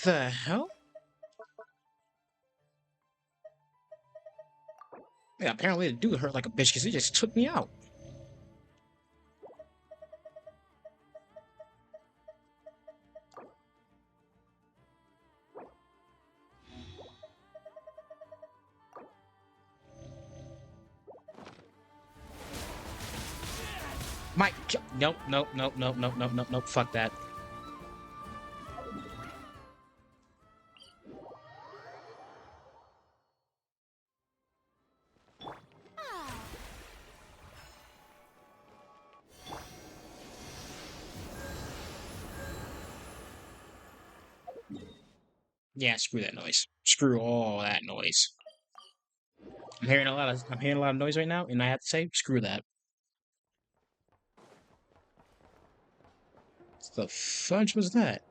The hell? Yeah, apparently the dude hurt like a bitch because he just took me out. Mike, nope, nope, nope, nope, nope, nope, nope, nope, fuck that. Yeah, screw that noise. Screw all that noise. I'm hearing a lot of noise right now, and I have to say, screw that. What the fudge was that?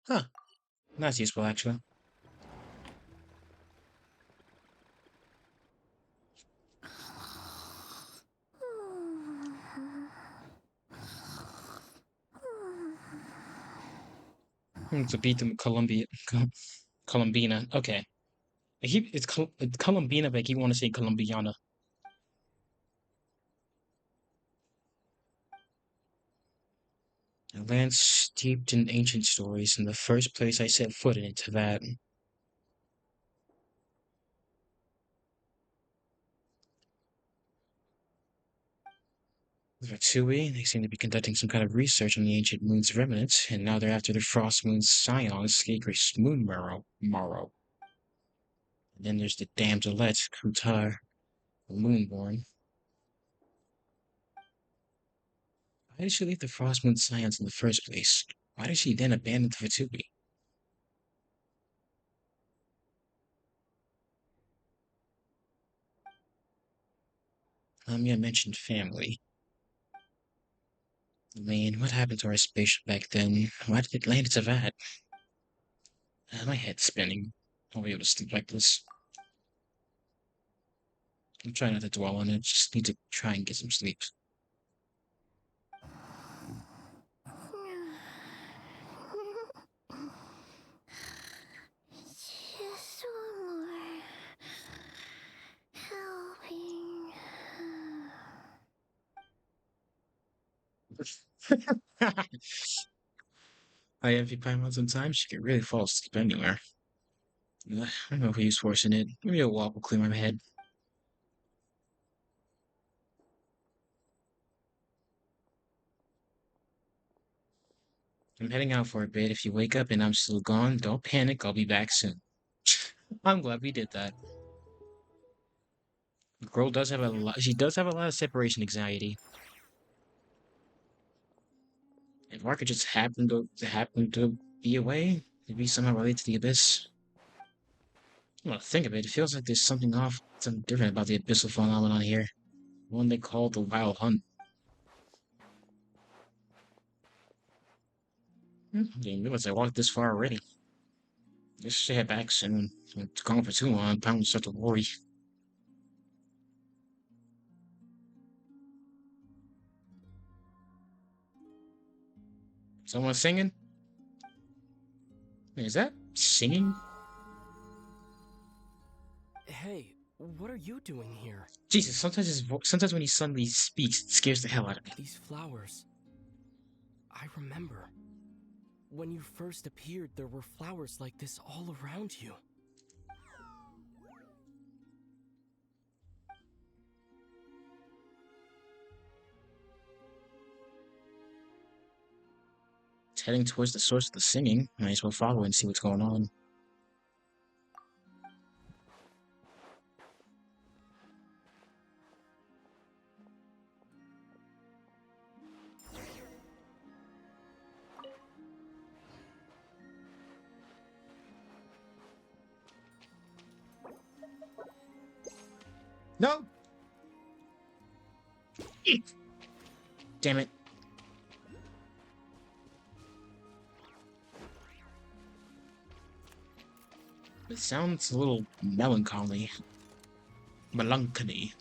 Huh. That's useful, actually. To beat them Columbina. Okay. It's Columbina, but I keep wanting to say Columbiana. A land steeped in ancient stories, and the first place I set foot into that. Ratsui, they seem to be conducting some kind of research on the ancient moon's remnants, and now they're after the frost moon's scions, 𝔟𝔬𝔱𝔬𝔬 moon morrow. And then there's the damselette, Kutar, the moonborn. Why did she leave the frost moon scions in the first place? Why did she then abandon the Ratsui? Lamia mentioned family. I mean, what happened to our spaceship back then? Why did it land at Tavad? My head's spinning. I'll be able to sleep like this. I'm trying not to dwell on it, just need to try and get some sleep. Just one more helping. I envy Paimon sometimes. She can really fall asleep anywhere. I don't know if he's forcing it. Maybe a walk will clear my head. I'm heading out for a bit. If you wake up and I'm still gone, don't panic. I'll be back soon. I'm glad we did that. The girl does have a lot. She does have a lot of separation anxiety. If Market just happened to be away, maybe somehow related to the abyss. When I think of it, it feels like there's something off, something different about the abyssal phenomenon here. One they call the Wild Hunt. Didn't realize I walked this far already. Just should head back soon. It's gone for too long. Time to start to worry. Someone singing? Is that singing? Hey, what are you doing here? Jesus, sometimes when he suddenly speaks, it scares the hell out of me. These flowers. I remember. When you first appeared, there were flowers like this all around you. It's heading towards the source of the singing. Might as well follow and see what's going on. No! Damn it. It sounds a little melancholy. Melancholy.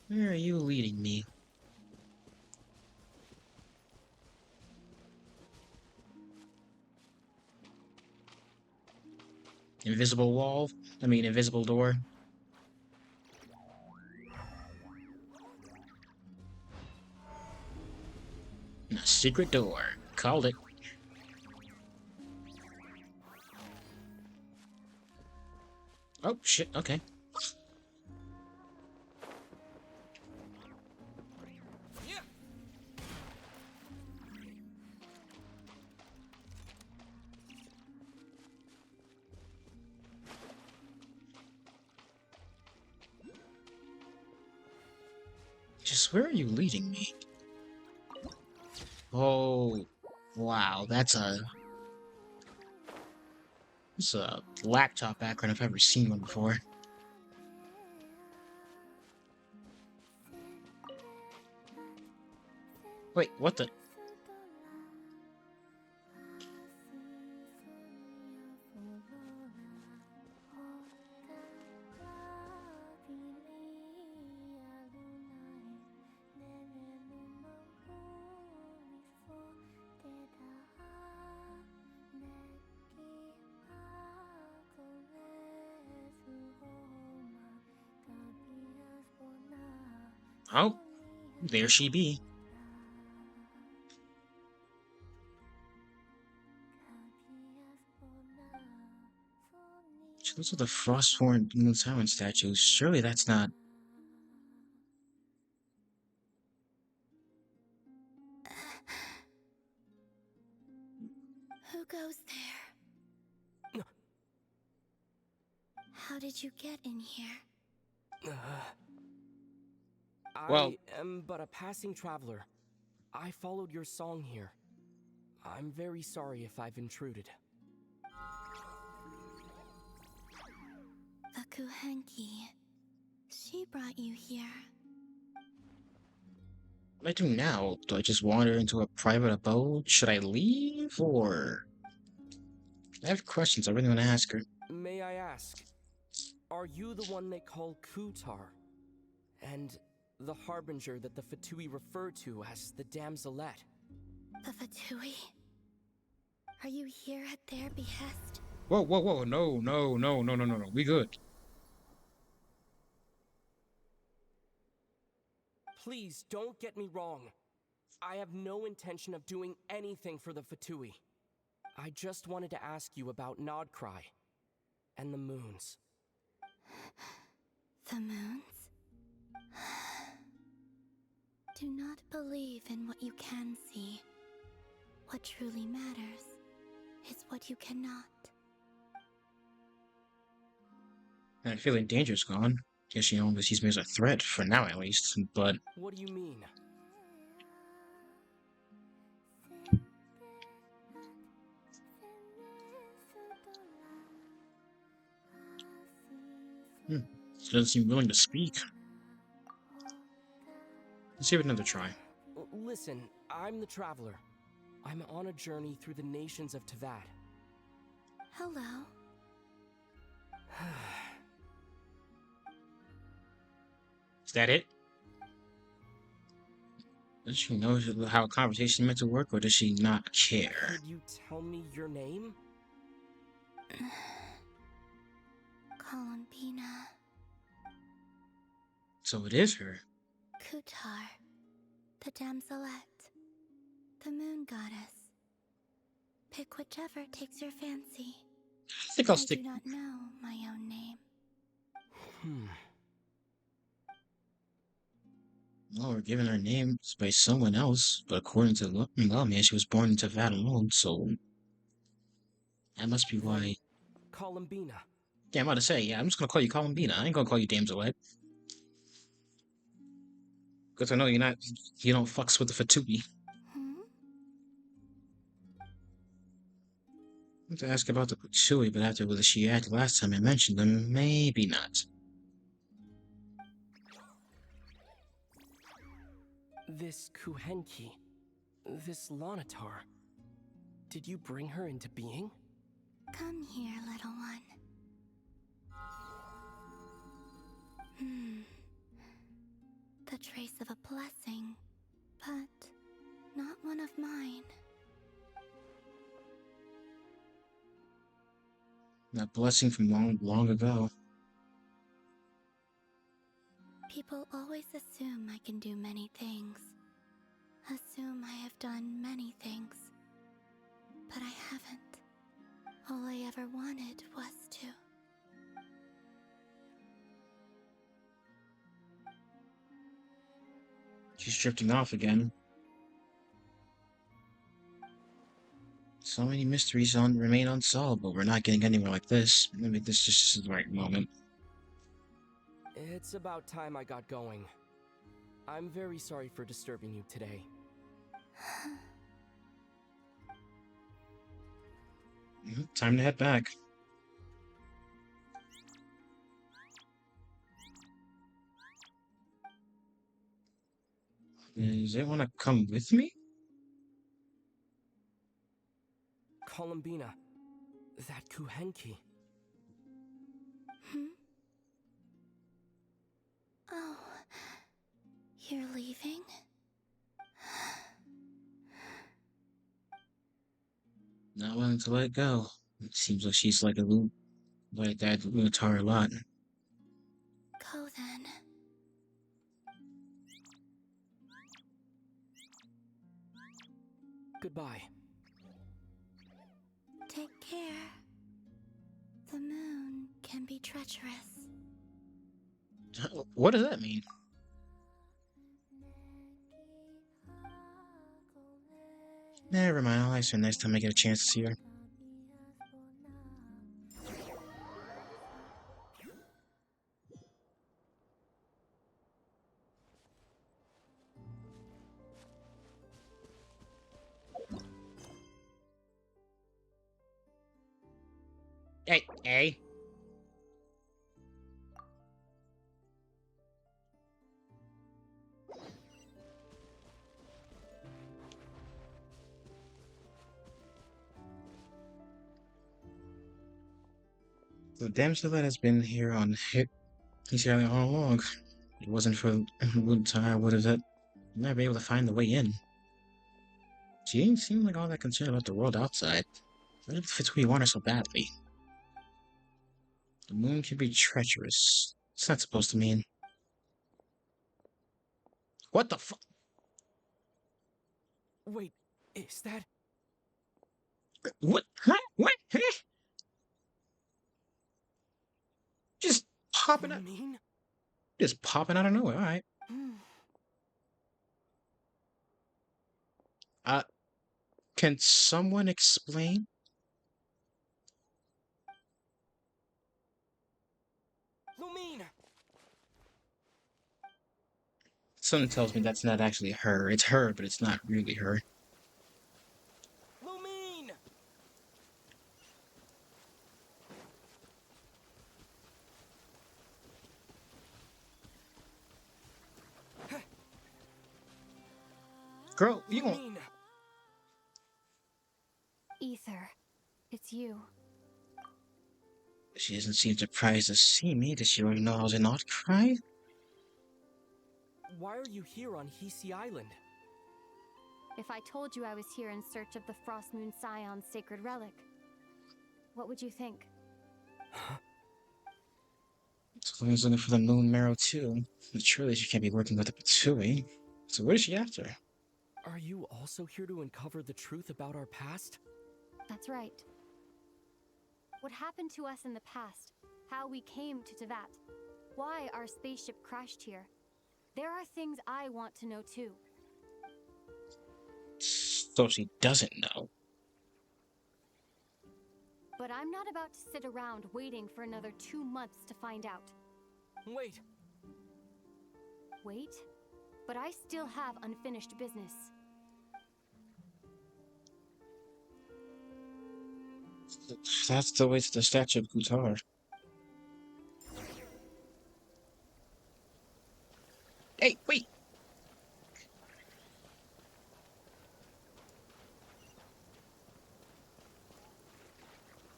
Where are you leading me? Invisible wall? I mean, invisible door. A secret door. Called it. Oh, shit, okay. Just where are you leading me? Oh, wow, that's a laptop background if I've ever seen one before. Wait, what the? Oh, there she be. Those are the Frostborn Moon Siren statues. Surely that's not... Who goes there? How did you get in here? Well, I am but a passing traveler. I followed your song here. I'm very sorry if I've intruded. The 𝔬𝔲𝔬𝔲𝔬𝔬. She brought you here. What do I do now? Do I just wander into a private abode? Should I leave, or... I have questions I really want to ask her. May I ask, are you the one they call Kutar? And the harbinger that the Fatui refer to as the Damselet? The Fatui? Are you here at their behest? Whoa, whoa, whoa, no, no, no, no, no, no, no, we good. Please, don't get me wrong. I have no intention of doing anything for the Fatui. I just wanted to ask you about NodKrai and the moons. The moons? Do not believe in what you can see. What truly matters is what you cannot. I feel like danger's gone. Guess she only sees me as a threat, for now at least, but... What do you mean? She doesn't seem willing to speak. Let's give it another try. Listen, I'm the traveler. I'm on a journey through the nations of Teyvat. Hello. Is that it? Does she know how a conversation is meant to work, or does she not care? Could you tell me your name? Columbina. So it is her. Kutar. The Damselet. The moon goddess. Pick whichever takes your fancy. I think I'll stick... I do not know my own name. Well, we're given her name by someone else, but according to 𝔬𝔲𝔬𝔲𝔬𝔬, she was born into Teyvat alone, so... That must be why... Columbina. Yeah, I'm about to say, yeah, I'm just gonna call you Columbina. I ain't gonna call you Damselet. Because I know you don't fucks with the Fatui. I have to ask about the Fatui, but after what she acted last time I mentioned them, maybe not. This 𝔬𝔲𝔬𝔲𝔬, this 𝔦𝔫𝔱𝔬𝔲𝔬𝔬, did you bring her into being? Come here, little one. a trace of a blessing, but not one of mine. That blessing from long ago. People always assume I can do many things. Assume I have done many things. But I haven't. All I ever wanted was to. She's drifting off again. So many mysteries remain unsolved, but we're not getting anywhere like this. Maybe this just is the right moment. It's about time I got going. I'm very sorry for disturbing you today. Time to head back. Does anyone want to come with me? Columbina, that Kuhenki. Oh, you're leaving? Not willing to let go. It seems like she's like that 𝔬𝔲𝔬𝔲 a lot. Go then. Goodbye. Take care. The moon can be treacherous. What does that mean? Never mind, I'll ask her next time I get a chance to see her. Hey. The damsel that has been here he's here all along. If it wasn't for 𝔬𝔲𝔬𝔬, I would have never been able to find the way in. She didn't seem like all that concerned about the world outside. What if it's who we want her so badly? The moon can be treacherous. What's that supposed to mean? What the fuck? Wait, is that... What? Huh? What? Huh? Just popping out. Just popping out of nowhere, alright. Can someone explain? Lumine! Something tells me that's not actually her. It's her, but it's not really her. Lumine! Girl, you gon' Ether, it's you. She doesn't seem surprised to see me. Does she already know I was in NodKrai? Why are you here on Hisi Island? If I told you I was here in search of the 𝔱𝔬𝔲𝔬𝔬's sacred relic, what would you think? So I was looking for the moon marrow too. But surely she can't be working with the Pitsui. So what is she after? Are you also here to uncover the truth about our past? That's right. What happened to us in the past, how we came to Teyvat, why our spaceship crashed here. There are things I want to know too. So she doesn't know. But I'm not about to sit around waiting for another 2 months to find out. Wait. Wait? But I still have unfinished business. That's the way to the statue of 𝔬𝔲𝔬𝔬. Hey, wait!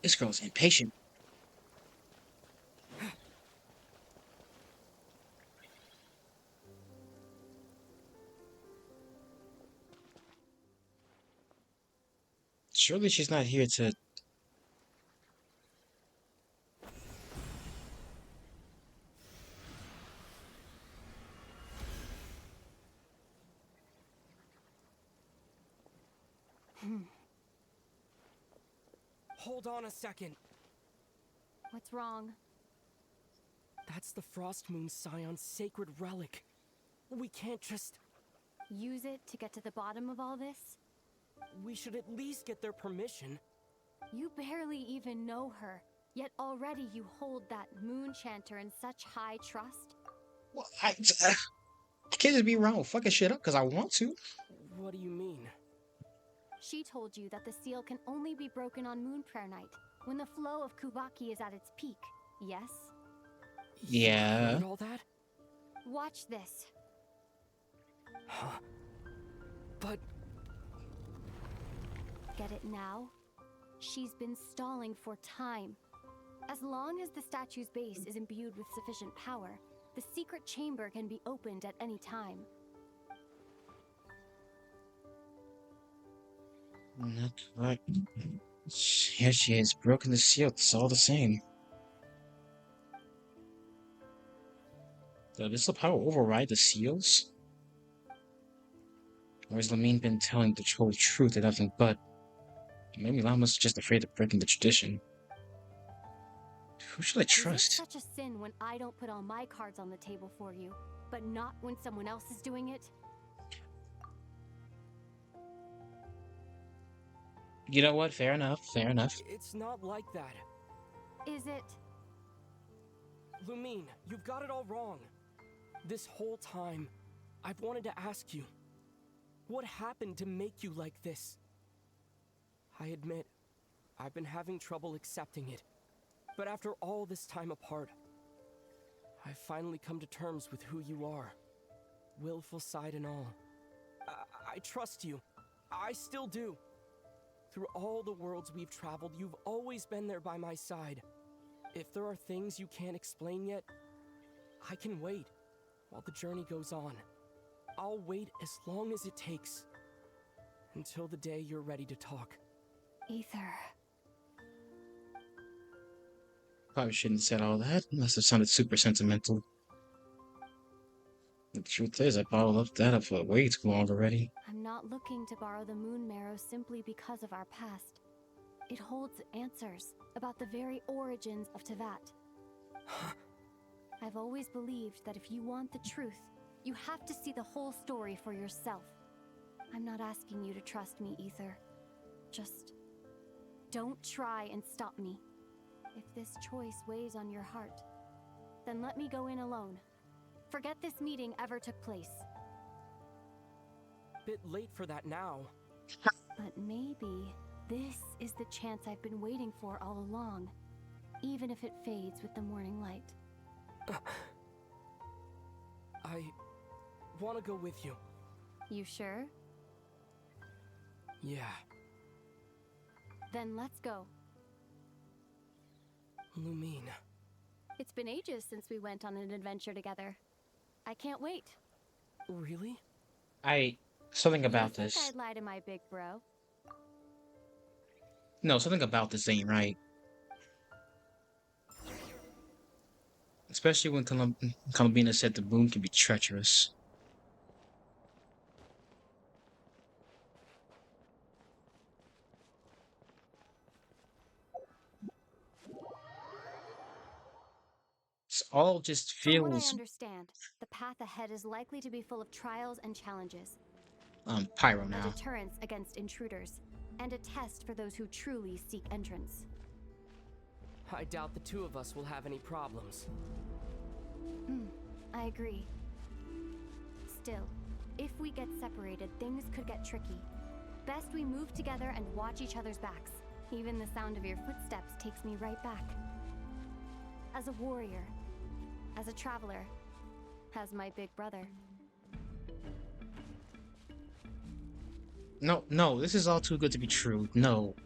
This girl's impatient. Surely she's not here to... Hold on a second. What's wrong? That's the Frost Moon Scion's sacred relic. We can't just... Use it to get to the bottom of all this? We should at least get their permission. You barely even know her, yet already you hold that moon chanter in such high trust? Well, I can't just be around fucking shit up because I want to. What do you mean? She told you that the seal can only be broken on Moon Prayer Night, when the flow of Kuvaki is at its peak, yes? Yeah. And all that? Watch this. Huh? But... Get it now? She's been stalling for time. As long as the statue's base is imbued with sufficient power, the secret chamber can be opened at any time. Not right. Here she is, broken the seal. It's all the same. Does this power override the seals? Or has Lamine been telling the whole truth and nothing but? Maybe Llama's just afraid of breaking the tradition. Who should I trust? Is it such a sin when I don't put all my cards on the table for you, but not when someone else is doing it? You know what? Fair enough. Fair enough. It's not like that. Is it? Lumine, you've got it all wrong. This whole time, I've wanted to ask you, what happened to make you like this? I admit, I've been having trouble accepting it. But after all this time apart, I've finally come to terms with who you are. Willful side and all. I trust you. I still do. Through all the worlds we've traveled, you've always been there by my side. If there are things you can't explain yet, I can wait while the journey goes on. I'll wait as long as it takes. Until the day you're ready to talk. Ether. Probably shouldn't have said all that. Must have sounded super sentimental. The truth is, I bottled that up for way too long already. I'm not looking to borrow the moon marrow simply because of our past. It holds answers about the very origins of Teyvat. I've always believed that if you want the truth, you have to see the whole story for yourself. I'm not asking you to trust me, Ether. Just don't try and stop me. If this choice weighs on your heart, then let me go in alone. Forget this meeting ever took place. Bit late for that now. But maybe this is the chance I've been waiting for all along, even if it fades with the morning light. I want to go with you. You sure? Yeah. Then let's go. Lumine. It's been ages since we went on an adventure together. I can't wait. Really? Something about You this. think I'd lie to my big bro? No, something about this ain't right. Especially when Columbina said the moon can be treacherous. It all just From what I feels understand, the path ahead is likely to be full of trials and challenges. pyro A now. deterrence against intruders, and a test for those who truly seek entrance. I doubt the two of us will have any problems. I agree. Still, if we get separated, things could get tricky. Best we move together and watch each other's backs. Even the sound of your footsteps takes me right back. As a warrior, as a traveler, as my big brother. No, this is all too good to be true. No.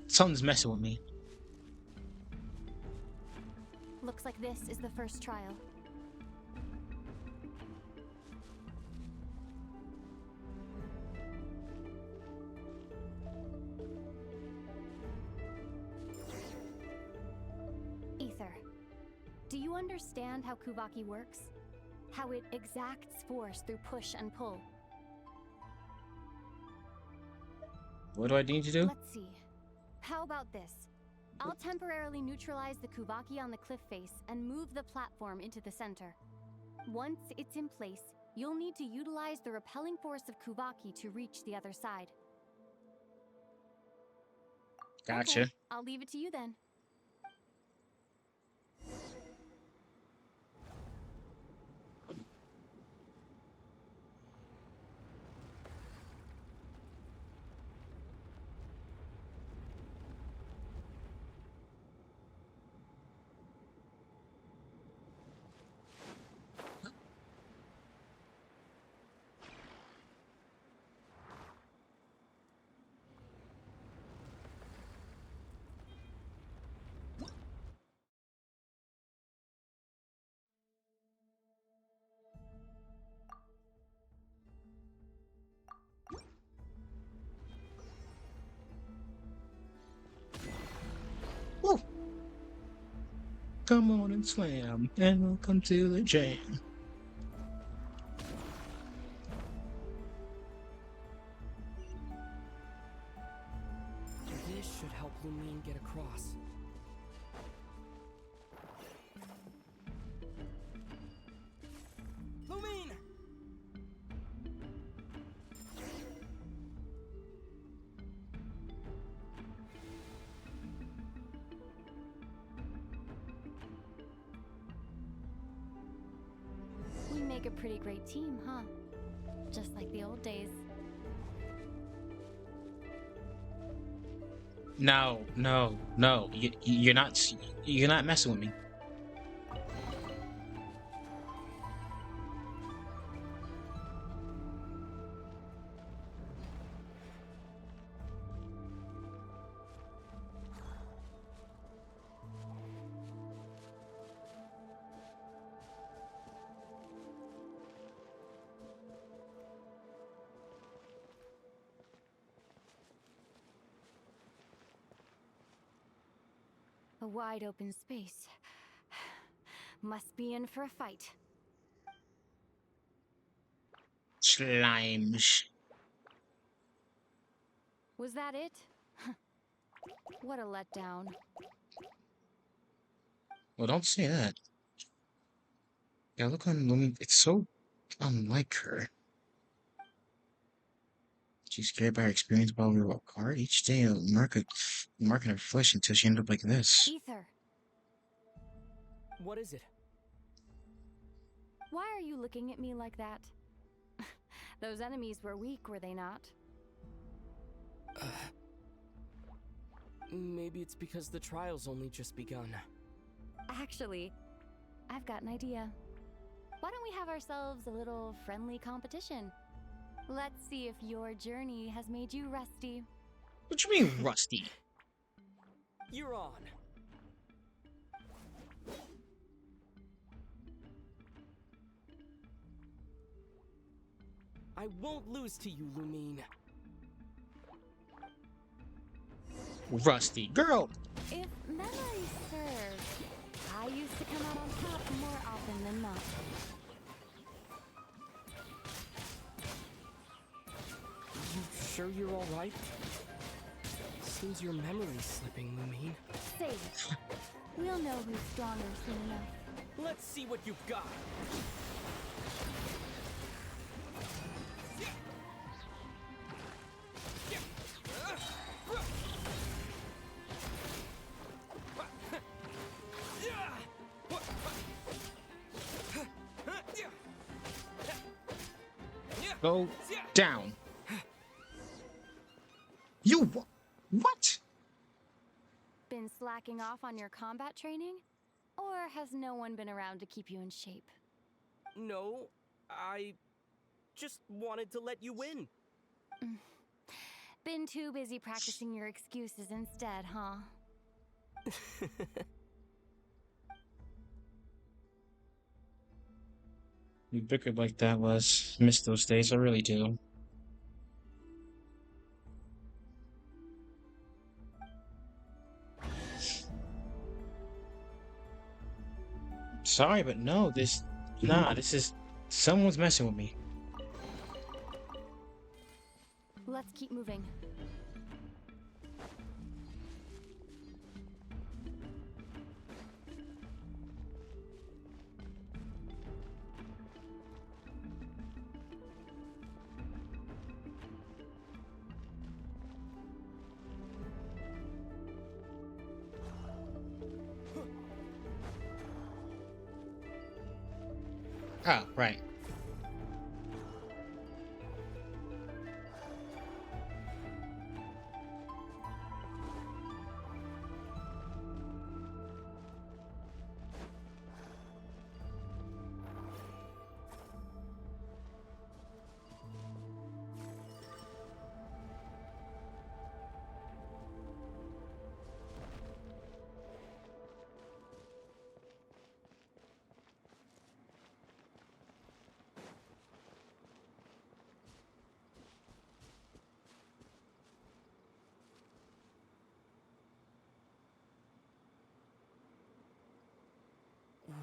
Something's messing with me. Looks like this is the first trial. Do you understand how Kuvaki works? How it exacts force through push and pull? What do I need to do? Let's see. How about this? I'll temporarily neutralize the Kuvaki on the cliff face and move the platform into the center. Once it's in place, you'll need to utilize the repelling force of Kuvaki to reach the other side. Gotcha. Okay, I'll leave it to you then. Woo. Come on and slam, and welcome to the jam. This should help Lumine get across. Lumine! We make a pretty great team, huh? Just like the old days. No, no, no. You're not messing with me. A wide open space. Must be in for a fight. Slimes. Was that it? What a letdown. Well, don't say that. Yeah, look on Lumi. It's so unlike her. She's scared by her experience while we were apart. Each day, marking her flesh until she ended up like this. Ether, What is it? why are you looking at me like that? Those enemies were weak, were they not? Maybe it's because the trial's only just begun. Actually, I've got an idea. Why don't we have ourselves a little friendly competition? Let's see if your journey has made you rusty. What you mean, rusty? You're on. I won't lose to you, Lumine. Rusty. Girl! If memory serves, I used to come out on top more often than not. You sure you're alright? Seems your memory's slipping, Lumine. Save it. We'll know who's stronger soon enough. Let's see what you've got. Go down. You what? Been slacking off on your combat training? Or has no one been around to keep you in shape? No, I just wanted to let you win. Been too busy practicing your excuses instead, huh? You bickered like that was. Miss those days, I really do. Sorry, but no, this is someone's messing with me. Let's keep moving. Oh, right.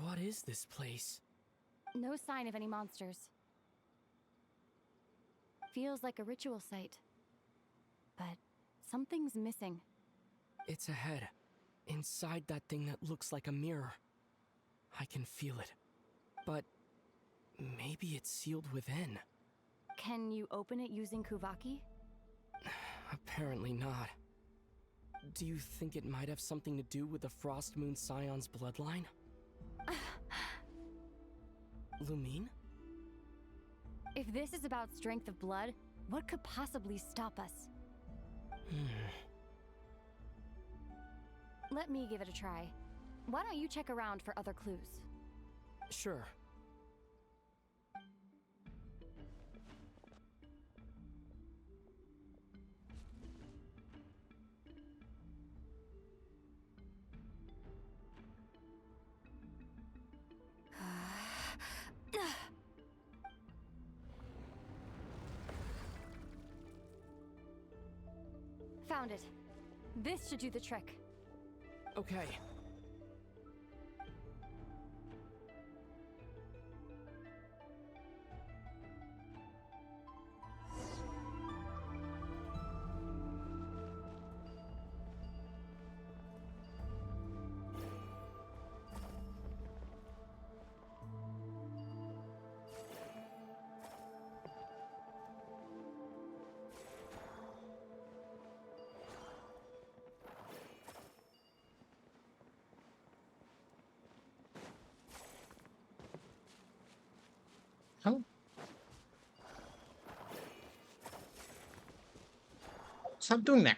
What is this place? No sign of any monsters. Feels like a ritual site. But something's missing. It's ahead. Inside that thing that looks like a mirror. I can feel it. But maybe it's sealed within. Can you open it using 𝔬𝔲𝔲𝔬𝔲? Apparently not. Do you think it might have something to do with the Frost Moon Scion's bloodline? Lumine? If this is about strength of blood, what could possibly stop us? Let me give it a try. Why don't you check around for other clues? Sure. Found it. This should do the trick. Okay. Oh. Stop doing that.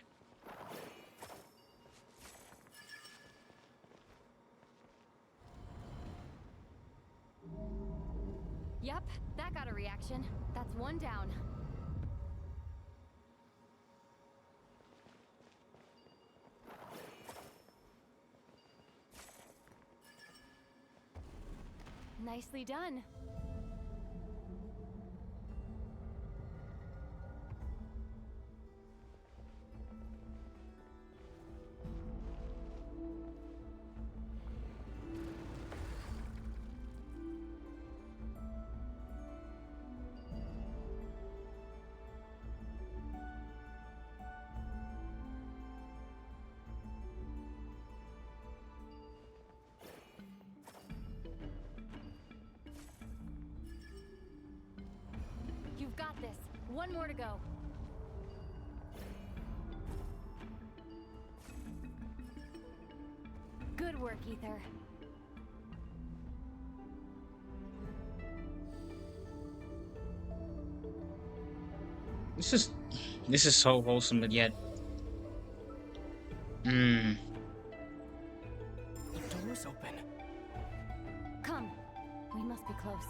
Yep, that got a reaction. That's one down. Nicely done. You've got this. One more to go. Good work, Ether. This is so wholesome, but yet. The door's open. Come. We must be close.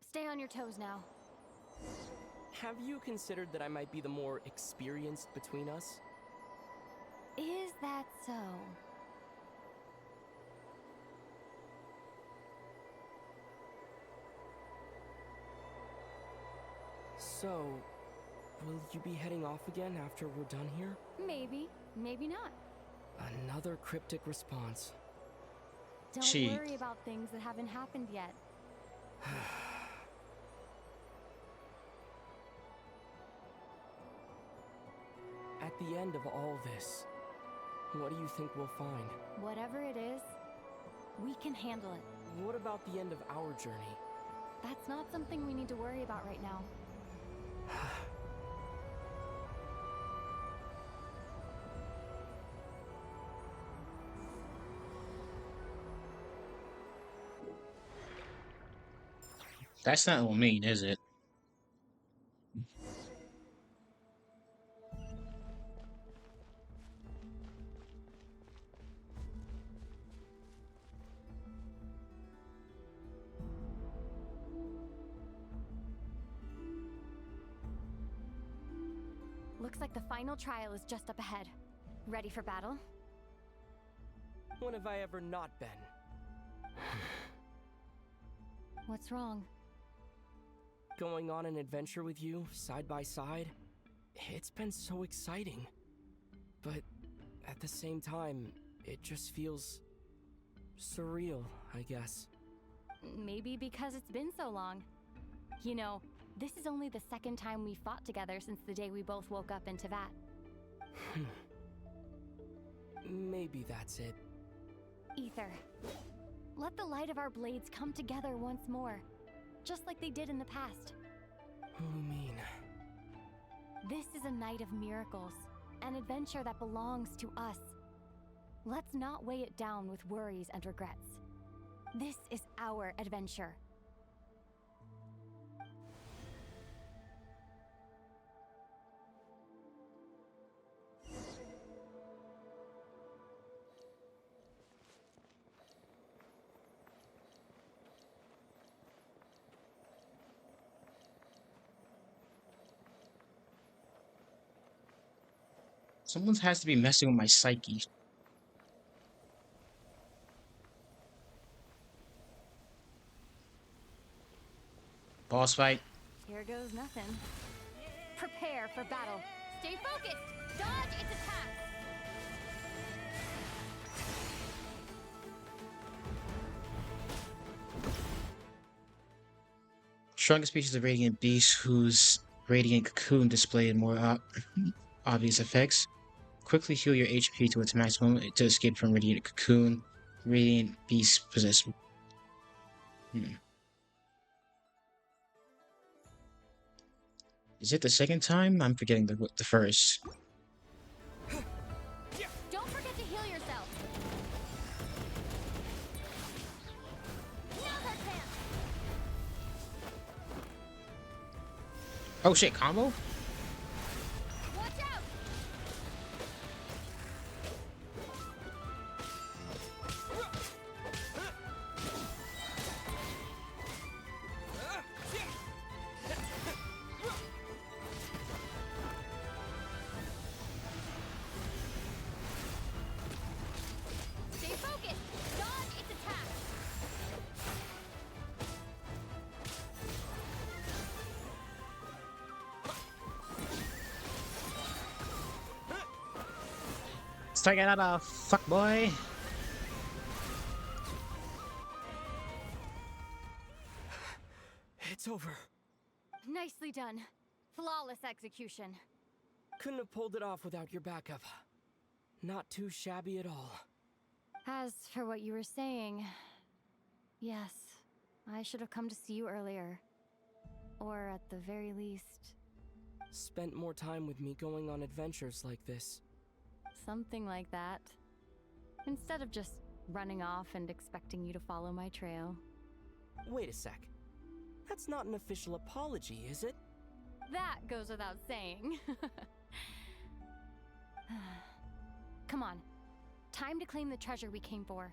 Stay on your toes now. Have you considered that I might be the more experienced between us? that so? So, will you be heading off again after we're done here? Maybe, maybe not. Another cryptic response. Don't worry about things that haven't happened yet. At the end of all this, what do you think we'll find? Whatever it is, we can handle it. What about the end of our journey? That's not something we need to worry about right now. That's not what I mean, is it? Looks like the final trial is just up ahead. Ready for battle? When have I ever not been? What's wrong? Going on an adventure with you, side by side, it's been so exciting. But at the same time, it just feels surreal, I guess. Maybe because it's been so long. You know, this is only the second time we fought together since the day we both woke up in Teyvat. Maybe that's it. Ether, let the light of our blades come together once more, just like they did in the past. Lumine. This is a night of miracles, an adventure that belongs to us. Let's not weigh it down with worries and regrets. This is our adventure. Someone has to be messing with my psyche. Boss fight. Here goes nothing. Prepare for battle. Stay focused. Dodge its attacks. Strongest species of radiant beast whose radiant cocoon displayed more obvious effects. Quickly heal your HP to its maximum to escape from radiant cocoon. Radiant beast possess. Is it the second time? I'm forgetting the first. Don't forget to heal yourself. Oh shit, combo? Watch out! Stay focused. Dodge its attack. Strike it out of fuck boy. It's over. Nicely done. Flawless execution. Couldn't have pulled it off without your backup. Not too shabby at all. As for what you were saying, yes, I should have come to see you earlier. Or at the very least... Spent more time with me going on adventures like this. Something like that. Instead of just running off and expecting you to follow my trail. Wait a sec. That's not an official apology, is it? That goes without saying. Come on. Time to claim the treasure we came for.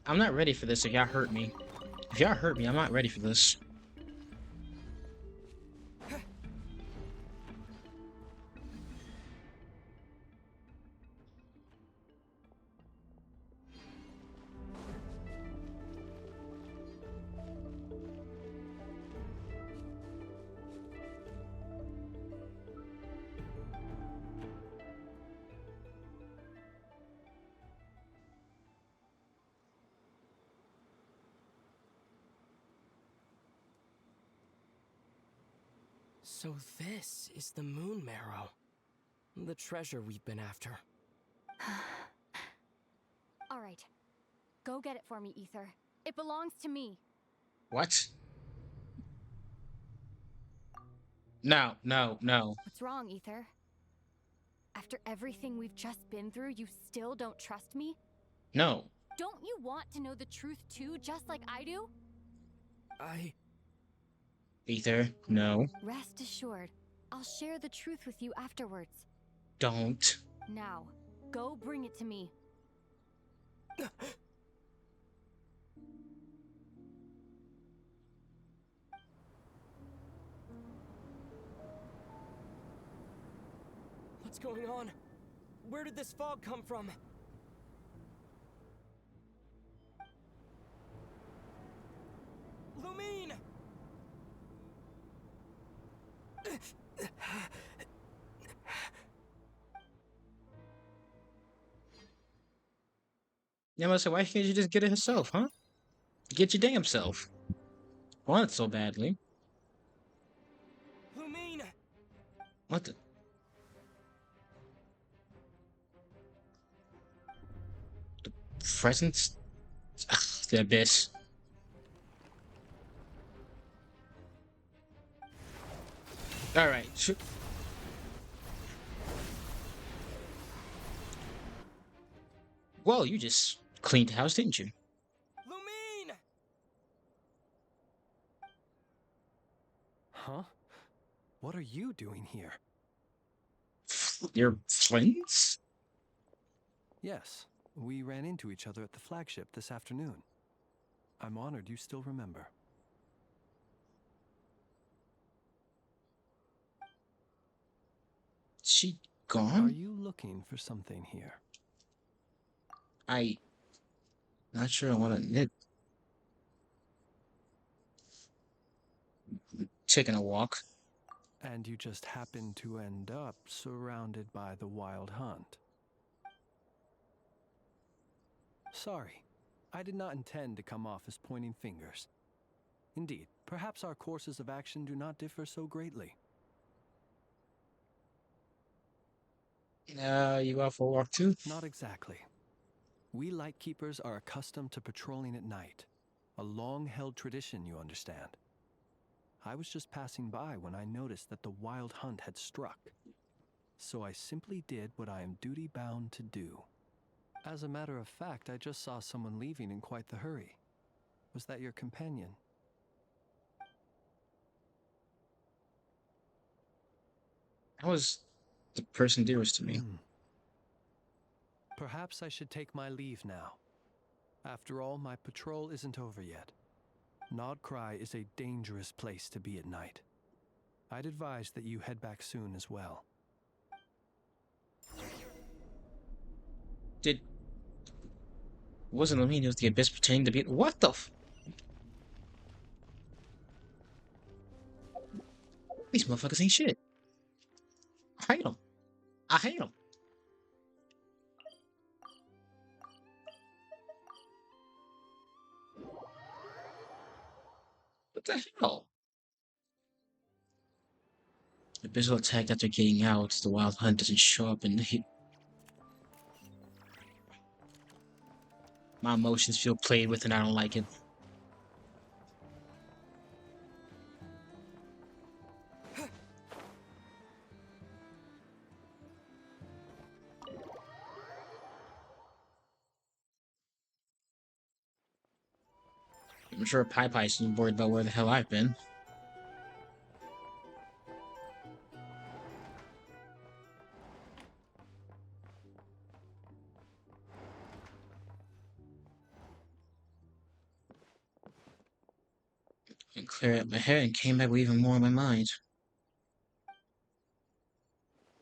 I'm not ready for this if y'all hurt me. If y'all hurt me, I'm not ready for this. So this is the moon marrow. The treasure we've been after. All right. Go get it for me, Ether. It belongs to me. What? No, no, no. What's wrong, Ether? After everything we've just been through, you still don't trust me? No. Don't you want to know the truth too, just like I do? Ether, no. Rest assured, I'll share the truth with you afterwards. Don't. Now, go bring it to me. What's going on? Where did this fog come from? Lumine! Yeah, I said, why can't you just get it herself, huh? Get your damn self. Want it so badly. Lumine! What the? The presence? Ugh, the abyss. Alright. Well, you just cleaned the house, didn't you? Lumine! Huh? What are you doing here? Your friends? Yes, we ran into each other at the flagship this afternoon. I'm honored you still remember. She gone? Are you looking for something here? Not sure I want to knit. Taking a walk. And you just happen to end up surrounded by the wild hunt. Sorry, I did not intend to come off as pointing fingers. Indeed, perhaps our courses of action do not differ so greatly. You out for a walk too? Not exactly. We Lightkeepers are accustomed to patrolling at night. A long-held tradition, you understand. I was just passing by when I noticed that the wild hunt had struck. So I simply did what I am duty-bound to do. As a matter of fact, I just saw someone leaving in quite the hurry. Was that your companion? That was the person dearest to me. Perhaps I should take my leave now. After all, my patrol isn't over yet. NodKrai is a dangerous place to be at night. I'd advise that you head back soon as well. Wasn't Lumine, it was the abyss pretending to be. What the f? These motherfuckers ain't shit. I hate them. I hate them. What the hell? The abyss will attack after getting out. The wild hunt doesn't show up and my emotions feel played with and I don't like it. I'm sure Pai Pai's worried about where the hell I've been. And cleared up my head and came back with even more on my mind.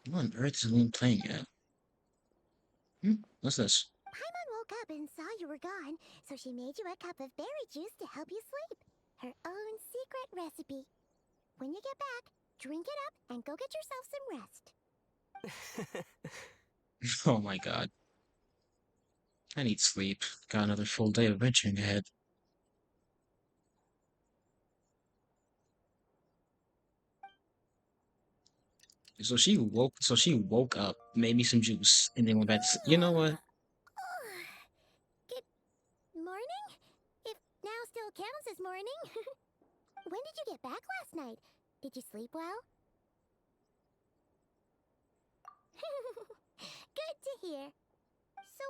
What on earth is Lune playing at? What's this? Paimon woke up and saw you were gone, so she made you a cup of berry juice to help you sleep. Her own secret recipe. When you get back, drink it up and go get yourself some rest. Oh my god. I need sleep. Got another full day of adventuring ahead. So she woke up, made me some juice, and then went back to sleep. You know what? Good morning? If now still counts as morning. When did you get back last night? Did you sleep well? Good to hear. So,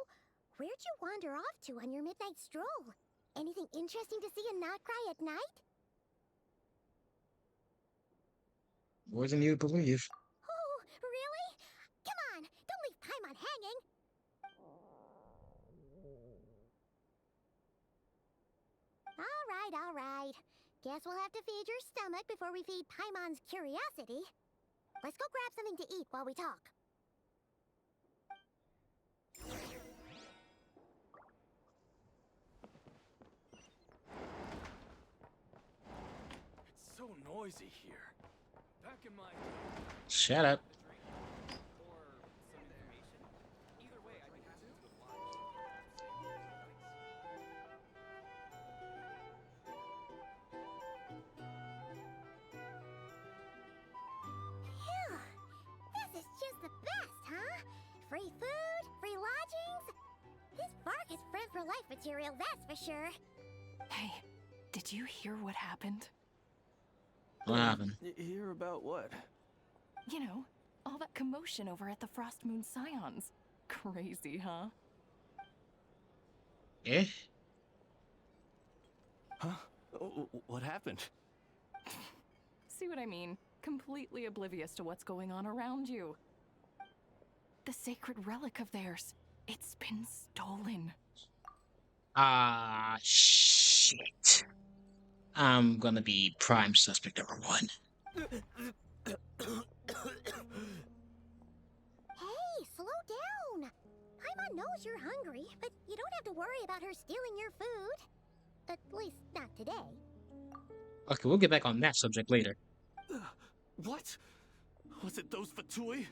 where'd you wander off to on your midnight stroll? Anything interesting to see in NodKrai at night? More than you believe. Oh, really? Come on, don't leave Paimon hanging. All right. Guess we'll have to feed your stomach before we feed Paimon's curiosity. Let's go grab something to eat while we talk. It's so noisy here. Back in my Shut up. Phew, this is just the best, huh? Free food, free lodgings. This bark is friend for life material, that's for sure. Hey, did you hear what happened? What happened? Hear about what? You know, all that commotion over at the Frost Moon Scions. Crazy, huh? Eh? Huh? What happened? See what I mean? Completely oblivious to what's going on around you. The sacred relic of theirs. It's been stolen. Ah, shit. I'm gonna be prime suspect number 1. Hey, slow down. Paimon knows you're hungry, but you don't have to worry about her stealing your food. At least not today. Okay, we'll get back on that subject later. What? Was it those Fatui?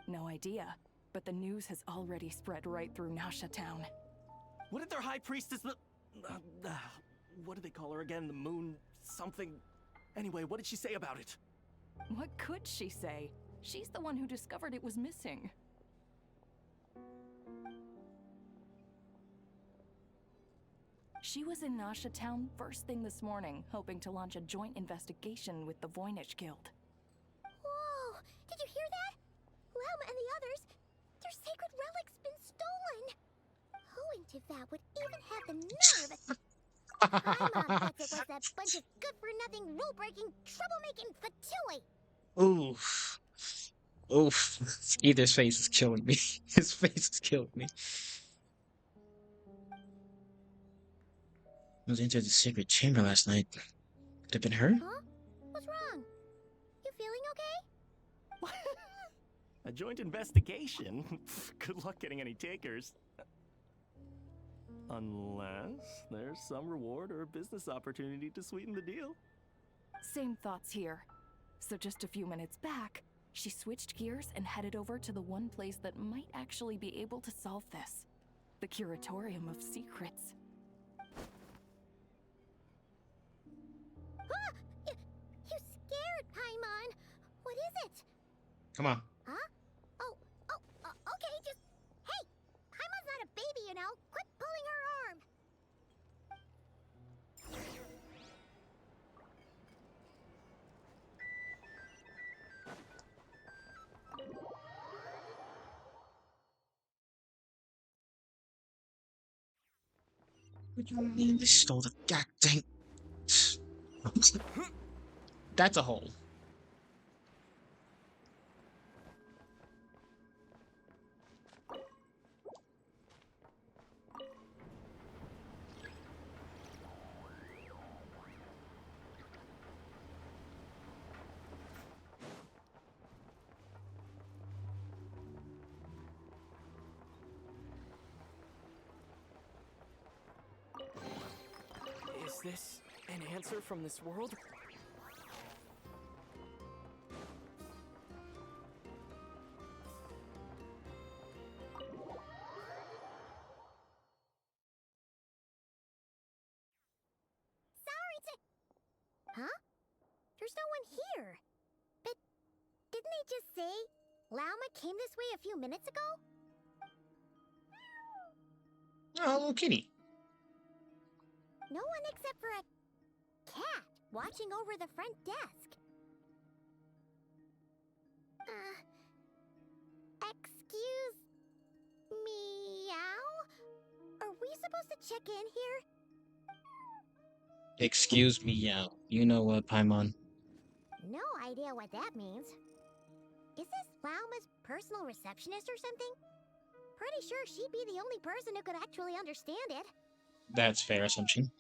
No idea, but the news has already spread right through Nasha Town. What did their high priestess, what did they call her again? The moon something? Anyway, what did she say about it? What could she say? She's the one who discovered it was missing. She was in Nasha Town first thing this morning, hoping to launch a joint investigation with the Voynich Guild. Whoa! Did you hear that? Llama and the others, their sacred relic's been stolen. Who in Teyvat would even have the nerve? Paimon bets it was that bunch of good-for-nothing, rule-breaking, troublemaking Fatui. Oof. Oof. Either's face is killing me. His face is killing me. I was into the secret chamber last night. Could have been her? Huh? What's wrong? You feeling okay? A joint investigation? Good luck getting any takers. Unless there's some reward or business opportunity to sweeten the deal. Same thoughts here. So just a few minutes back, she switched gears and headed over to the one place that might actually be able to solve this. The Curatorium of Secrets. Ah! You scared, Paimon. What is it? Come on. Huh? Okay, just... Hey! Paimon's not a baby, you know. Quit pulling her arm. What do you mean they stole the goddamn... That's a hole. Is this an answer from this world? Huh? There's no one here. But did Didn't he just say 𝔬𝔲𝔬 came this way a few minutes ago? Oh, little kitty. No one except for a cat watching over the front desk. Excuse meow? Are we supposed to check in here? Excuse me, yeah. You know what, Paimon? No idea what that means. Is this 𝔬𝔬𝔲's personal receptionist or something? Pretty sure she'd be the only person who could actually understand it. That's fair assumption.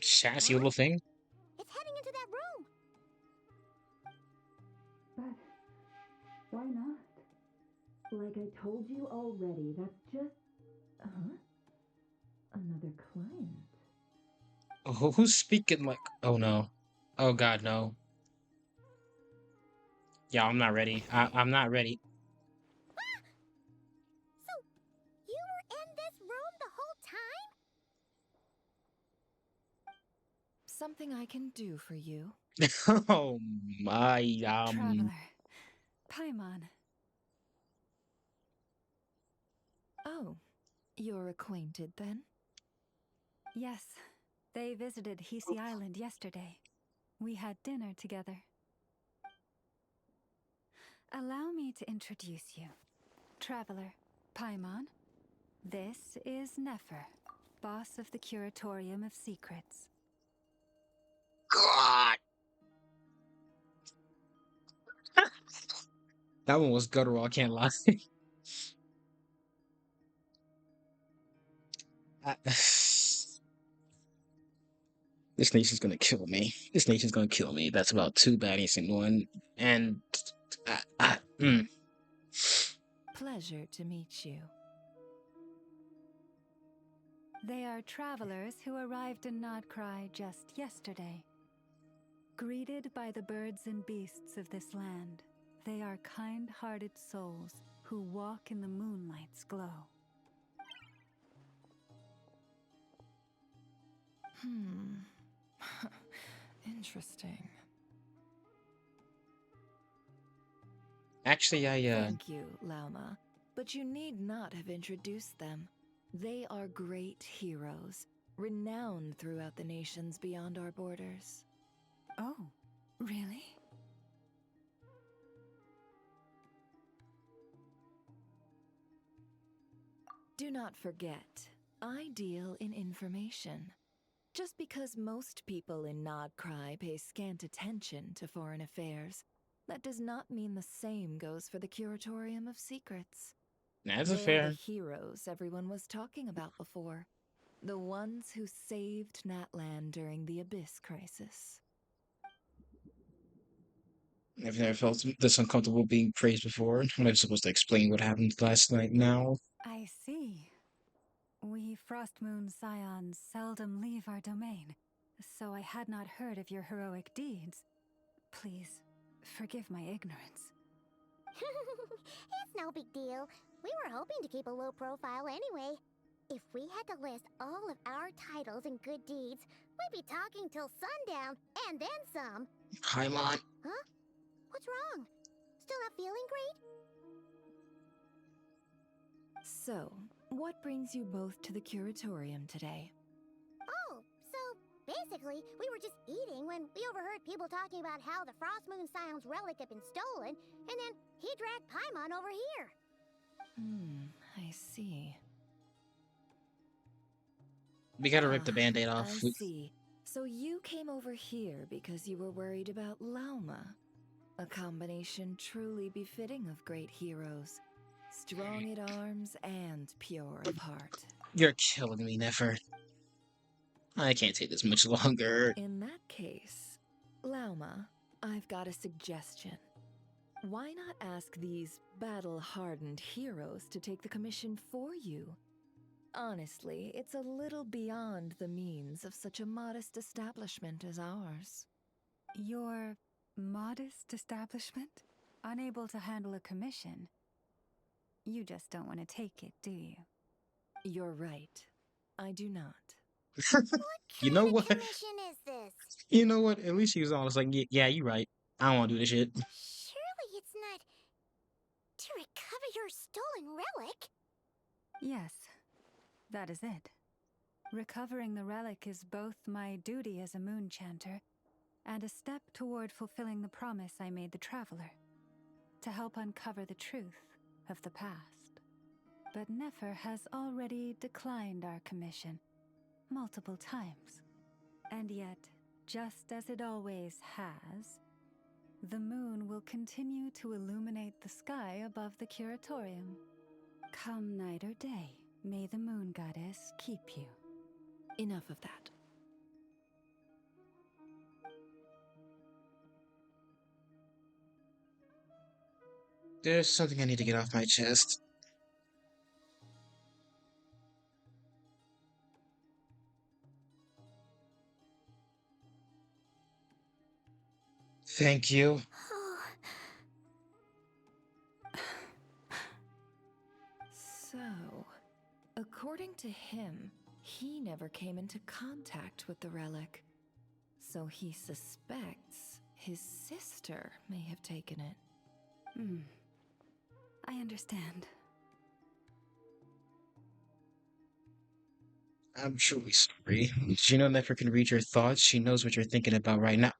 Sassy little thing. It's heading into that room. But why not? Like I told you already, that's just... Another client. Oh, who's speaking like... Oh, no. Oh, God, no. Yeah, I'm not ready. I'm not ready. So, you were in this room the whole time? Something I can do for you. Oh, my, Traveler. Paimon. Oh, you're acquainted then? Yes. They visited 𝔸𝔬𝔲𝔬𝔬 Island yesterday. We had dinner together. Allow me to introduce you. Traveler, Paimon. This is Nefer, boss of the Curatorium of Secrets. God! That one was guttural, I can't lie. This nation's gonna kill me. This nation's gonna kill me. That's about 2 baddies in one. And... Pleasure to meet you. They are travelers who arrived in NodKrai just yesterday. Greeted by the birds and beasts of this land, they are kind-hearted souls who walk in the moonlight's glow. Interesting. Actually, Thank you, 𝔬𝔲𝔬𝔲, but you need not have introduced them. They are great heroes, renowned throughout the nations beyond our borders. Oh, really? Do not forget, I deal in information. Just because most people in NodKrai pay scant attention to foreign affairs, that does not mean the same goes for the Curatorium of Secrets. That's They fair. are the heroes everyone was talking about before. The ones who saved Natlan during the Abyss crisis. I've never felt this uncomfortable being praised before. I'm not supposed to explain what happened last night now. I see. We Frostmoon Scions seldom leave our domain, so I had not heard of your heroic deeds. Please, forgive my ignorance. It's no big deal. We were hoping to keep a low profile anyway. If we had to list all of our titles and good deeds, we'd be talking till sundown, and then some. Paimon. Huh? What's wrong? Still not feeling great? So, what brings you both to the Curatorium today? Oh, so basically, we were just eating when we overheard people talking about how the Frostmoon Scions relic had been stolen, and then he dragged Paimon over here. I see. We gotta rip the band-aid off. I see. So you came over here because you were worried about 𝔬𝔬𝔬𝔬. A combination truly befitting of great heroes. Strong at arms and pure of heart. You're killing me, Nefer. I can't take this much longer. In that case, 𝔬𝔬𝔬𝔬, I've got a suggestion. Why not ask these battle-hardened heroes to take the commission for you? Honestly, it's a little beyond the means of such a modest establishment as ours. Your modest establishment? Unable to handle a commission? You just don't want to take it, do you? You're right. I do not. You know what? Commission is this? You know what? At least she was honest. Like, yeah, you're right. I don't want to do this shit. Surely it's not to recover your stolen relic. Yes, that is it. Recovering the relic is both my duty as a moon chanter and a step toward fulfilling the promise I made the traveler, to help uncover the truth of the past. But Nefer has already declined our commission multiple times. And yet, just as it always has, the moon will continue to illuminate the sky above the curatorium. Come night or day, may the moon goddess keep you. Enough of that. There's something I need to get off my chest. Thank you. So, according to him, he never came into contact with the relic. So he suspects his sister may have taken it. I understand. I'm truly sorry. She know Nefer can read your thoughts. She knows what you're thinking about right now.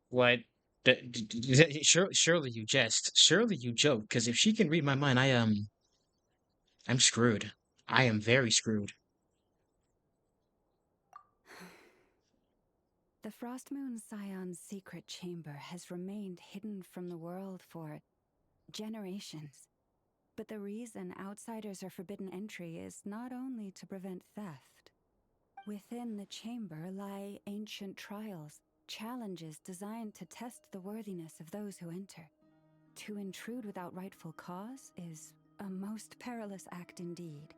What? Surely you jest. Surely you joke. Because if she can read my mind, I'm screwed. I am very screwed. The Frost Moon Scion's secret chamber has remained hidden from the world for generations. But the reason outsiders are forbidden entry is not only to prevent theft. Within the chamber lie ancient trials, challenges designed to test the worthiness of those who enter. To intrude without rightful cause is a most perilous act indeed.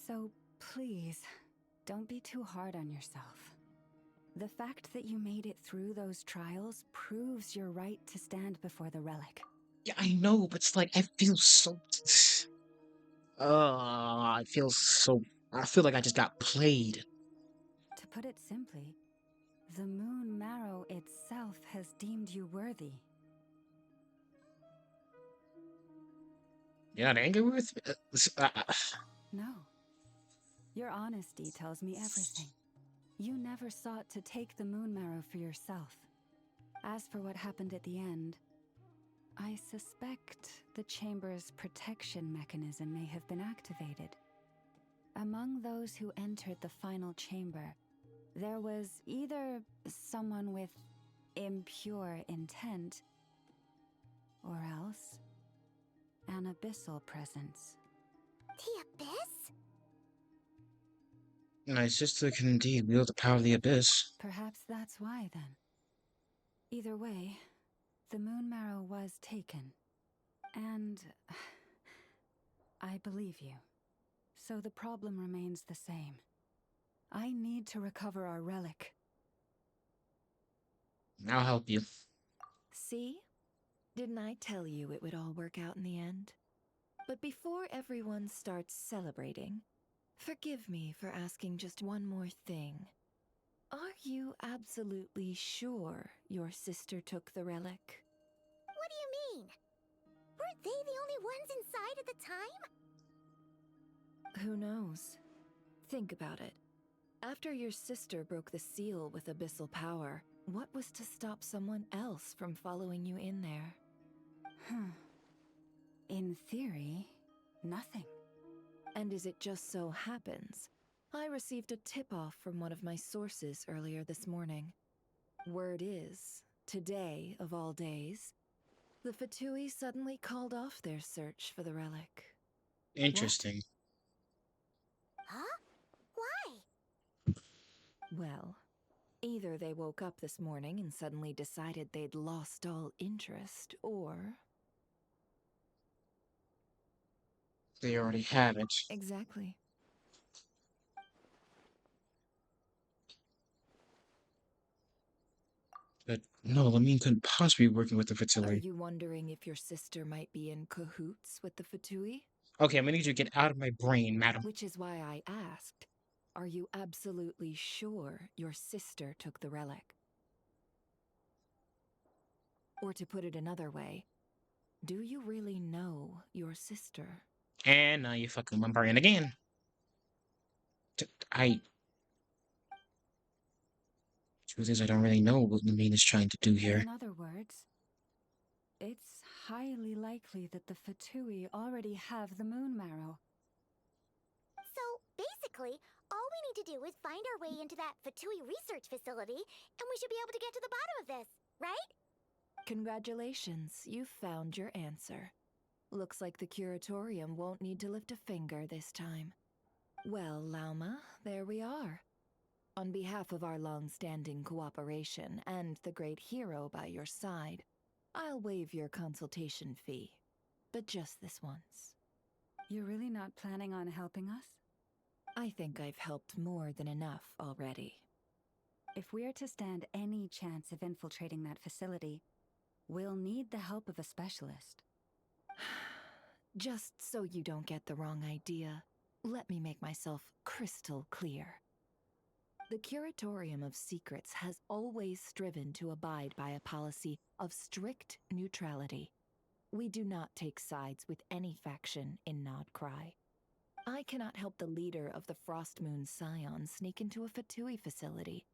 So please, don't be too hard on yourself. The fact that you made it through those trials proves your right to stand before the relic. Yeah, I know, but it's like I feel so. I feel so. I feel like I just got played. To put it simply, the moon marrow itself has deemed you worthy. You're not angry with me? No. Your honesty tells me everything. You never sought to take the moon marrow for yourself. As for what happened at the end, I suspect the chamber's protection mechanism may have been activated. Among those who entered the final chamber, there was either someone with impure intent, or else an abyssal presence. The abyss? My sister can indeed wield the power of the abyss. Perhaps that's why, then. Either way, the moon marrow was taken. And I believe you. So the problem remains the same. I need to recover our relic. I'll help you. See? Didn't I tell you it would all work out in the end? But before everyone starts celebrating, forgive me for asking just one more thing. Are you absolutely sure your sister took the relic? What do you mean? Weren't they the only ones inside at the time? Who knows? Think about it. After your sister broke the seal with abyssal power, what was to stop someone else from following you in there? In theory, nothing. And as it just so happens, I received a tip-off from one of my sources earlier this morning. Word is, today of all days, the Fatui suddenly called off their search for the relic. Interesting. Huh? Why? Well, either they woke up this morning and suddenly decided they'd lost all interest, or... They already have it. Exactly. But no, Lamine couldn't possibly be working with the Are Fatui. you wondering if your sister might be in cahoots with the Fatui? Okay, I'm gonna need you to get out of my brain, madam. Which is why I asked, Are you absolutely sure your sister took the relic? Or to put it another way, do you really know your sister? And now you fucking bombarding again. Truth is, I don't really know what Lumine is trying to do here. In other words, it's highly likely that the Fatui already have the moon marrow. So, basically, all we need to do is find our way into that Fatui research facility, and we should be able to get to the bottom of this, right? Congratulations, you found your answer. Looks like the curatorium won't need to lift a finger this time. Well, 𝔬𝔲𝔬𝔬, there we are. On behalf of our long-standing cooperation and the great hero by your side, I'll waive your consultation fee. But just this once. You're really not planning on helping us? I think I've helped more than enough already. If we're to stand any chance of infiltrating that facility, we'll need the help of a specialist. Just so you don't get the wrong idea, let me make myself crystal clear. The Curatorium of Secrets has always striven to abide by a policy of strict neutrality. We do not take sides with any faction in NodKrai. I cannot help the leader of the Frostmoon Scions sneak into a Fatui facility.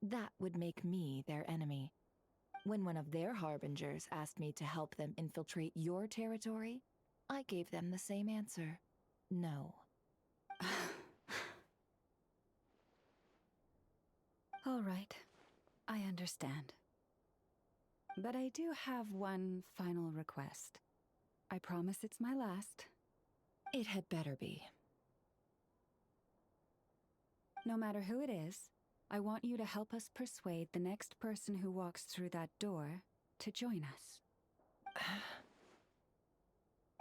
That would make me their enemy. When one of their harbingers asked me to help them infiltrate your territory, I gave them the same answer. No. All right, I understand. But I do have one final request. I promise it's my last. It had better be. No matter who it is, I want you to help us persuade the next person who walks through that door to join us.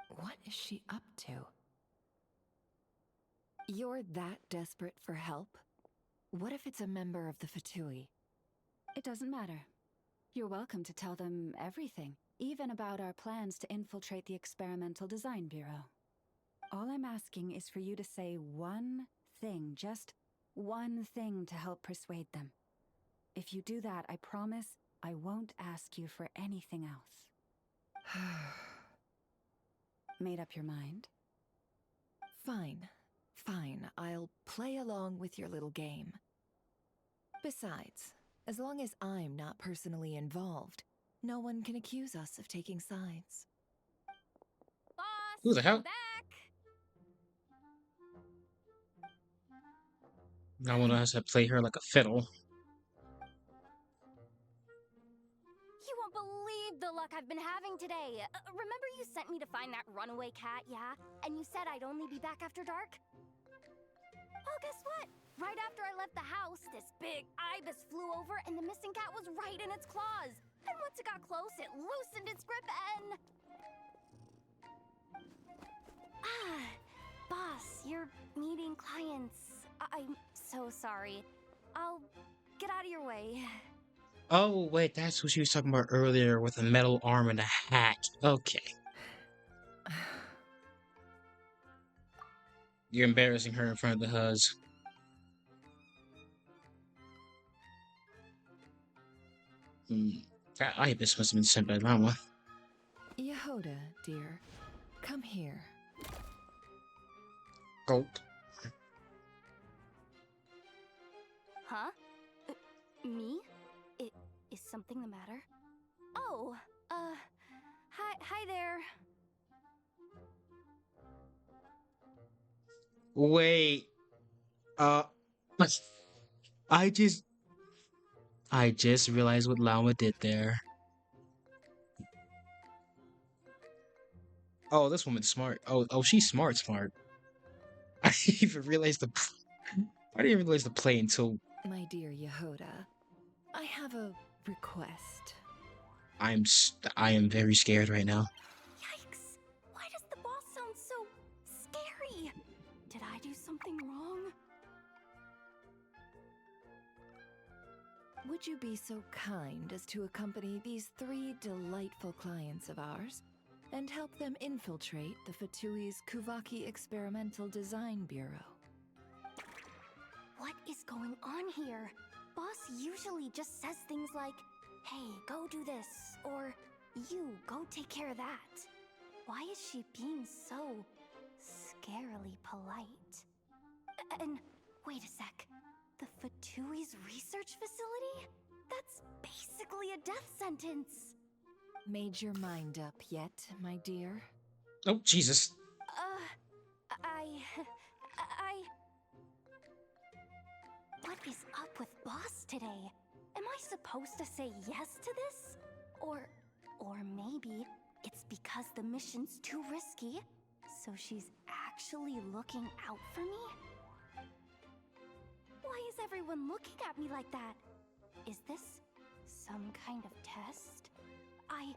What is she up to? You're that desperate for help? What if it's a member of the Fatui? It doesn't matter. You're welcome to tell them everything, even about our plans to infiltrate the Experimental Design Bureau. All I'm asking is for you to say one thing, just one thing to help persuade them. If you do that, I promise I won't ask you for anything else. Made up your mind? Fine. Fine, I'll play along with your little game. Besides, as long as I'm not personally involved, no one can accuse us of taking sides. Boss, who the hell? back! Now one has to play her like a fiddle. You won't believe the luck I've been having today. Remember you sent me to find that runaway cat, yeah? And you said I'd only be back after dark? Well, guess what? Right after I left the house, this big ibis flew over and the missing cat was right in its claws. And once it got close, it loosened its grip and... Boss, you're meeting clients. I'm so sorry. I'll get out of your way. Oh, wait, that's what she was talking about earlier with a metal arm and a hat. Okay. You're embarrassing her in front of the Huz. That ibis must have been sent by 𝔬𝔲𝔬𝔬, 𝔱𝔬𝔲𝔬𝔬, dear. Come here. Goat. Huh? Me? Is something the matter? Oh, hi there. Wait. I just realized what 𝔬𝔲𝔬𝔬 did there. Oh, this woman's smart. Oh, she's smart. I didn't even realize the play until My dear 𝔱𝔬𝔲𝔬𝔬, I have a request. I am very scared right now. Yikes! Why does the boss sound so scary? Did I do something wrong? Would you be so kind as to accompany these 3 delightful clients of ours and help them infiltrate the Fatui's 𝔬𝔲𝔬𝔲 Experimental Design Bureau? going on here? Boss usually just says things like, hey, go do this, or you, go take care of that. Why is she being so scarily polite? And wait a sec, the Fatui's research facility? That's basically a death sentence. Made your mind up yet, my dear? Oh, Jesus. What is up with Boss today? Am I supposed to say yes to this? Or maybe it's because the mission's too risky, so she's actually looking out for me? Why is everyone looking at me like that? Is this some kind of test? I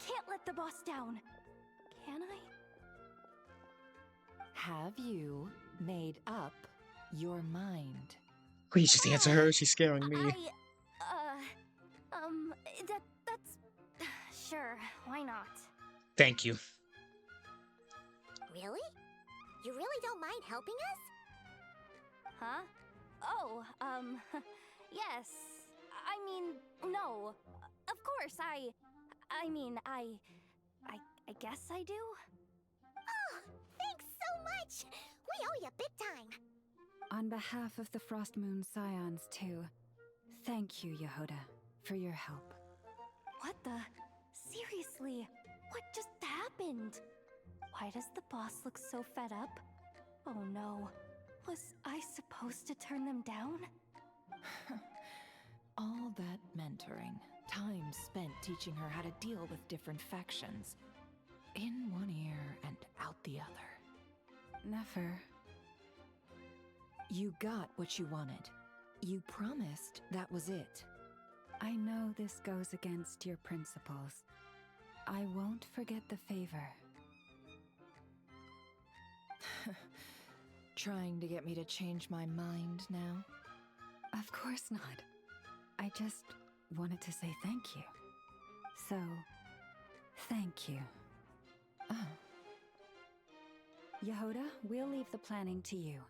can't let the boss down. Can I? Have you made up your mind? Please just answer her. She's scaring me. That's... Sure, why not? Thank you. Really? You really don't mind helping us? Huh? Oh, yes. I mean, no. Of course, I guess I do. Oh, thanks so much! We owe you big time! On behalf of the Frost Moon Scions, too, thank you, 𝔱𝔬𝔱𝔬𝔬, for your help. What the? Seriously? What just happened? Why does the boss look so fed up? Oh no. Was I supposed to turn them down? All that mentoring, time spent teaching her how to deal with different factions. In one ear and out the other. Never. You got what you wanted. You promised that was it. I know this goes against your principles. I won't forget the favor. Trying to get me to change my mind now? Of course not. I just wanted to say thank you. So, thank you. Oh. 𝔱𝔬𝔱𝔬, we'll leave the planning to you.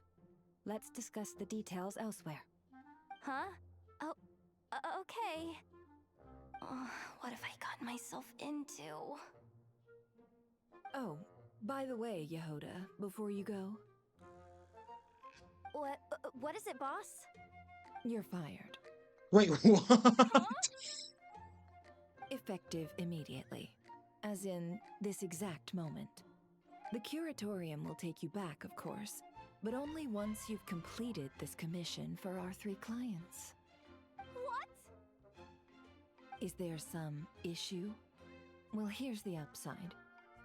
Let's discuss the details elsewhere. Huh? Oh, okay. What have I gotten myself into? Oh, by the way, 𝔱𝔬𝔱𝔬, before you go. What is it, boss? You're fired. Wait, what? Huh? Effective immediately. As in, this exact moment. The curatorium will take you back, of course, but only once you've completed this commission for our 3 clients. What? Is there some issue? Well, here's the upside.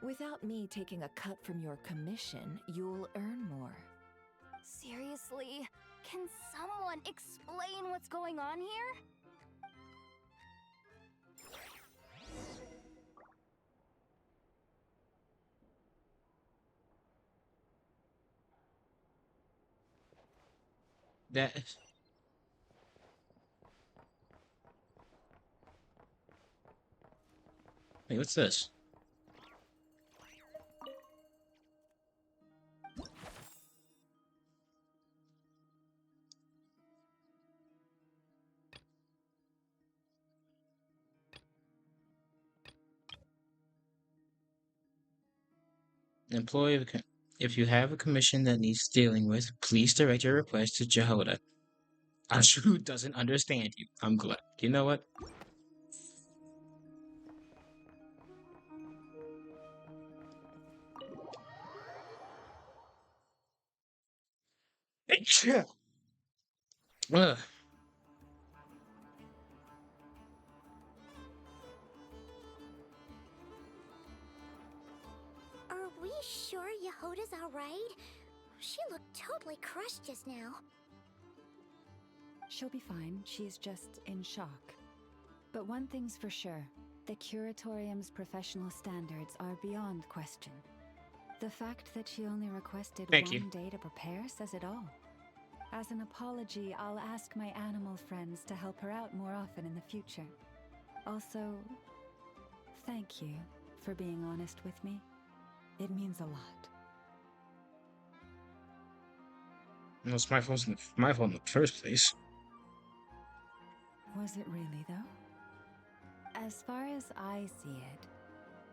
Without me taking a cut from your commission, you'll earn more. Seriously? Can someone explain what's going on here? That. Hey, what's this? Employee, if you have a commission that needs dealing with, please direct your request to 𝔱𝔬𝔱𝔬. I'm sure who doesn't understand you. I'm glad. You know what? Ugh. Are we sure 𝔱𝔬𝔱𝔬's alright? She looked totally crushed just now. She'll be fine. She's just in shock. But one thing's for sure. The curatorium's professional standards are beyond question. The fact that she only requested one day to prepare says it all. As an apology, I'll ask my animal friends to help her out more often in the future. Also, thank you for being honest with me. It means a lot. Well, it's my fault in the first place. Was it really, though? As far as I see it,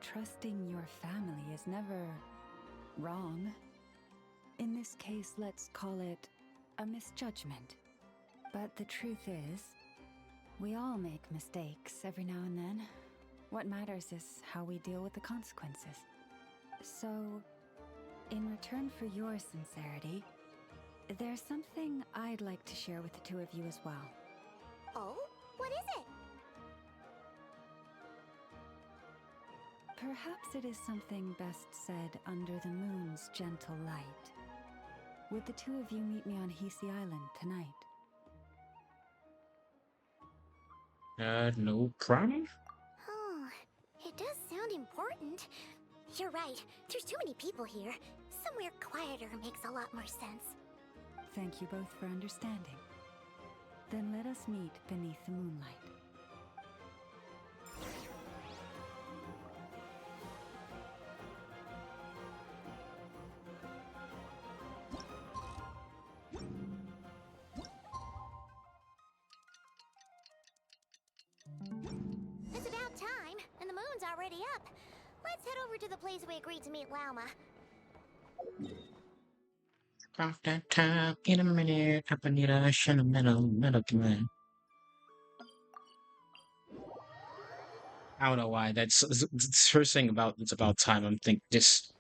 trusting your family is never wrong. In this case, let's call it a misjudgment. But the truth is, we all make mistakes every now and then. What matters is how we deal with the consequences. So, in return for your sincerity, there's something I'd like to share with the two of you as well. Oh? What is it? Perhaps it is something best said under the moon's gentle light. Would the two of you meet me on Hisi Island tonight? No problem. Oh, it does sound important. You're right. There's too many people here. Somewhere quieter makes a lot more sense. Thank you both for understanding. Then let us meet beneath the moonlight. It's about time, and the moon's already up. Let's head over to the place we agreed to meet 𝔬𝔲𝔬𝔲𝔬𝔬. About that time in a minute, I need a sentimental man. I don't know why. That's first thing about it's about time. I'm thinking just.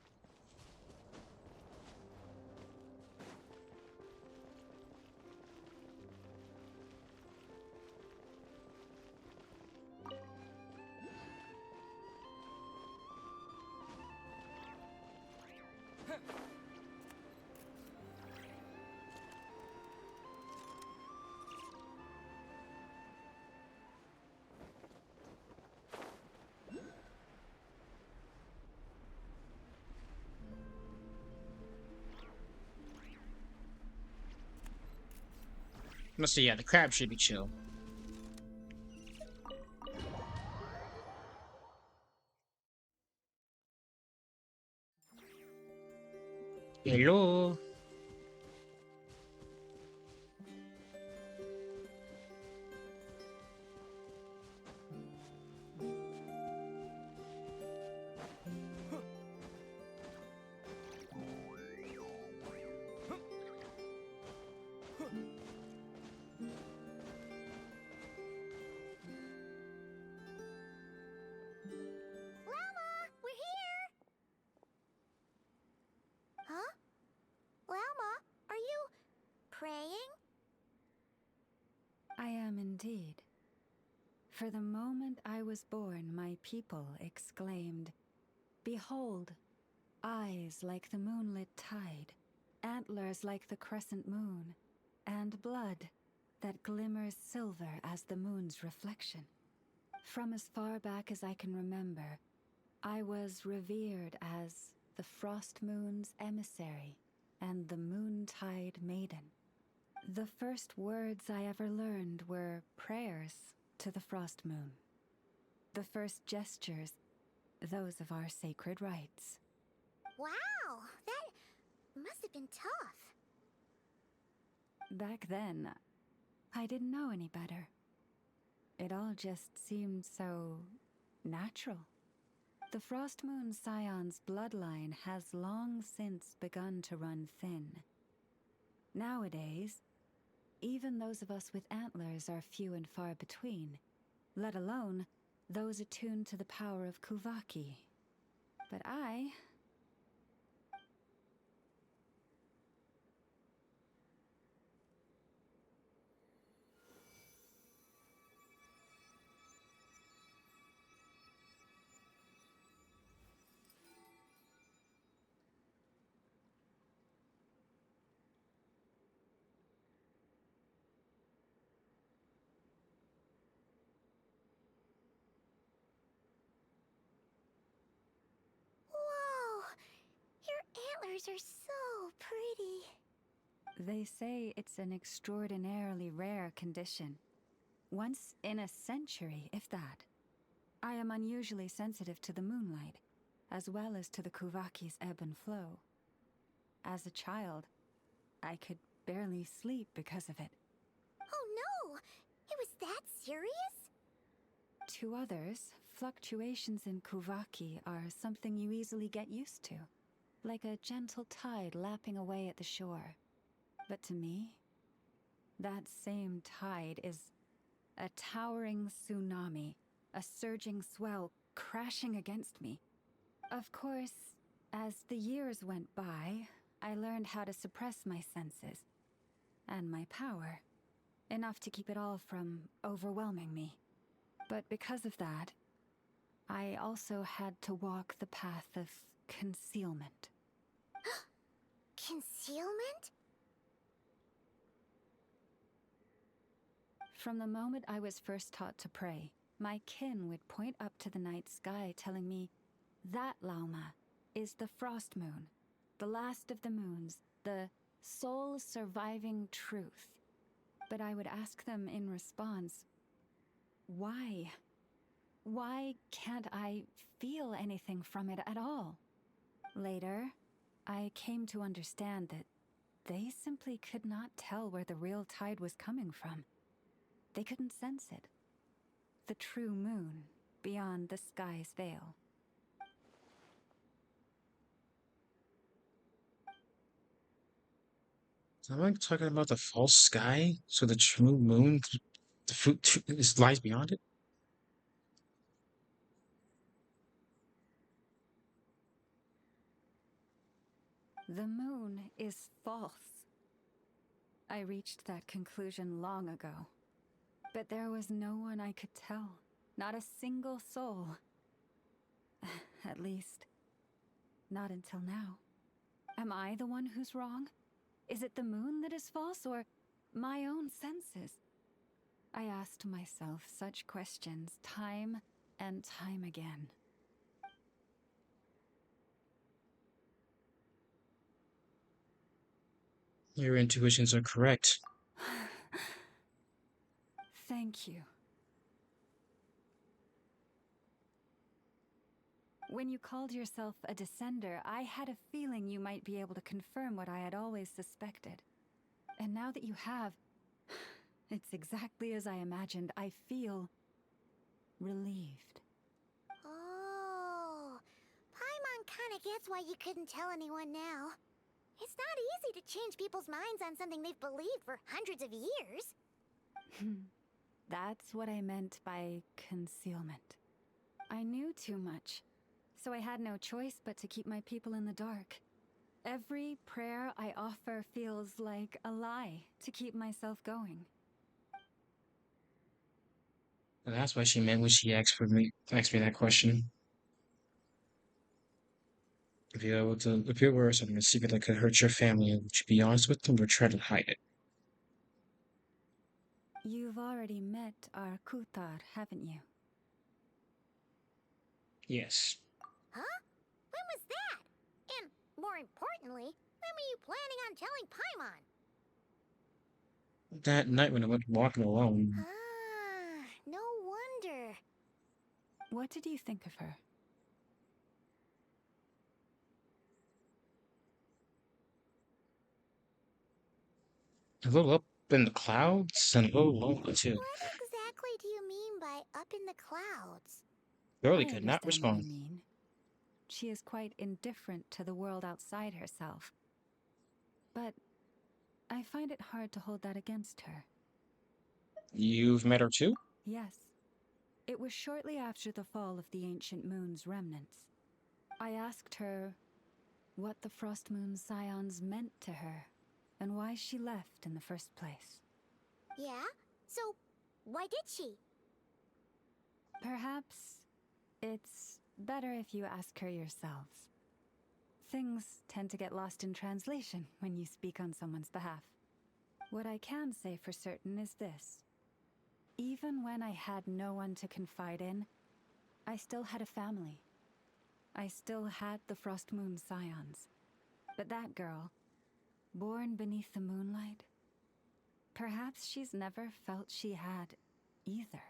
Let's see. Yeah, the crab should be chill. Hello. 𝔬𝔬𝔬𝔬, we're here! Huh? 𝔬𝔬, are you praying? I am indeed. For the moment I was born, my people exclaimed, "Behold, eyes like the moonlit tide, antlers like the crescent moon, and blood that glimmers silver as the moon's reflection." From as far back as I can remember, I was revered as the frost moon's emissary and the moontide maiden. The first words I ever learned were prayers to the frost moon. The first gestures, those of our sacred rites. Wow, that must have been tough. Back then, I didn't know any better. It all just seemed so natural. The Frost Moon Scion's bloodline has long since begun to run thin. Nowadays, even those of us with antlers are few and far between, let alone those attuned to the power of 𝔬𝔲𝔲𝔬𝔬. But I... Whoa! Your antlers are so pretty. They say it's an extraordinarily rare condition. Once in a century, if that. I am unusually sensitive to the moonlight, as well as to the 𝔬𝔲𝔬𝔲's ebb and flow. As a child, I could barely sleep because of it. Oh no! It was that serious? To others, fluctuations in 𝔬𝔲𝔲𝔬𝔲 are something you easily get used to, like a gentle tide lapping away at the shore. But to me, that same tide is a towering tsunami, a surging swell crashing against me. Of course, as the years went by, I learned how to suppress my senses and my power, enough to keep it all from overwhelming me. But because of that, I also had to walk the path of concealment. Concealment? From the moment I was first taught to pray, my kin would point up to the night sky telling me, that 𝔬𝔲𝔬𝔲 is the frost moon, the last of the moons, the sole surviving truth. But I would ask them in response, why? Why can't I feel anything from it at all? Later, I came to understand that they simply could not tell where the real tide was coming from. They couldn't sense it. The true moon beyond the sky's veil. Am I talking about the false sky? So the true moon, the fruit lies beyond it? The moon is false. I reached that conclusion long ago. But there was no one I could tell. Not a single soul. At least, not until now. Am I the one who's wrong? Is it the moon that is false, or my own senses? I asked myself such questions time and time again. Your intuitions are correct. Thank you. When you called yourself a descender, I had a feeling you might be able to confirm what I had always suspected. And now that you have, it's exactly as I imagined. I feel relieved. Oh, Paimon kinda gets why you couldn't tell anyone now. It's not easy to change people's minds on something they've believed for hundreds of years. That's what I meant by concealment. I knew too much, so I had no choice but to keep my people in the dark. Every prayer I offer feels like a lie to keep myself going. And that's what she meant when she asked me that question. If you were something a secret that could hurt your family, would you be honest with them or try to hide it? You've already met our Kutar, haven't you? Yes. Huh? When was that? And, more importantly, when were you planning on telling Paimon? That night when I went walking alone. Ah, no wonder. What did you think of her? A little up in the clouds and a little lonely too. What exactly do you mean by up in the clouds? Girlie I could not understand what respond. you mean. She is quite indifferent to the world outside herself. But I find it hard to hold that against her. You've met her too? Yes. It was shortly after the fall of the ancient moon's remnants. I asked her what the frost moon scions meant to her, and why she left in the first place. Yeah? So, why did she? Perhaps it's better if you ask her yourselves. Things tend to get lost in translation when you speak on someone's behalf. What I can say for certain is this. Even when I had no one to confide in, I still had a family. I still had the Frost Moon Scions. But that girl, born beneath the moonlight, perhaps she's never felt she had either.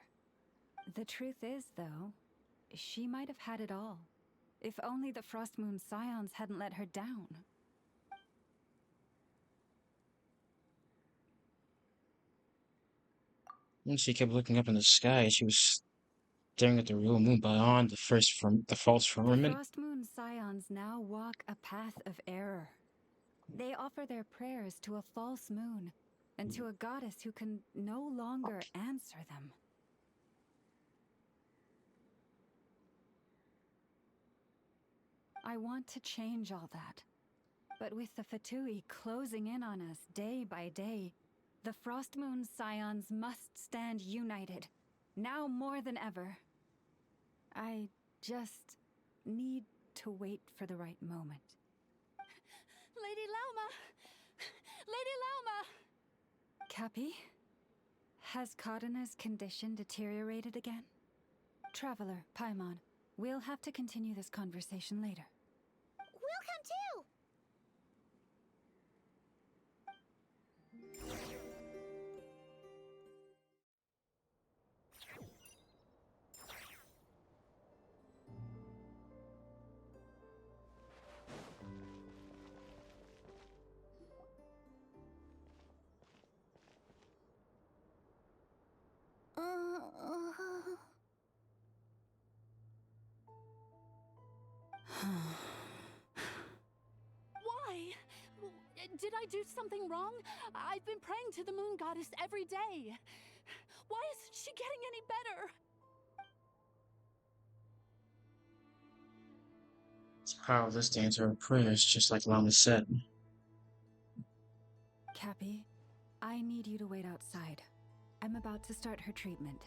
The truth is, though, she might have had it all, if only the Frost Moon Scions hadn't let her down. And she kept looking up in the sky. She was staring at the real moon beyond the false The firmament. Frost Moon Scions now walk a path of error. They offer their prayers to a false moon and to a goddess who can no longer answer them. I want to change all that. But with the Fatui closing in on us day by day, the Frost Moon Scions must stand united, now more than ever. I just need to wait for the right moment. Lady 𝔬𝔲𝔬𝔲! Lady 𝔬𝔬𝔲𝔬𝔲! Cappy? Has Karina's condition deteriorated again? Traveler, Paimon, we'll have to continue this conversation later. We'll come too! Why? Did I do something wrong? I've been praying to the moon goddess every day. Why isn't she getting any better? It's powerless to answer her prayers, just like Llama said. Cappy, I need you to wait outside. I'm about to start her treatment.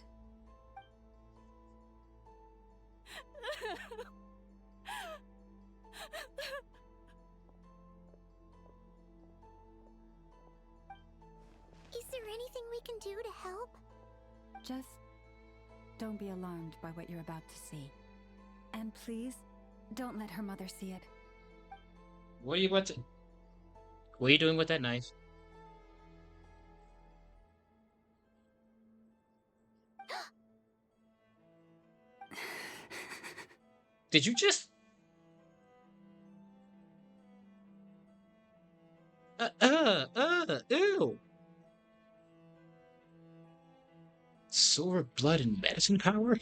Is there anything we can do to help? Just don't be alarmed by what you're about to see. And please, don't let her mother see it. What are you about to... What are you doing with that knife? Did you just... Ew! Silver blood and medicine power?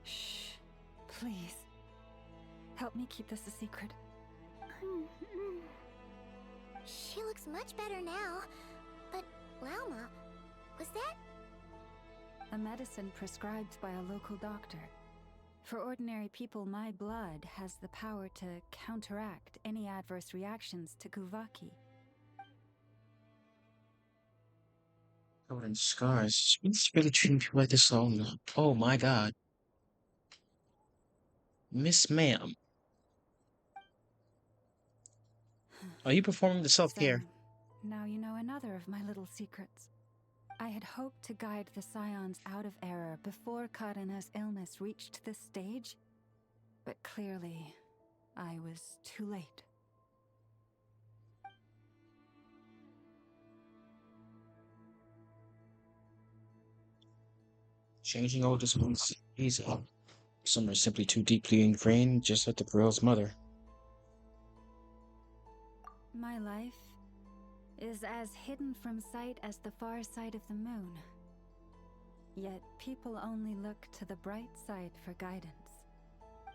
Shh. Please. Help me keep this a secret. She looks much better now. But, 𝔬𝔬𝔲𝔬𝔬, was that? A medicine prescribed by a local doctor. For ordinary people, my blood has the power to counteract any adverse reactions to 𝔬𝔲𝔬𝔲𝔬𝔬. Covered in scars. She's really treating people like this all now. Oh my god. Miss Ma'am. Are you performing the self-care? So, now you know another of my little secrets. I had hoped to guide the Scions out of error before Karina's illness reached this stage, but clearly, I was too late. Changing old disciplines is easy. Some are simply too deeply ingrained, just like the girl's mother. My life is as hidden from sight as the far side of the moon. Yet people only look to the bright side for guidance.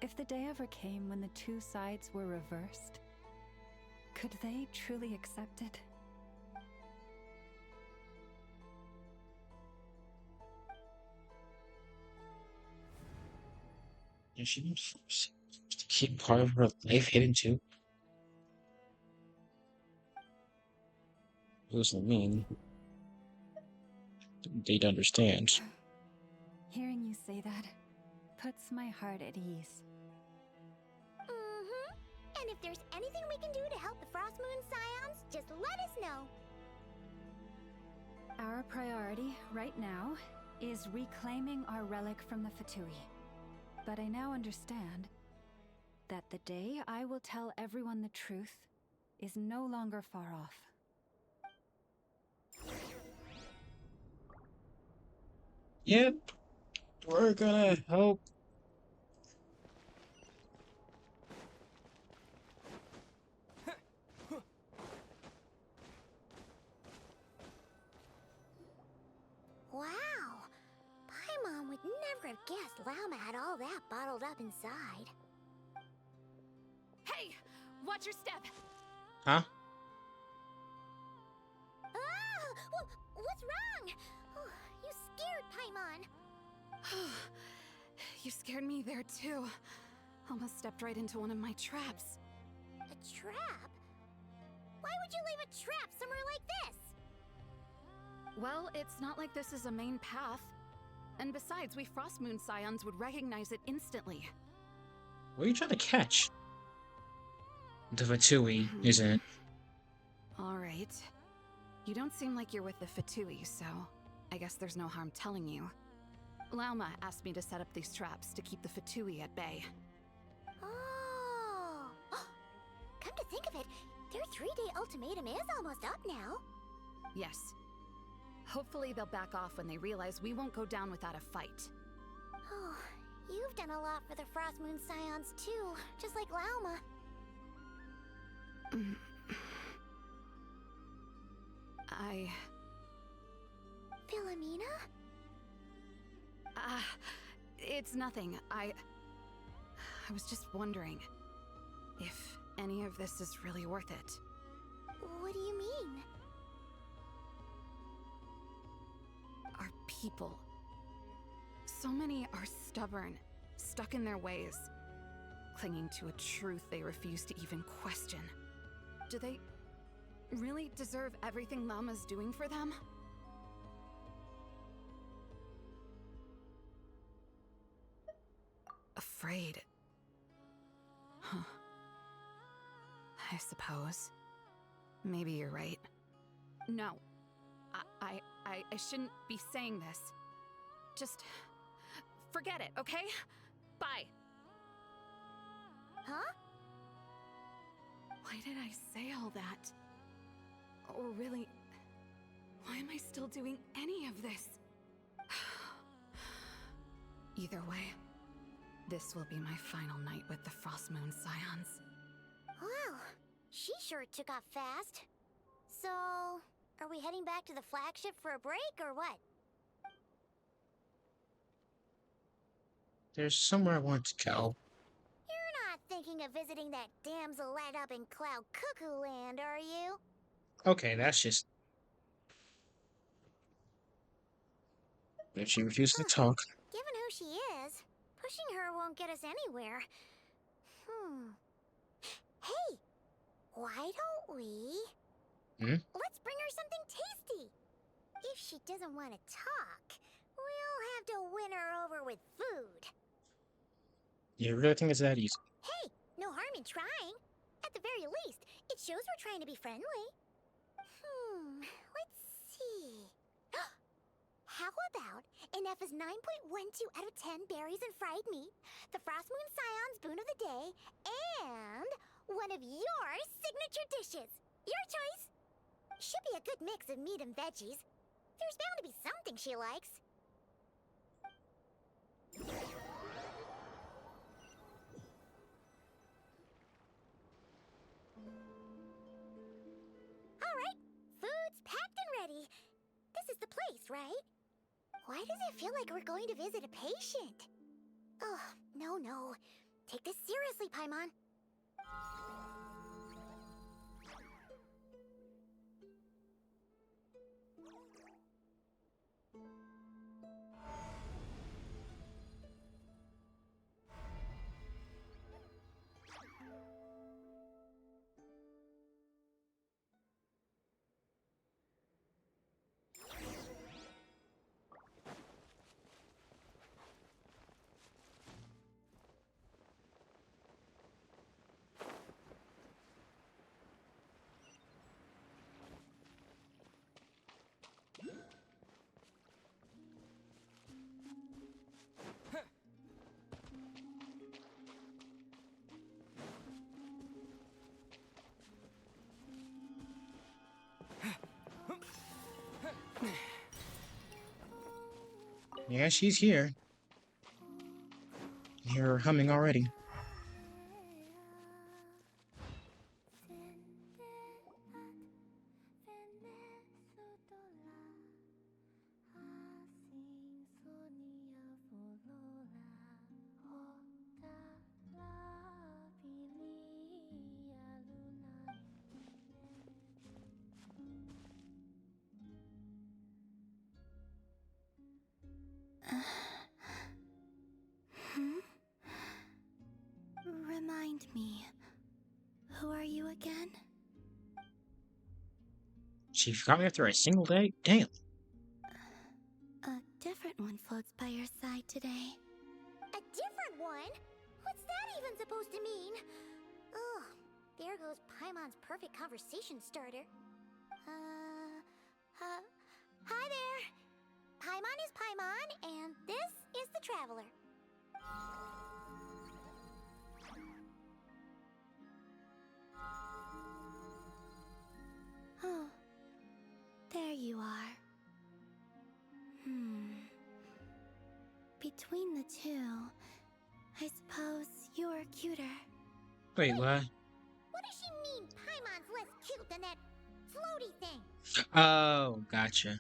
If the day ever came when the two sides were reversed, could they truly accept it? And she wants to keep part of her life hidden too. What does that mean? They'd understand. Hearing you say that puts my heart at ease. And if there's anything we can do to help the Frost Moon Scions, just let us know. Our priority right now is reclaiming our relic from the Fatui. But I now understand that the day I will tell everyone the truth is no longer far off. Yep, we're gonna help guess 𝔬𝔬𝔱𝔬 had all that bottled up inside. Hey! Watch your step! Huh? Ah! What's wrong? Oh, you scared Paimon. You scared me there too. Almost stepped right into one of my traps. A trap? Why would you leave a trap somewhere like this? Well, it's not like this is a main path. And besides, we Frost Moon Scions would recognize it instantly. What are you trying to catch? The Fatui, isn't it? Alright. You don't seem like you're with the Fatui, so I guess there's no harm telling you. 𝔬𝔬𝔱𝔬 asked me to set up these traps to keep the Fatui at bay. Oh! Come to think of it, their 3-day ultimatum is almost up now. Yes. Hopefully they'll back off when they realize we won't go down without a fight. Oh, you've done a lot for the Frost Moon Scions too, just like 𝔬𝔬𝔱𝔬. Philomena? It's nothing. I was just wondering if any of this is really worth it. What do you mean? Our people. So many are stubborn, stuck in their ways, clinging to a truth they refuse to even question. Do they really deserve everything 𝔬𝔬𝔱𝔬's doing for them? Afraid. Huh. I suppose. Maybe you're right. No. I shouldn't be saying this. Just forget it, okay? Bye. Huh? Why did I say all that? Or really, why am I still doing any of this? Either way, this will be my final night with the Frost Moon Scions. Wow, she sure took off fast. So, are we heading back to the flagship for a break or what? There's somewhere I want to go. You're not thinking of visiting that damsel light up in Cloud Cuckoo Land, are you? Okay, that's just... If she refuses to talk. Given who she is, pushing her won't get us anywhere. Hey, why don't we... Let's bring her something tasty. If she doesn't want to talk, we'll have to win her over with food. You really think it's that easy? Hey, no harm in trying. At the very least, it shows we're trying to be friendly. Let's see. How about Ineffa's 9.12 out of 10 berries and fried meat, the Frost Moon Scion's boon of the day, and one of your signature dishes. Your choice. Should be a good mix of meat and veggies. There's bound to be something she likes. Alright, food's packed and ready. This is the place, right? Why does it feel like we're going to visit a patient? Oh, no. Take this seriously, Paimon. Yeah, she's here. I hear her humming already. Who are you again? She forgot me after a single day? Damn. A different one floats by your side today. A different one? What's that even supposed to mean? Ugh, there goes Paimon's perfect conversation starter. Hi there. Paimon is Paimon, and this is the Traveler. Oh, there you are. Between the two, I suppose you're cuter. Wait, what? What does she mean Paimon's less cute than that floaty thing? Oh, gotcha.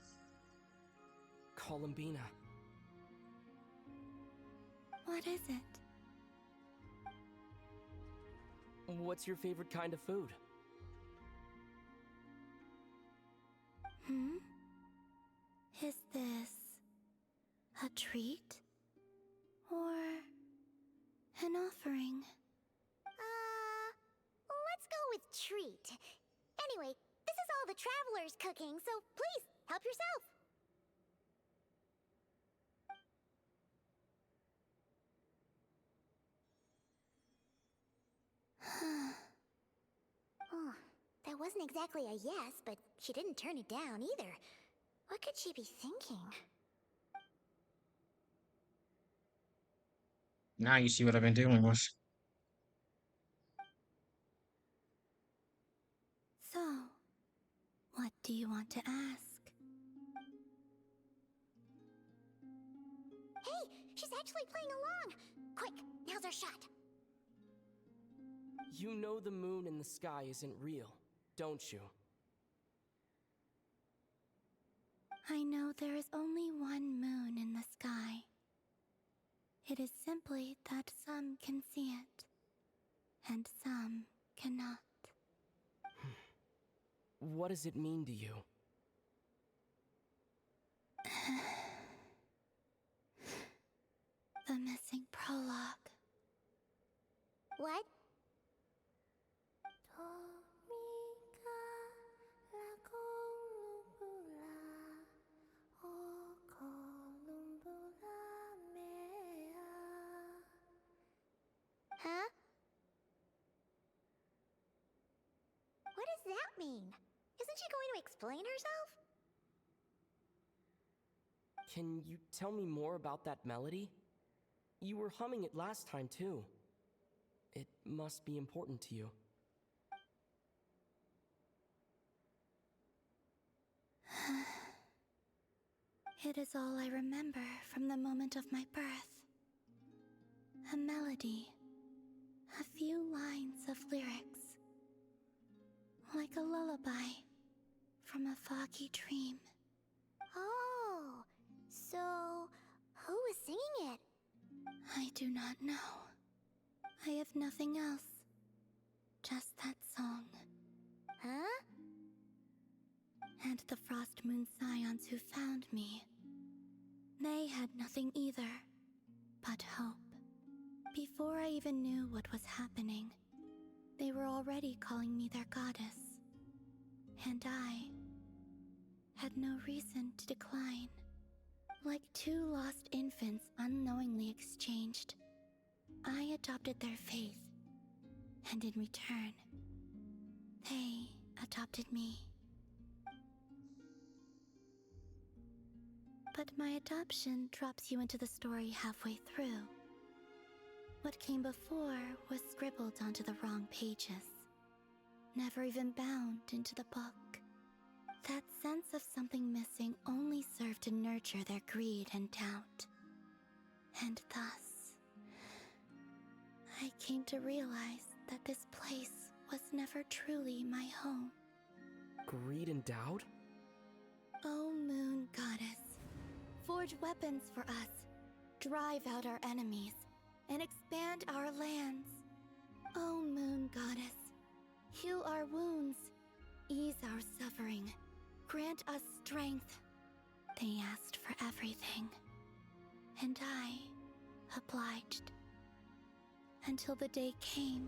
Columbina. What is it? What's your favorite kind of food? Is this a treat? Or an offering? Let's go with treat. Anyway, this is all the Traveler's cooking, so please, help yourself. Oh, that wasn't exactly a yes, but she didn't turn it down either. What could she be thinking? Now you see what I've been dealing with. So, what do you want to ask? Hey, she's actually playing along! Quick, now's our shot. You know the moon in the sky isn't real, don't you? I know there is only one moon in the sky. It is simply that some can see it, and some cannot. What does it mean to you? The missing prologue. What? Huh? What does that mean? Isn't she going to explain herself? Can you tell me more about that melody? You were humming it last time, too. It must be important to you. It is all I remember from the moment of my birth. A melody. A few lines of lyrics. Like a lullaby from a foggy dream. Oh, so who was singing it? I do not know. I have nothing else. Just that song. Huh? And the Frost Moon Scions who found me. They had nothing either, but hope. Before I even knew what was happening, they were already calling me their goddess. And I had no reason to decline. Like two lost infants unknowingly exchanged, I adopted their faith. And in return, they adopted me. But my adoption drops you into the story halfway through. What came before was scribbled onto the wrong pages, never even bound into the book. That sense of something missing only served to nurture their greed and doubt. And thus, I came to realize that this place was never truly my home. Greed and doubt? O Moon Goddess, forge weapons for us, drive out our enemies, and expand our lands. O Moon Goddess, heal our wounds, ease our suffering, grant us strength. They asked for everything, and I obliged. Until the day came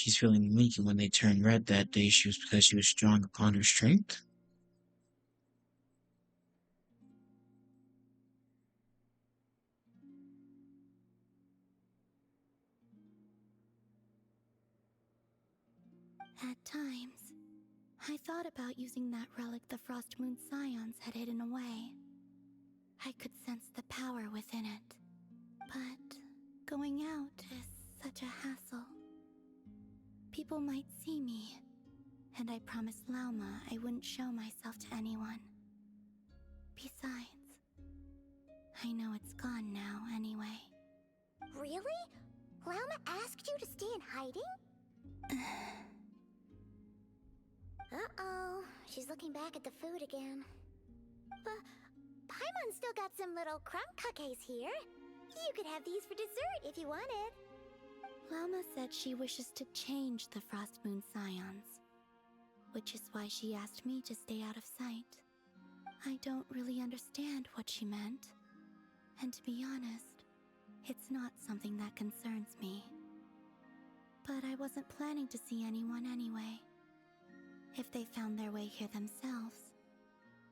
she's feeling weak, and when they turned red that day, she was because she was strong upon her strength? At times, I thought about using that relic the Frost Moon Scions had hidden away. I could sense the power within it. But going out is such a hassle. People might see me, and I promised 𝔬𝔲𝔲 I wouldn't show myself to anyone. Besides, I know it's gone now anyway. Really? 𝔬𝔲𝔲 asked you to stay in hiding? Uh-oh, she's looking back at the food again. But Paimon's still got some little crumb cookies here. You could have these for dessert if you wanted. Llama said she wishes to change the Frost Moon Scions, which is why she asked me to stay out of sight. I don't really understand what she meant, and to be honest, it's not something that concerns me. But I wasn't planning to see anyone anyway. If they found their way here themselves,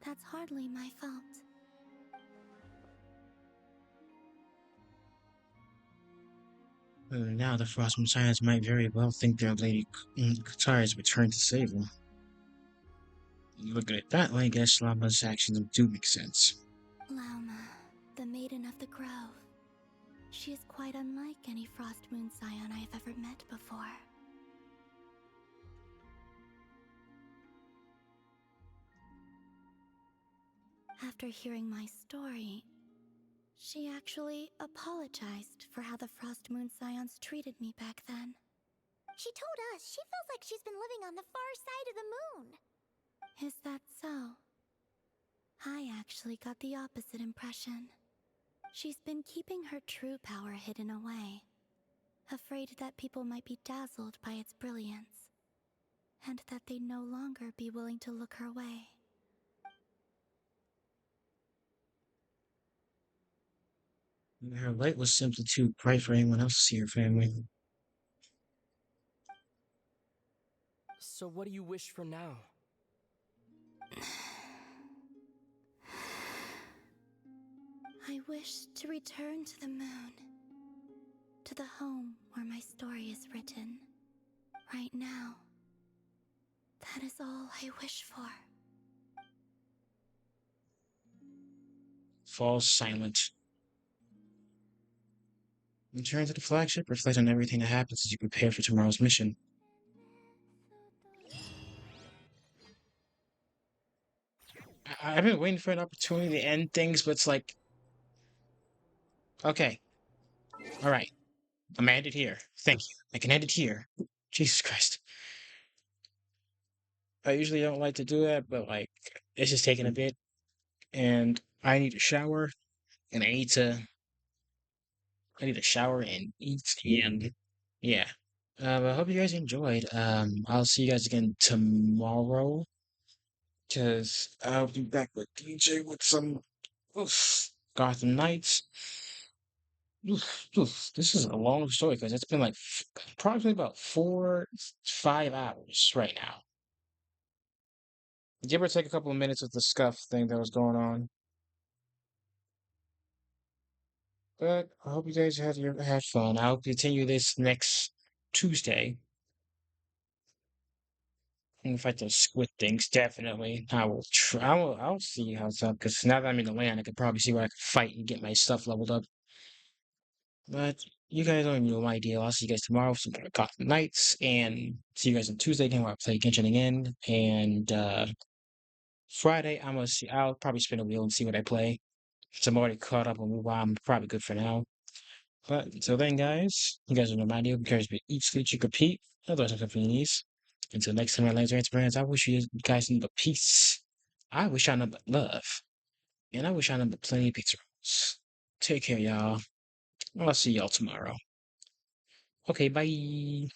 that's hardly my fault. Now the Frostmoon Scions might very well think their Lady Katara has returned to save them. Look at it that way, I guess Llama's actions do make sense. Llama, the Maiden of the Grove. She is quite unlike any Frost Moon Scion I have ever met before. After hearing my story, she actually apologized for how the Frost Moon Scions treated me back then. She told us she feels like she's been living on the far side of the moon. Is that so? I actually got the opposite impression. She's been keeping her true power hidden away, afraid that people might be dazzled by its brilliance, and that they'd no longer be willing to look her way. Her light was simply too bright for anyone else to see her family. So what do you wish for now? I wish to return to the moon, to the home where my story is written. Right now, that is all I wish for. Falls silent. Return to the flagship, reflect on everything that happens as you prepare for tomorrow's mission. I've been waiting for an opportunity to end things, but it's like, okay, all right, I'm gonna end it here. Thank you. I can end it here. Jesus Christ. I usually don't like to do that, but like, it's just taking a bit, and I need a shower, and I need to shower and eat, and yeah. I hope you guys enjoyed. I'll see you guys again tomorrow, because I'll be back with DJ with some Gotham Knights. This is a long story because it's been like probably about 5 hours right now. Give or take a couple of minutes with the scuff thing that was going on. But I hope you guys had fun. I'll continue this next Tuesday. And fight those squid things, definitely. I will try. I'll see how it's up because now that I'm in the land, I could probably see where I can fight and get my stuff leveled up. But you guys already know my deal. I'll see you guys tomorrow for some more Gotham Knights, and see you guys on Tuesday again where I play Genshin again. And Friday, I'll probably spin a wheel and see what I play. So I'm already caught up on WoW. I'm probably good for now. But until then, guys, you guys know my deal. Encourage me each sleep you compete. Otherwise, I'm companies. Until next time, my laser experience, I wish you guys nothing but peace. I wish I nothing but love. And I wish I nothing but plenty of pizza rolls. Take care, y'all. I'll see y'all tomorrow. Okay, bye.